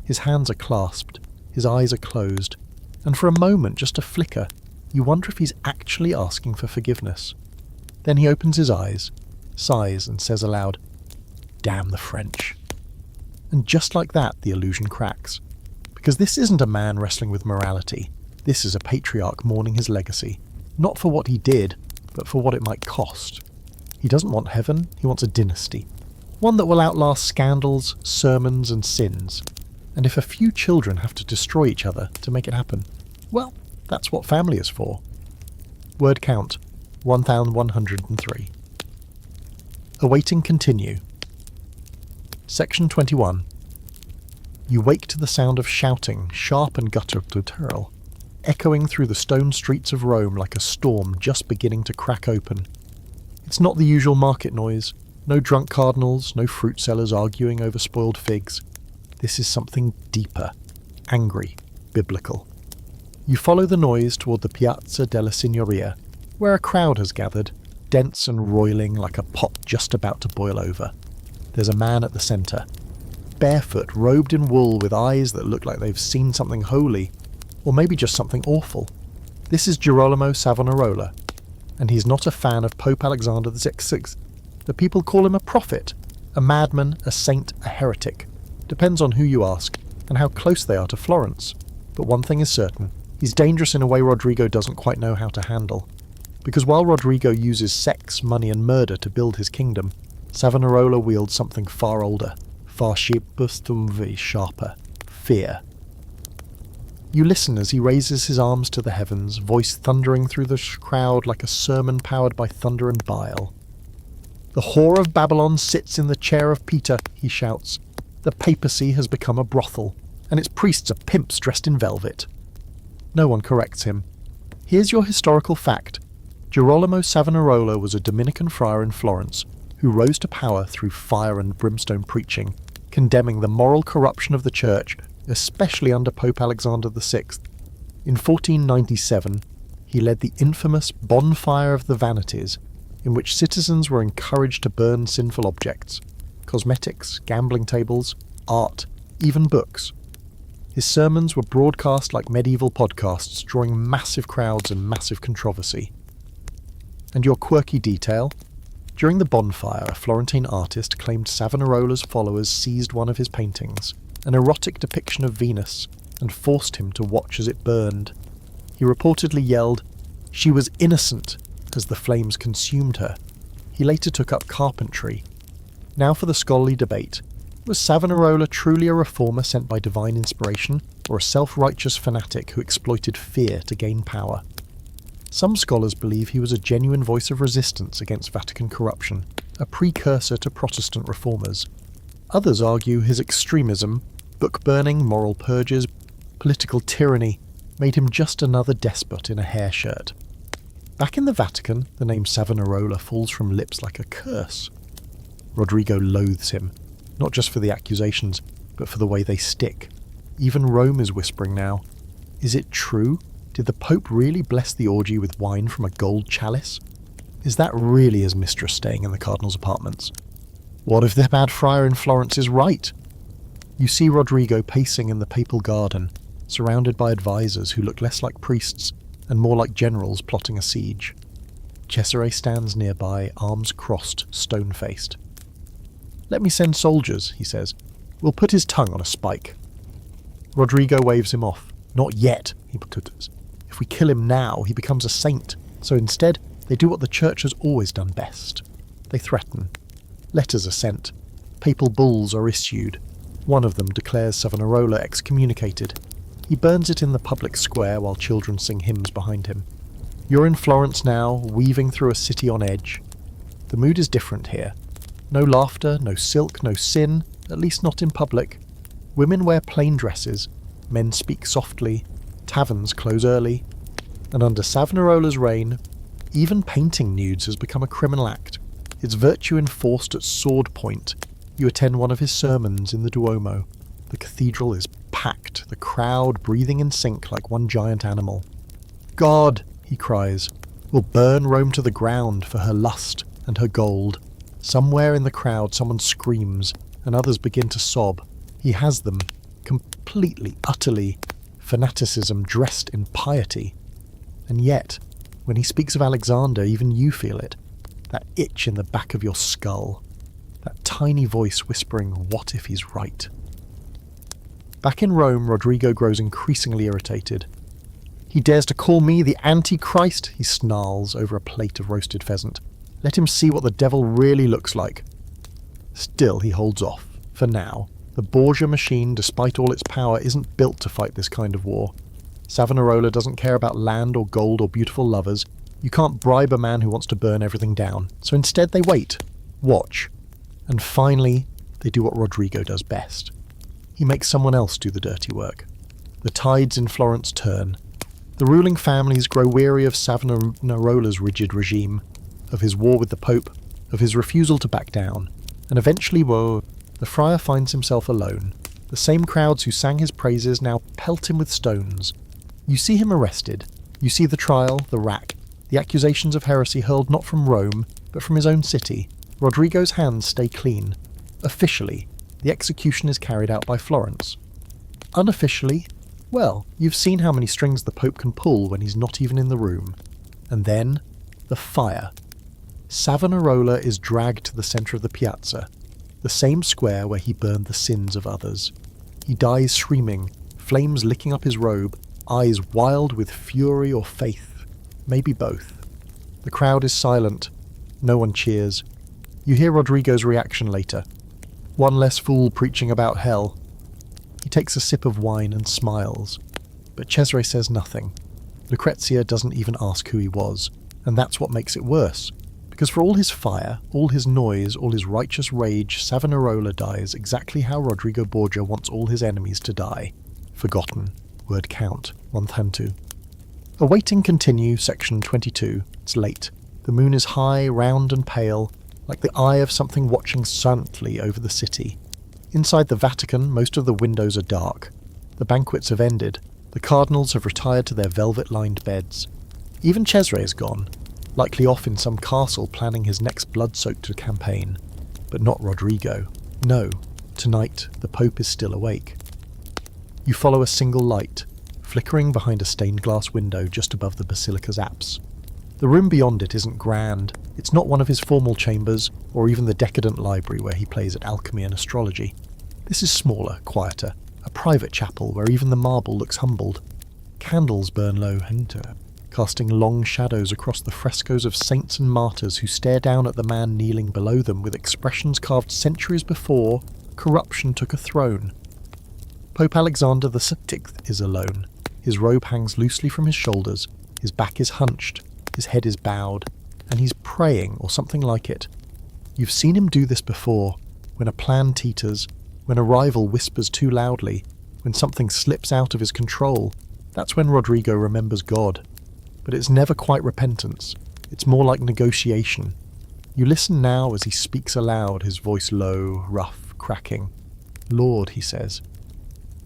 His hands are clasped, his eyes are closed, and for a moment, just a flicker, you wonder if he's actually asking for forgiveness. Then he opens his eyes, sighs, and says aloud, "Damn the French." And just like that, the illusion cracks. Because this isn't a man wrestling with morality. This is a patriarch mourning his legacy, not for what he did, but for what it might cost. He doesn't want heaven, he wants a dynasty. One that will outlast scandals, sermons, and sins. And if a few children have to destroy each other to make it happen, well, that's what family is for. Word count, 1103. Awaiting continue. Section 21. You wake to the sound of shouting, sharp and guttural, echoing through the stone streets of Rome like a storm just beginning to crack open. It's not the usual market noise, no drunk cardinals, no fruit sellers arguing over spoiled figs. This is something deeper, angry, biblical. You follow the noise toward the Piazza della Signoria, where a crowd has gathered, dense and roiling like a pot just about to boil over. There's a man at the centre, barefoot, robed in wool with eyes that look like they've seen something holy, or maybe just something awful. This is Girolamo Savonarola, and he's not a fan of Pope Alexander VI. The people call him a prophet, a madman, a saint, a heretic. Depends on who you ask, and how close they are to Florence. But one thing is certain, he's dangerous in a way Rodrigo doesn't quite know how to handle. Because while Rodrigo uses sex, money and murder to build his kingdom, Savonarola wields something far older, far sharper, fear. You listen as he raises his arms to the heavens, voice thundering through the crowd like a sermon powered by thunder and bile. The whore of Babylon sits in the chair of Peter, he shouts. The papacy has become a brothel, and its priests are pimps dressed in velvet. No one corrects him. Here's your historical fact. Girolamo Savonarola was a Dominican friar in Florence, who rose to power through fire and brimstone preaching, condemning the moral corruption of the church, especially under Pope Alexander VI. In 1497, he led the infamous Bonfire of the Vanities, in which citizens were encouraged to burn sinful objects, cosmetics, gambling tables, art, even books. His sermons were broadcast like medieval podcasts, drawing massive crowds and massive controversy. And your quirky detail? During the bonfire, a Florentine artist claimed Savonarola's followers seized one of his paintings, an erotic depiction of Venus, and forced him to watch as it burned. He reportedly yelled, "She was innocent," as the flames consumed her. He later took up carpentry. Now for the scholarly debate. Was Savonarola truly a reformer sent by divine inspiration, or a self-righteous fanatic who exploited fear to gain power? Some scholars believe he was a genuine voice of resistance against Vatican corruption, a precursor to Protestant reformers. Others argue his extremism, book-burning, moral purges, political tyranny, made him just another despot in a hair shirt. Back in the Vatican, the name Savonarola falls from lips like a curse. Rodrigo loathes him, not just for the accusations, but for the way they stick. Even Rome is whispering now. Is it true? Did the Pope really bless the orgy with wine from a gold chalice? Is that really his mistress staying in the Cardinal's apartments? What if the mad friar in Florence is right? You see Rodrigo pacing in the papal garden, surrounded by advisors who look less like priests and more like generals plotting a siege. Cesare stands nearby, arms crossed, stone-faced. "Let me send soldiers," he says. "We'll put his tongue on a spike." Rodrigo waves him off. "Not yet," he putters. "If we kill him now, he becomes a saint. So instead, they do what the church has always done best. They threaten. Letters are sent. Papal bulls are issued. One of them declares Savonarola excommunicated. He burns it in the public square while children sing hymns behind him. You're in Florence now, weaving through a city on edge. The mood is different here. No laughter, no silk, no sin, at least not in public. Women wear plain dresses, men speak softly, taverns close early, and under Savonarola's reign, even painting nudes has become a criminal act. Its virtue enforced at sword point. You attend one of his sermons in the Duomo. The cathedral is packed, the crowd breathing in sync like one giant animal. "God," he cries, "will burn Rome to the ground for her lust and her gold." Somewhere in the crowd someone screams, and others begin to sob. He has them, completely, utterly, fanaticism dressed in piety. And yet, when he speaks of Alexander, even you feel it. That itch in the back of your skull. That tiny voice whispering, "What if he's right?" Back in Rome, Rodrigo grows increasingly irritated. "He dares to call me the Antichrist," he snarls over a plate of roasted pheasant. "Let him see what the devil really looks like." Still, he holds off. For now, the Borgia machine, despite all its power, isn't built to fight this kind of war. Savonarola doesn't care about land or gold or beautiful lovers. You can't bribe a man who wants to burn everything down, so instead they wait, watch, and finally they do what Rodrigo does best. He makes someone else do the dirty work. The tides in Florence turn. The ruling families grow weary of Savonarola's rigid regime, of his war with the Pope, of his refusal to back down, and eventually, the friar finds himself alone. The same crowds who sang his praises now pelt him with stones. You see him arrested. You see the trial, the rack, the accusations of heresy hurled not from Rome, but from his own city. Rodrigo's hands stay clean. Officially, the execution is carried out by Florence. Unofficially, well, you've seen how many strings the Pope can pull when he's not even in the room. And then, the fire. Savonarola is dragged to the centre of the piazza, the same square where he burned the sins of others. He dies screaming, flames licking up his robe, eyes wild with fury or faith, maybe both. The crowd is silent. No one cheers. You hear Rodrigo's reaction later. One less fool preaching about hell. He takes a sip of wine and smiles, but Cesare says nothing. Lucrezia doesn't even ask who he was, and that's what makes it worse. Because for all his fire, all his noise, all his righteous rage, Savonarola dies exactly how Rodrigo Borgia wants all his enemies to die. Forgotten. Word count. 102. Awaiting continue, section 22. It's late. The moon is high, round and pale, like the eye of something watching silently over the city. Inside the Vatican, most of the windows are dark. The banquets have ended. The cardinals have retired to their velvet-lined beds. Even Cesare is gone, likely off in some castle planning his next blood-soaked campaign. But not Rodrigo. No, tonight the Pope is still awake. You follow a single light, flickering behind a stained glass window just above the basilica's apse. The room beyond it isn't grand. It's not one of his formal chambers, or even the decadent library where he plays at alchemy and astrology. This is smaller, quieter, a private chapel where even the marble looks humbled. Candles burn low, casting long shadows across the frescoes of saints and martyrs who stare down at the man kneeling below them with expressions carved centuries before corruption took a throne. Pope Alexander VI is alone. His robe hangs loosely from his shoulders, his back is hunched, his head is bowed, and he's praying or something like it. You've seen him do this before, when a plan teeters, when a rival whispers too loudly, when something slips out of his control. That's when Rodrigo remembers God. But it's never quite repentance. It's more like negotiation. You listen now as he speaks aloud, his voice low, rough, cracking. Lord, he says,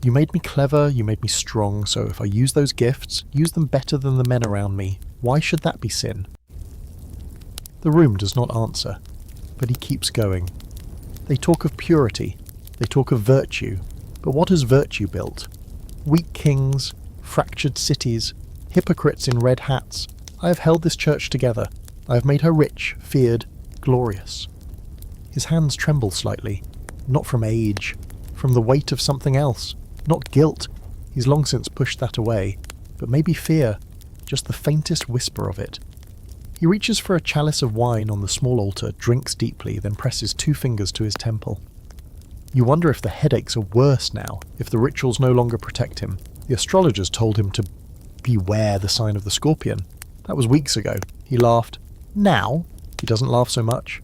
you made me clever, you made me strong, so if I use those gifts, use them better than the men around me. Why should that be sin? The room does not answer, but he keeps going. They talk of purity, they talk of virtue, but what has virtue built? Weak kings, fractured cities, hypocrites in red hats. I have held this church together. I have made her rich, feared, glorious. His hands tremble slightly, not from age, from the weight of something else, not guilt. He's long since pushed that away, but maybe fear, just the faintest whisper of it. He reaches for a chalice of wine on the small altar, drinks deeply, then presses 2 fingers to his temple. You wonder if the headaches are worse now, if the rituals no longer protect him. The astrologers told him to beware the sign of the scorpion. That was weeks ago. He laughed. Now, he doesn't laugh so much.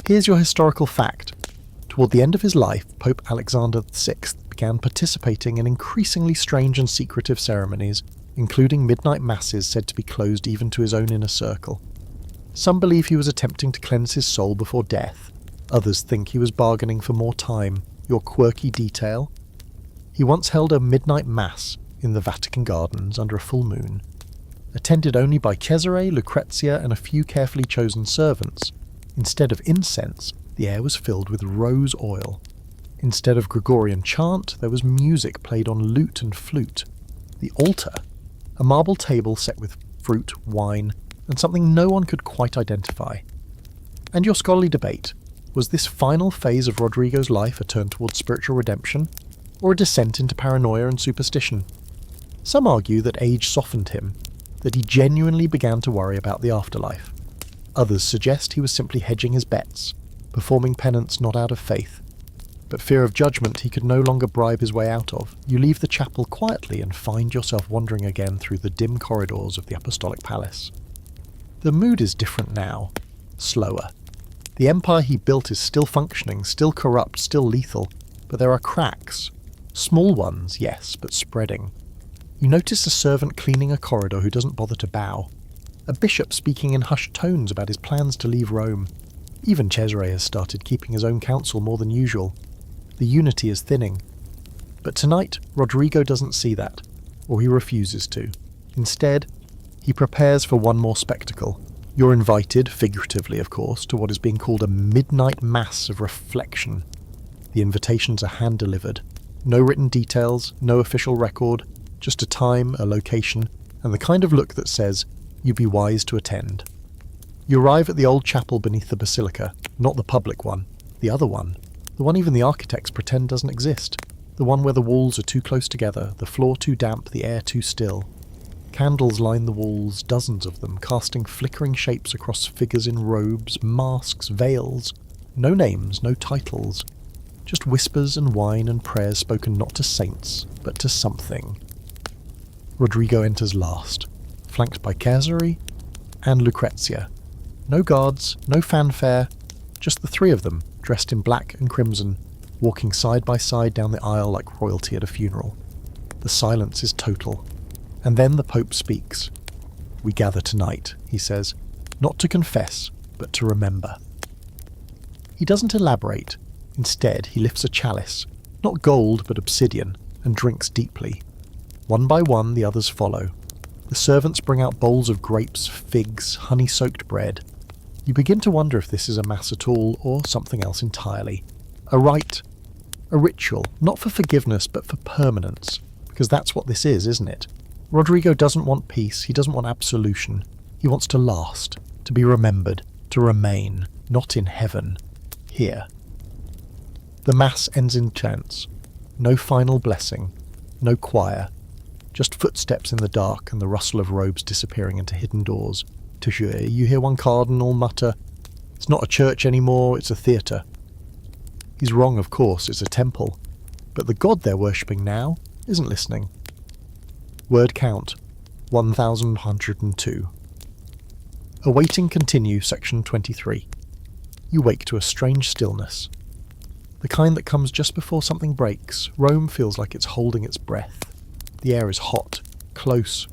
Here's your historical fact. Toward the end of his life, Pope Alexander VI began participating in increasingly strange and secretive ceremonies, including midnight masses said to be closed even to his own inner circle. Some believe he was attempting to cleanse his soul before death. Others think he was bargaining for more time. Your quirky detail? He once held a midnight mass in the Vatican Gardens under a full moon, attended only by Cesare, Lucrezia, and a few carefully chosen servants. Instead of incense, the air was filled with rose oil. Instead of Gregorian chant, there was music played on lute and flute. The altar, a marble table set with fruit, wine, and something no one could quite identify. And your scholarly debate, was this final phase of Rodrigo's life a turn towards spiritual redemption, or a descent into paranoia and superstition? Some argue that age softened him, that he genuinely began to worry about the afterlife. Others suggest he was simply hedging his bets, performing penance not out of faith. But fear of judgment he could no longer bribe his way out of. You leave the chapel quietly and find yourself wandering again through the dim corridors of the Apostolic Palace. The mood is different now, slower. The empire he built is still functioning, still corrupt, still lethal, but there are cracks. Small ones, yes, but spreading. You notice a servant cleaning a corridor who doesn't bother to bow. A bishop speaking in hushed tones about his plans to leave Rome. Even Cesare has started keeping his own counsel more than usual. The unity is thinning. But tonight, Rodrigo doesn't see that, or he refuses to. Instead, he prepares for one more spectacle. You're invited, figuratively of course, to what is being called a midnight mass of reflection. The invitations are hand-delivered. No written details, no official record, just a time, a location, and the kind of look that says, you'd be wise to attend. You arrive at the old chapel beneath the basilica, not the public one, the other one, the one even the architects pretend doesn't exist, the one where the walls are too close together, the floor too damp, the air too still. Candles line the walls, dozens of them, casting flickering shapes across figures in robes, masks, veils. No names, no titles. Just whispers and wine and prayers spoken not to saints, but to something. Rodrigo enters last, flanked by Cesare and Lucrezia. No guards, no fanfare, just the three of them, dressed in black and crimson, walking side by side down the aisle like royalty at a funeral. The silence is total. And then the Pope speaks. "We gather tonight," he says, "not to confess, but to remember." He doesn't elaborate. Instead, he lifts a chalice, not gold but obsidian, and drinks deeply. One by one, the others follow. The servants bring out bowls of grapes, figs, honey-soaked bread. You begin to wonder if this is a mass at all, or something else entirely. A rite, a ritual, not for forgiveness, but for permanence, because that's what this is, isn't it? Rodrigo doesn't want peace, he doesn't want absolution. He wants to last, to be remembered, to remain, not in heaven, here. The Mass ends in chants. No final blessing, no choir, just footsteps in the dark and the rustle of robes disappearing into hidden doors. You hear one cardinal mutter, "It's not a church anymore, it's a theatre." He's wrong, of course, it's a temple. But the god they're worshipping now isn't listening. Word count, 1102. Awaiting continue, section 23. You wake to a strange stillness. The kind that comes just before something breaks. Rome feels like it's holding its breath. The air is hot, close,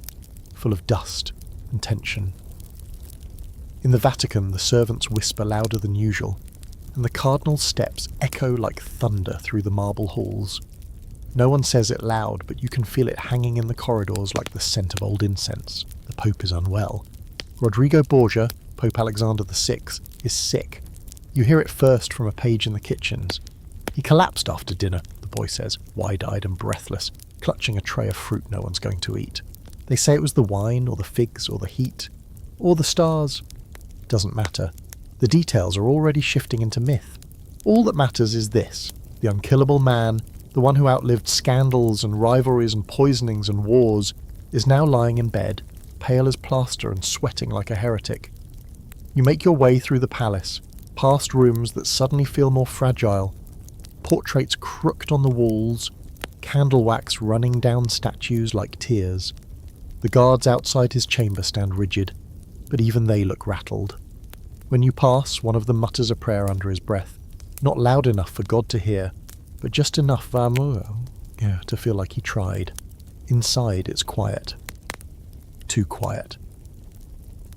full of dust and tension. In the Vatican, the servants whisper louder than usual, and the cardinal's steps echo like thunder through the marble halls. No one says it loud, but you can feel it hanging in the corridors like the scent of old incense. The Pope is unwell. Rodrigo Borgia, Pope Alexander VI, is sick. You hear it first from a page in the kitchens. He collapsed after dinner, the boy says, wide-eyed and breathless, clutching a tray of fruit no one's going to eat. They say it was the wine, or the figs, or the heat, or the stars. It doesn't matter. The details are already shifting into myth. All that matters is this: the unkillable man, the one who outlived scandals and rivalries and poisonings and wars, is now lying in bed, pale as plaster and sweating like a heretic. You make your way through the palace, past rooms that suddenly feel more fragile, portraits crooked on the walls, candle wax running down statues like tears. The guards outside his chamber stand rigid, but even they look rattled. When you pass, one of them mutters a prayer under his breath, not loud enough for God to hear, but just enough to feel like he tried. Inside, it's quiet. Too quiet.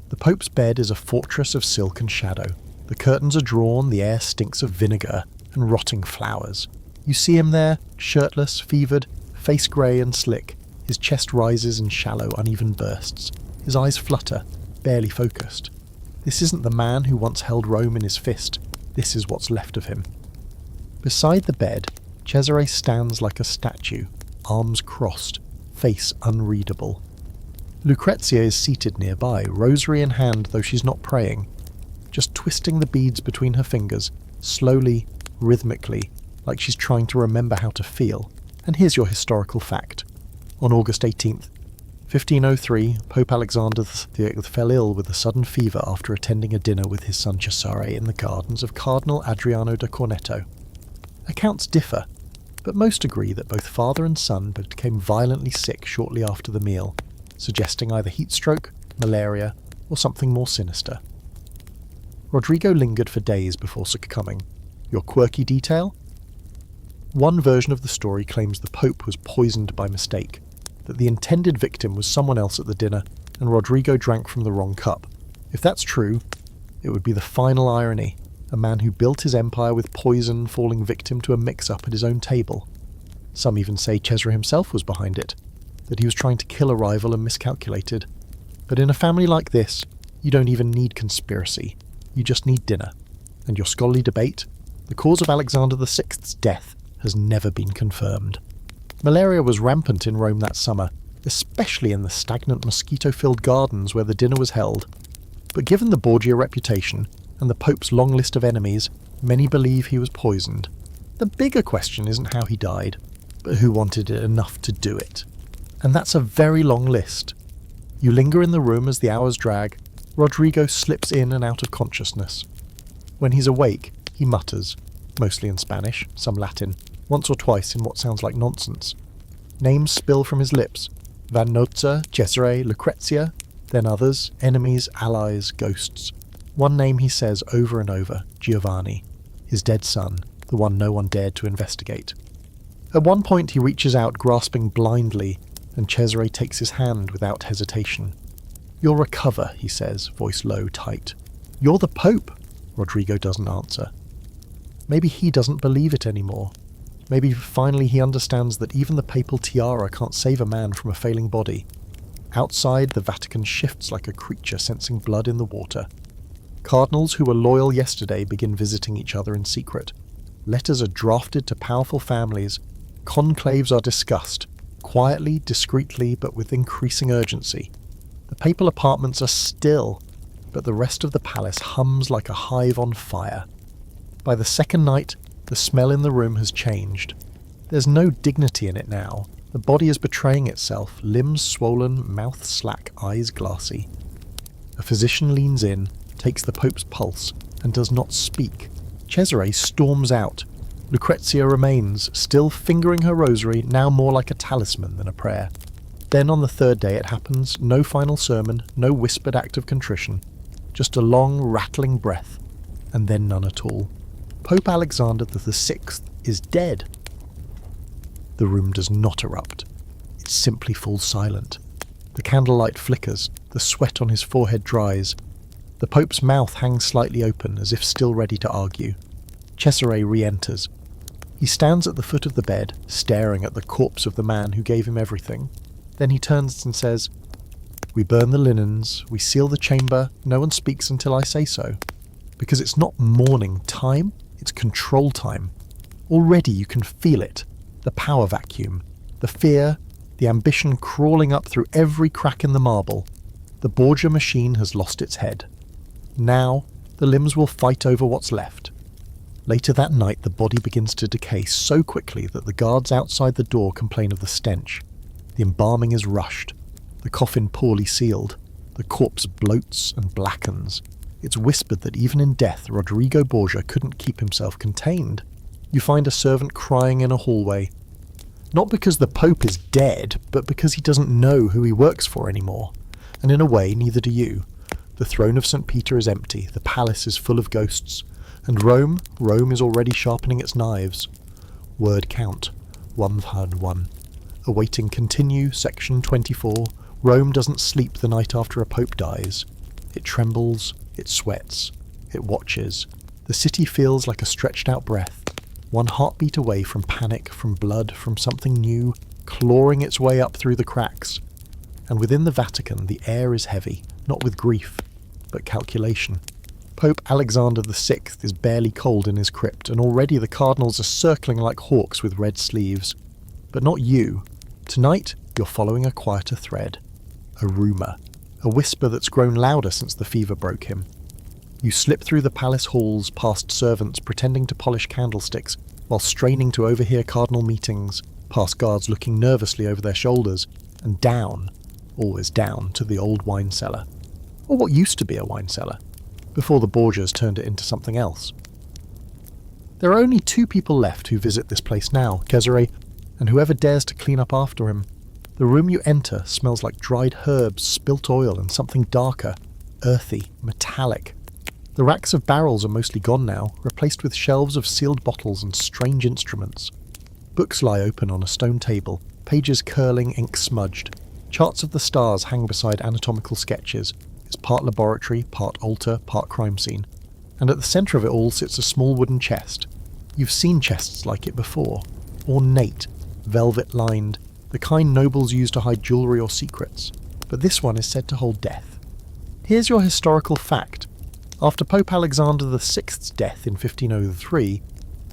The Pope's bed is a fortress of silk and shadow. The curtains are drawn, the air stinks of vinegar and rotting flowers. You see him there, shirtless, fevered, face grey and slick. His chest rises in shallow, uneven bursts. His eyes flutter, barely focused. This isn't the man who once held Rome in his fist. This is what's left of him. Beside the bed, Cesare stands like a statue, arms crossed, face unreadable. Lucrezia is seated nearby, rosary in hand, though she's not praying, just twisting the beads between her fingers, slowly, rhythmically, like she's trying to remember how to feel. And here's your historical fact. On August 18th, 1503, Pope Alexander VI fell ill with a sudden fever after attending a dinner with his son Cesare in the gardens of Cardinal Adriano da Corneto. Accounts differ, but most agree that both father and son became violently sick shortly after the meal, suggesting either heat stroke, malaria, or something more sinister? Rodrigo lingered for days before succumbing. Your quirky detail? One version of the story claims the Pope was poisoned by mistake, that the intended victim was someone else at the dinner, and Rodrigo drank from the wrong cup. If that's true, it would be the final irony, a man who built his empire with poison falling victim to a mix-up at his own table. Some even say Cesare himself was behind it, that he was trying to kill a rival and miscalculated. But in a family like this, you don't even need conspiracy, you just need dinner. And your scholarly debate? The cause of Alexander VI's death has never been confirmed. Malaria was rampant in Rome that summer, especially in the stagnant mosquito-filled gardens where the dinner was held. But given the Borgia reputation and the Pope's long list of enemies, many believe he was poisoned. The bigger question isn't how he died, but who wanted it enough to do it. And that's a very long list. You linger in the room as the hours drag. Rodrigo slips in and out of consciousness. When he's awake, he mutters, mostly in Spanish, some Latin, once or twice in what sounds like nonsense. Names spill from his lips. Van Notza, Cesare, Lucrezia, then others, enemies, allies, ghosts. One name he says over and over, Giovanni, his dead son, the one no one dared to investigate. At one point he reaches out grasping blindly, and Cesare takes his hand without hesitation. "You'll recover," he says, voice low, tight. "You're the Pope." Rodrigo doesn't answer. Maybe he doesn't believe it anymore. Maybe finally he understands that even the papal tiara can't save a man from a failing body. Outside, the Vatican shifts like a creature sensing blood in the water. Cardinals who were loyal yesterday begin visiting each other in secret. Letters are drafted to powerful families. Conclaves are discussed, quietly, discreetly, but with increasing urgency. The papal apartments are still, but the rest of the palace hums like a hive on fire. By the second night, the smell in the room has changed. There's no dignity in it now. The body is betraying itself, limbs swollen, mouth slack, eyes glassy. A physician leans in, takes the Pope's pulse, and does not speak. Cesare storms out. Lucrezia remains, still fingering her rosary, now more like a talisman than a prayer. Then on the third day it happens, no final sermon, no whispered act of contrition, just a long, rattling breath, and then none at all. Pope Alexander VI is dead. The room does not erupt. It simply falls silent. The candlelight flickers, the sweat on his forehead dries. The Pope's mouth hangs slightly open, as if still ready to argue. Cesare re-enters. He stands at the foot of the bed, staring at the corpse of the man who gave him everything. Then he turns and says, "We burn the linens, we seal the chamber, no one speaks until I say so. Because it's not mourning time, it's control time. Already you can feel it, the power vacuum, the fear, the ambition crawling up through every crack in the marble. The Borgia machine has lost its head. Now, the limbs will fight over what's left." Later that night, the body begins to decay so quickly that the guards outside the door complain of the stench. The embalming is rushed, the coffin poorly sealed, the corpse bloats and blackens. It's whispered that even in death, Rodrigo Borgia couldn't keep himself contained. You find a servant crying in a hallway. Not because the Pope is dead, but because he doesn't know who he works for anymore. And in a way, neither do you. The throne of St. Peter is empty, the palace is full of ghosts. And Rome is already sharpening its knives. Word count, 101. Awaiting continue, section 24. Rome doesn't sleep the night after a pope dies. It trembles, it sweats, it watches. The city feels like a stretched out breath. One heartbeat away from panic, from blood, from something new, clawing its way up through the cracks. And within the Vatican, the air is heavy, not with grief, but calculation. Pope Alexander VI is barely cold in his crypt, and already the cardinals are circling like hawks with red sleeves. But not you. Tonight, you're following a quieter thread. A rumour. A whisper that's grown louder since the fever broke him. You slip through the palace halls past servants pretending to polish candlesticks, while straining to overhear cardinal meetings, past guards looking nervously over their shoulders, and down, always down, to the old wine cellar. Or what used to be a wine cellar, before the Borgias turned it into something else. There are only two people left who visit this place now, Cesare, and whoever dares to clean up after him. The room you enter smells like dried herbs, spilt oil, and something darker. earthy, metallic. The racks of barrels are mostly gone now, replaced with shelves of sealed bottles and strange instruments. Books lie open on a stone table, pages curling, ink smudged. Charts of the stars hang beside anatomical sketches. It's part laboratory, part altar, part crime scene. And at the centre of it all sits a small wooden chest. You've seen chests like it before. Ornate, velvet-lined, the kind nobles use to hide jewellery or secrets. But this one is said to hold death. Here's your historical fact. After Pope Alexander VI's death in 1503,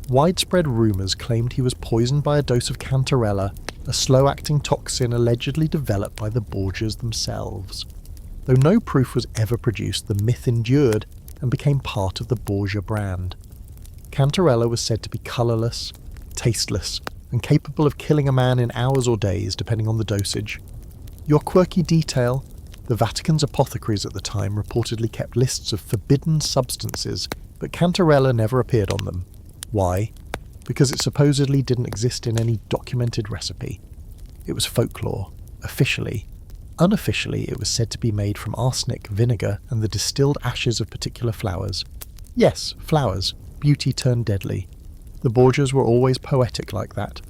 widespread rumours claimed he was poisoned by a dose of cantarella, a slow-acting toxin allegedly developed by the Borgias themselves. Though no proof was ever produced, the myth endured and became part of the Borgia brand. Cantarella was said to be colourless, tasteless, and capable of killing a man in hours or days, depending on the dosage. Your quirky detail: the Vatican's apothecaries at the time reportedly kept lists of forbidden substances, but cantarella never appeared on them. Why? Because it supposedly didn't exist in any documented recipe. It was folklore. Officially. Unofficially, it was said to be made from arsenic, vinegar, and the distilled ashes of particular flowers. Yes, flowers. Beauty turned deadly. The Borgias were always poetic like that.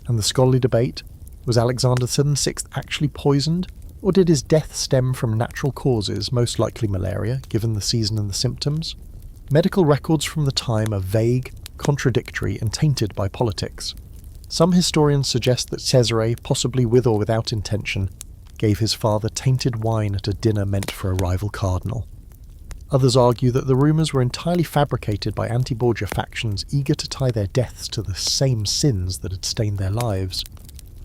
And the scholarly debate: was Alexander VI actually poisoned, or did his death stem from natural causes, most likely malaria, given the season and the symptoms? Medical records from the time are vague, contradictory, and tainted by politics. Some historians suggest that Cesare, possibly with or without intention, gave his father tainted wine at a dinner meant for a rival cardinal. Others argue that the rumours were entirely fabricated by anti-Borgia factions eager to tie their deaths to the same sins that had stained their lives.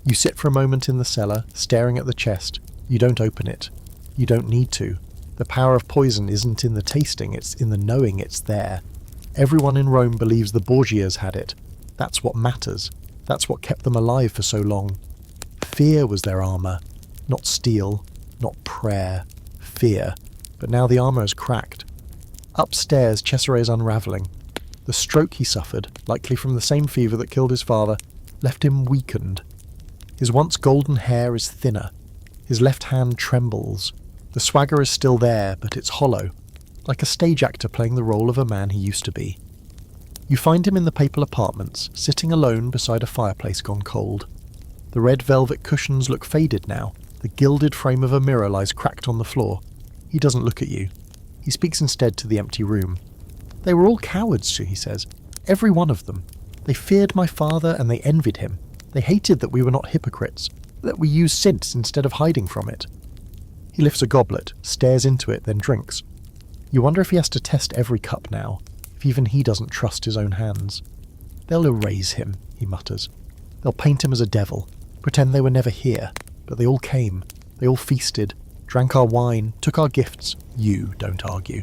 You sit for a moment in the cellar, staring at the chest. You don't open it. You don't need to. The power of poison isn't in the tasting, it's in the knowing it's there. Everyone in Rome believes the Borgias had it. That's what matters. That's what kept them alive for so long. Fear was their armour. Not steel, not prayer. Fear. But now the armour is cracked. Upstairs, Cesare is unravelling. The stroke he suffered, likely from the same fever that killed his father, left him weakened. His once golden hair is thinner. His left hand trembles. The swagger is still there, but it's hollow, like a stage actor playing the role of a man he used to be. You find him in the papal apartments, sitting alone beside a fireplace gone cold. The red velvet cushions look faded now. The gilded frame of a mirror lies cracked on the floor. He doesn't look at you. He speaks instead to the empty room. "They were all cowards," he says. "Every one of them. They feared my father and they envied him. They hated that we were not hypocrites, that we used sense instead of hiding from it." He lifts a goblet, stares into it, then drinks. You wonder if he has to test every cup now, if even he doesn't trust his own hands. "They'll erase him," he mutters. "They'll paint him as a devil, pretend they were never here, but they all came. They all feasted, drank our wine, took our gifts. You don't argue."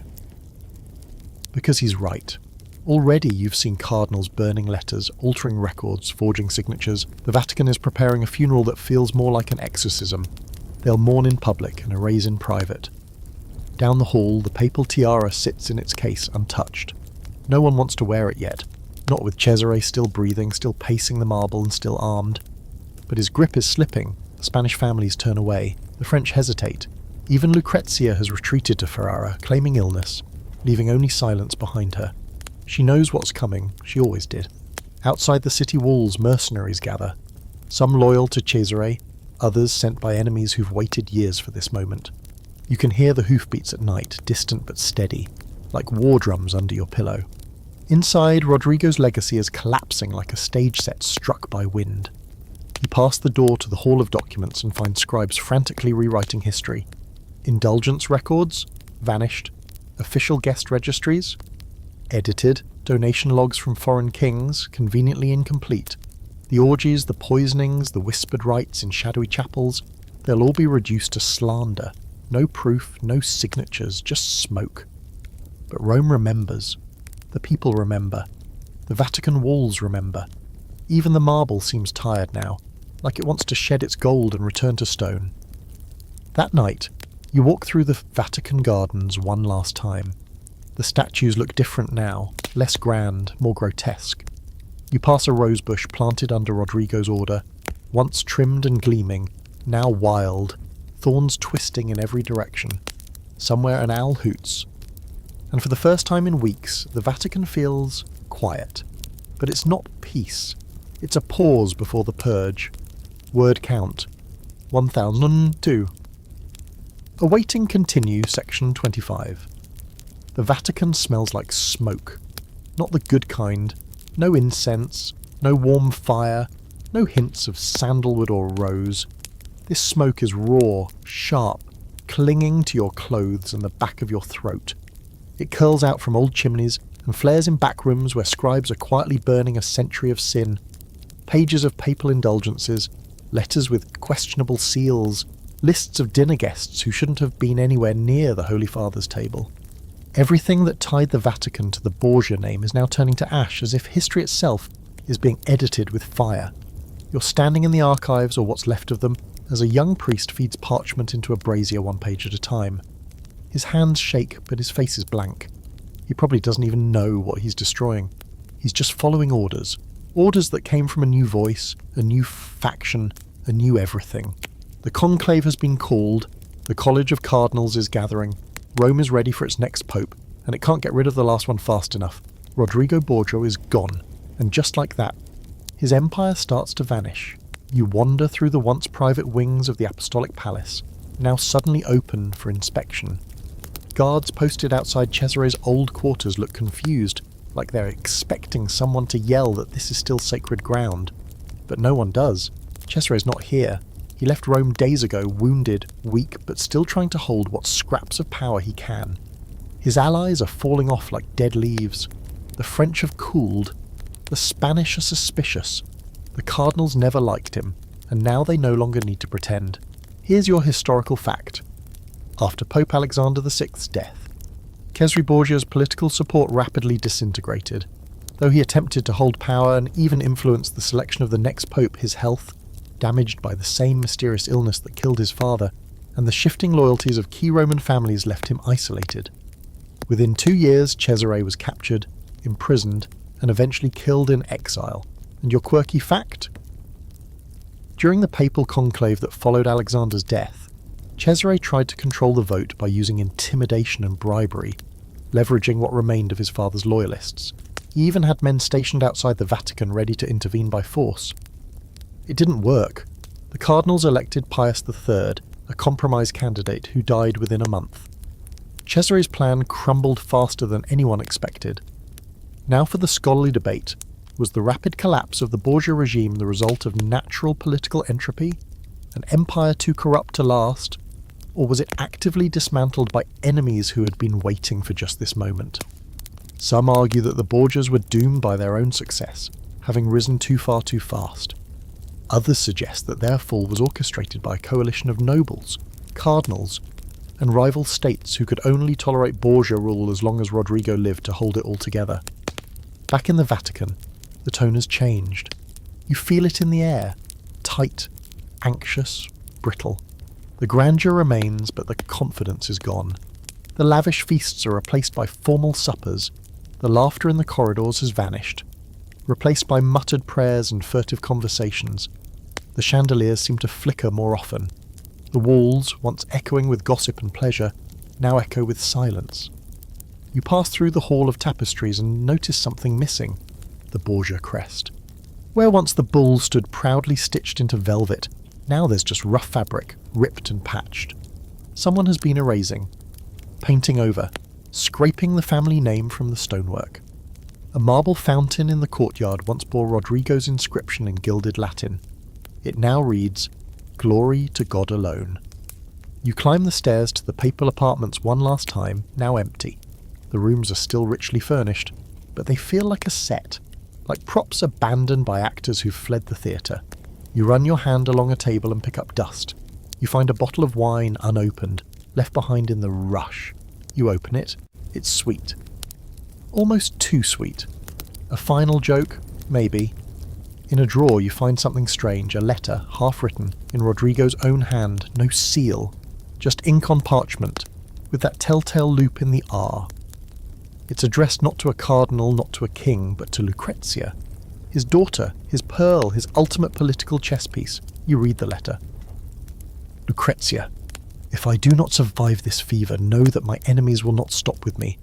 Because he's right. Already you've seen cardinals burning letters, altering records, forging signatures. The Vatican is preparing a funeral that feels more like an exorcism. They'll mourn in public and erase in private. Down the hall, the papal tiara sits in its case untouched. No one wants to wear it yet. Not with Cesare still breathing, still pacing the marble and still armed. But his grip is slipping. The Spanish families turn away. The French hesitate. Even Lucrezia has retreated to Ferrara, claiming illness, leaving only silence behind her. She knows what's coming. She always did. Outside the city walls, mercenaries gather. Some loyal to Cesare, others sent by enemies who've waited years for this moment. You can hear the hoofbeats at night, distant but steady, like war drums under your pillow. Inside, Rodrigo's legacy is collapsing like a stage set struck by wind. You pass the door to the Hall of Documents and find scribes frantically rewriting history. Indulgence records? Vanished. Official guest registries? Edited. Donation logs from foreign kings? Conveniently incomplete. The orgies, the poisonings, the whispered rites in shadowy chapels, they'll all be reduced to slander. No proof, no signatures, just smoke. But Rome remembers. The people remember. The Vatican walls remember. Even the marble seems tired now, like it wants to shed its gold and return to stone. That night, you walk through the Vatican Gardens one last time. The statues look different now, less grand, more grotesque. You pass a rosebush planted under Rodrigo's order, once trimmed and gleaming, now wild, thorns twisting in every direction. Somewhere an owl hoots. And for the first time in weeks, the Vatican feels quiet. But it's not peace. It's a pause before the purge. Word count. 1002. Awaiting continue, section 25. The Vatican smells like smoke. Not the good kind. No incense, no warm fire, no hints of sandalwood or rose. This smoke is raw, sharp, clinging to your clothes and the back of your throat. It curls out from old chimneys and flares in back rooms where scribes are quietly burning a century of sin. Pages of papal indulgences, letters with questionable seals, lists of dinner guests who shouldn't have been anywhere near the Holy Father's table. Everything that tied the Vatican to the Borgia name is now turning to ash, as if history itself is being edited with fire. You're standing in the archives, or what's left of them, as a young priest feeds parchment into a brazier one page at a time. His hands shake, but his face is blank. He probably doesn't even know what he's destroying. He's just following orders. Orders that came from a new voice, a new faction, a new everything. The conclave has been called, the College of Cardinals is gathering, Rome is ready for its next pope, and it can't get rid of the last one fast enough. Rodrigo Borgia is gone, and just like that, his empire starts to vanish. You wander through the once private wings of the Apostolic Palace, now suddenly open for inspection. Guards posted outside Cesare's old quarters look confused, like they're expecting someone to yell that this is still sacred ground. But no one does. Cesare's not here. He left Rome days ago, wounded, weak, but still trying to hold what scraps of power he can. His allies are falling off like dead leaves. The French have cooled. The Spanish are suspicious. The cardinals never liked him, and now they no longer need to pretend. Here's your historical fact. After Pope Alexander VI's death, Cesare Borgia's political support rapidly disintegrated. Though he attempted to hold power and even influence the selection of the next pope, his health, damaged by the same mysterious illness that killed his father, and the shifting loyalties of key Roman families left him isolated. Within 2 years, Cesare was captured, imprisoned, and eventually killed in exile. And your quirky fact? During the papal conclave that followed Alexander's death, Cesare tried to control the vote by using intimidation and bribery, leveraging what remained of his father's loyalists. He even had men stationed outside the Vatican ready to intervene by force. It didn't work. The cardinals elected Pius III, a compromise candidate who died within a month. Cesare's plan crumbled faster than anyone expected. Now for the scholarly debate. Was the rapid collapse of the Borgia regime the result of natural political entropy, an empire too corrupt to last, or was it actively dismantled by enemies who had been waiting for just this moment? Some argue that the Borgias were doomed by their own success, having risen too far too fast. Others suggest that their fall was orchestrated by a coalition of nobles, cardinals, and rival states who could only tolerate Borgia rule as long as Rodrigo lived to hold it all together. Back in the Vatican, the tone has changed. You feel it in the air, tight, anxious, brittle. The grandeur remains, but the confidence is gone. The lavish feasts are replaced by formal suppers. The laughter in the corridors has vanished, replaced by muttered prayers and furtive conversations. The chandeliers seem to flicker more often. The walls, once echoing with gossip and pleasure, now echo with silence. You pass through the hall of tapestries and notice something missing: the Borgia crest. Where once the bull stood proudly stitched into velvet, now there's just rough fabric, ripped and patched. Someone has been erasing, painting over, scraping the family name from the stonework. A marble fountain in the courtyard once bore Rodrigo's inscription in gilded Latin. It now reads, "Glory to God alone." You climb the stairs to the papal apartments one last time, now empty. The rooms are still richly furnished, but they feel like a set, like props abandoned by actors who've fled the theatre. You run your hand along a table and pick up dust. You find a bottle of wine unopened, left behind in the rush. You open it. It's sweet. Almost too sweet. A final joke? Maybe. In a drawer you find something strange, a letter, half-written, in Rodrigo's own hand, no seal, just ink on parchment, with that telltale loop in the R. It's addressed not to a cardinal, not to a king, but to Lucrezia, his daughter, his pearl, his ultimate political chess piece. You read the letter. Lucrezia. If I do not survive this fever, know that my enemies will not stop with me.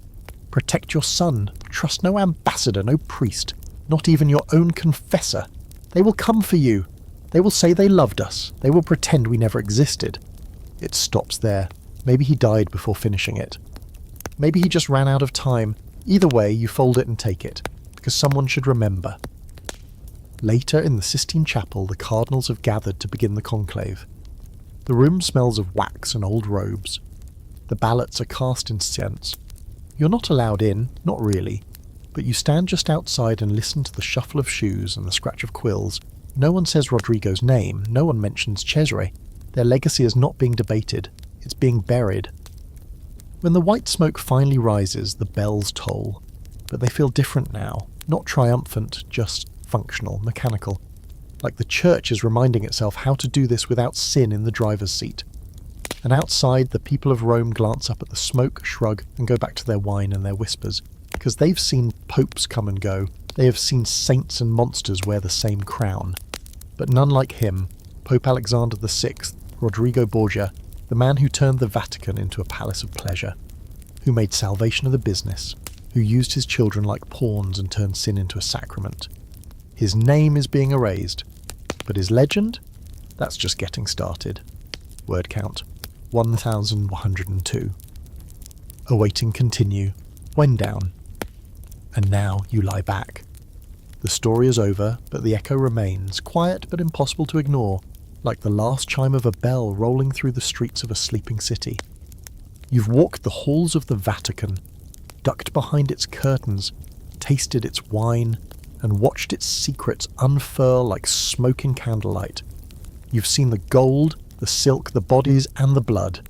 Protect your son. Trust no ambassador, no priest, not even your own confessor. They will come for you. They will say they loved us. They will pretend we never existed. It stops there. Maybe he died before finishing it. Maybe he just ran out of time. Either way, you fold it and take it, because someone should remember. Later, in the Sistine Chapel, the cardinals have gathered to begin the conclave. The room smells of wax and old robes. The ballots are cast in scents. You're not allowed in, not really, but you stand just outside and listen to the shuffle of shoes and the scratch of quills. No one says Rodrigo's name, no one mentions Cesare. Their legacy is not being debated, it's being buried. When the white smoke finally rises, the bells toll, but they feel different now, not triumphant, just functional, mechanical. Like the church is reminding itself how to do this without sin in the driver's seat. And outside, the people of Rome glance up at the smoke, shrug, and go back to their wine and their whispers, because they've seen popes come and go, they have seen saints and monsters wear the same crown. But none like him, Pope Alexander VI, Rodrigo Borgia, the man who turned the Vatican into a palace of pleasure, who made salvation of the business, who used his children like pawns and turned sin into a sacrament. His name is being erased, but his legend? That's just getting started. Word count, 1,102. Awaiting continue, when down. And now you lie back. The story is over, but the echo remains, quiet but impossible to ignore, like the last chime of a bell rolling through the streets of a sleeping city. You've walked the halls of the Vatican, ducked behind its curtains, tasted its wine, and watched its secrets unfurl like smoke in candlelight. You've seen the gold, the silk, the bodies, and the blood.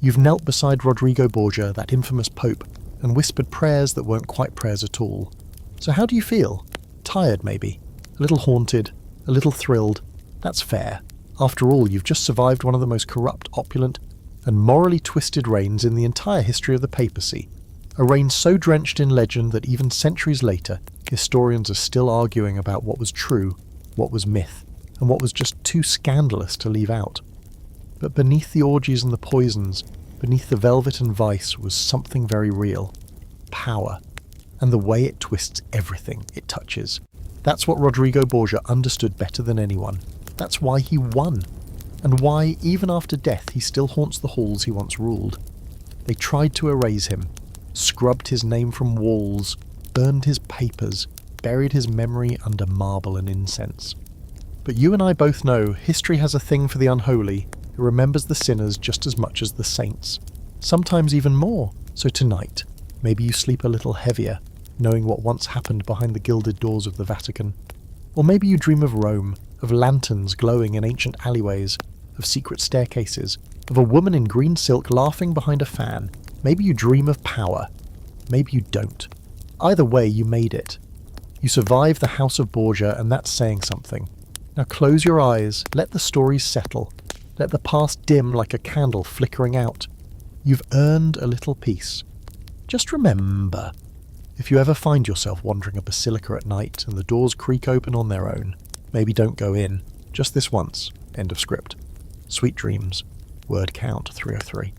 You've knelt beside Rodrigo Borgia, that infamous pope, and whispered prayers that weren't quite prayers at all. So how do you feel? Tired, maybe? A little haunted? A little thrilled? That's fair. After all, you've just survived one of the most corrupt, opulent, and morally twisted reigns in the entire history of the papacy. A reign so drenched in legend that even centuries later, historians are still arguing about what was true, what was myth, and what was just too scandalous to leave out. But beneath the orgies and the poisons, beneath the velvet and vice, was something very real. Power. And the way it twists everything it touches. That's what Rodrigo Borgia understood better than anyone. That's why he won. And why, even after death, he still haunts the halls he once ruled. They tried to erase him, scrubbed his name from walls, burned his papers, buried his memory under marble and incense. But you and I both know history has a thing for the unholy. It remembers the sinners just as much as the saints. Sometimes even more. So tonight, maybe you sleep a little heavier, knowing what once happened behind the gilded doors of the Vatican. Or maybe you dream of Rome, of lanterns glowing in ancient alleyways, of secret staircases, of a woman in green silk laughing behind a fan. Maybe you dream of power. Maybe you don't. Either way, you made it. You survived the House of Borgia, and that's saying something. Now close your eyes, let the stories settle. Let the past dim like a candle flickering out. You've earned a little peace. Just remember, if you ever find yourself wandering a basilica at night and the doors creak open on their own, maybe don't go in. Just this once. End of script. Sweet dreams. Word count 303.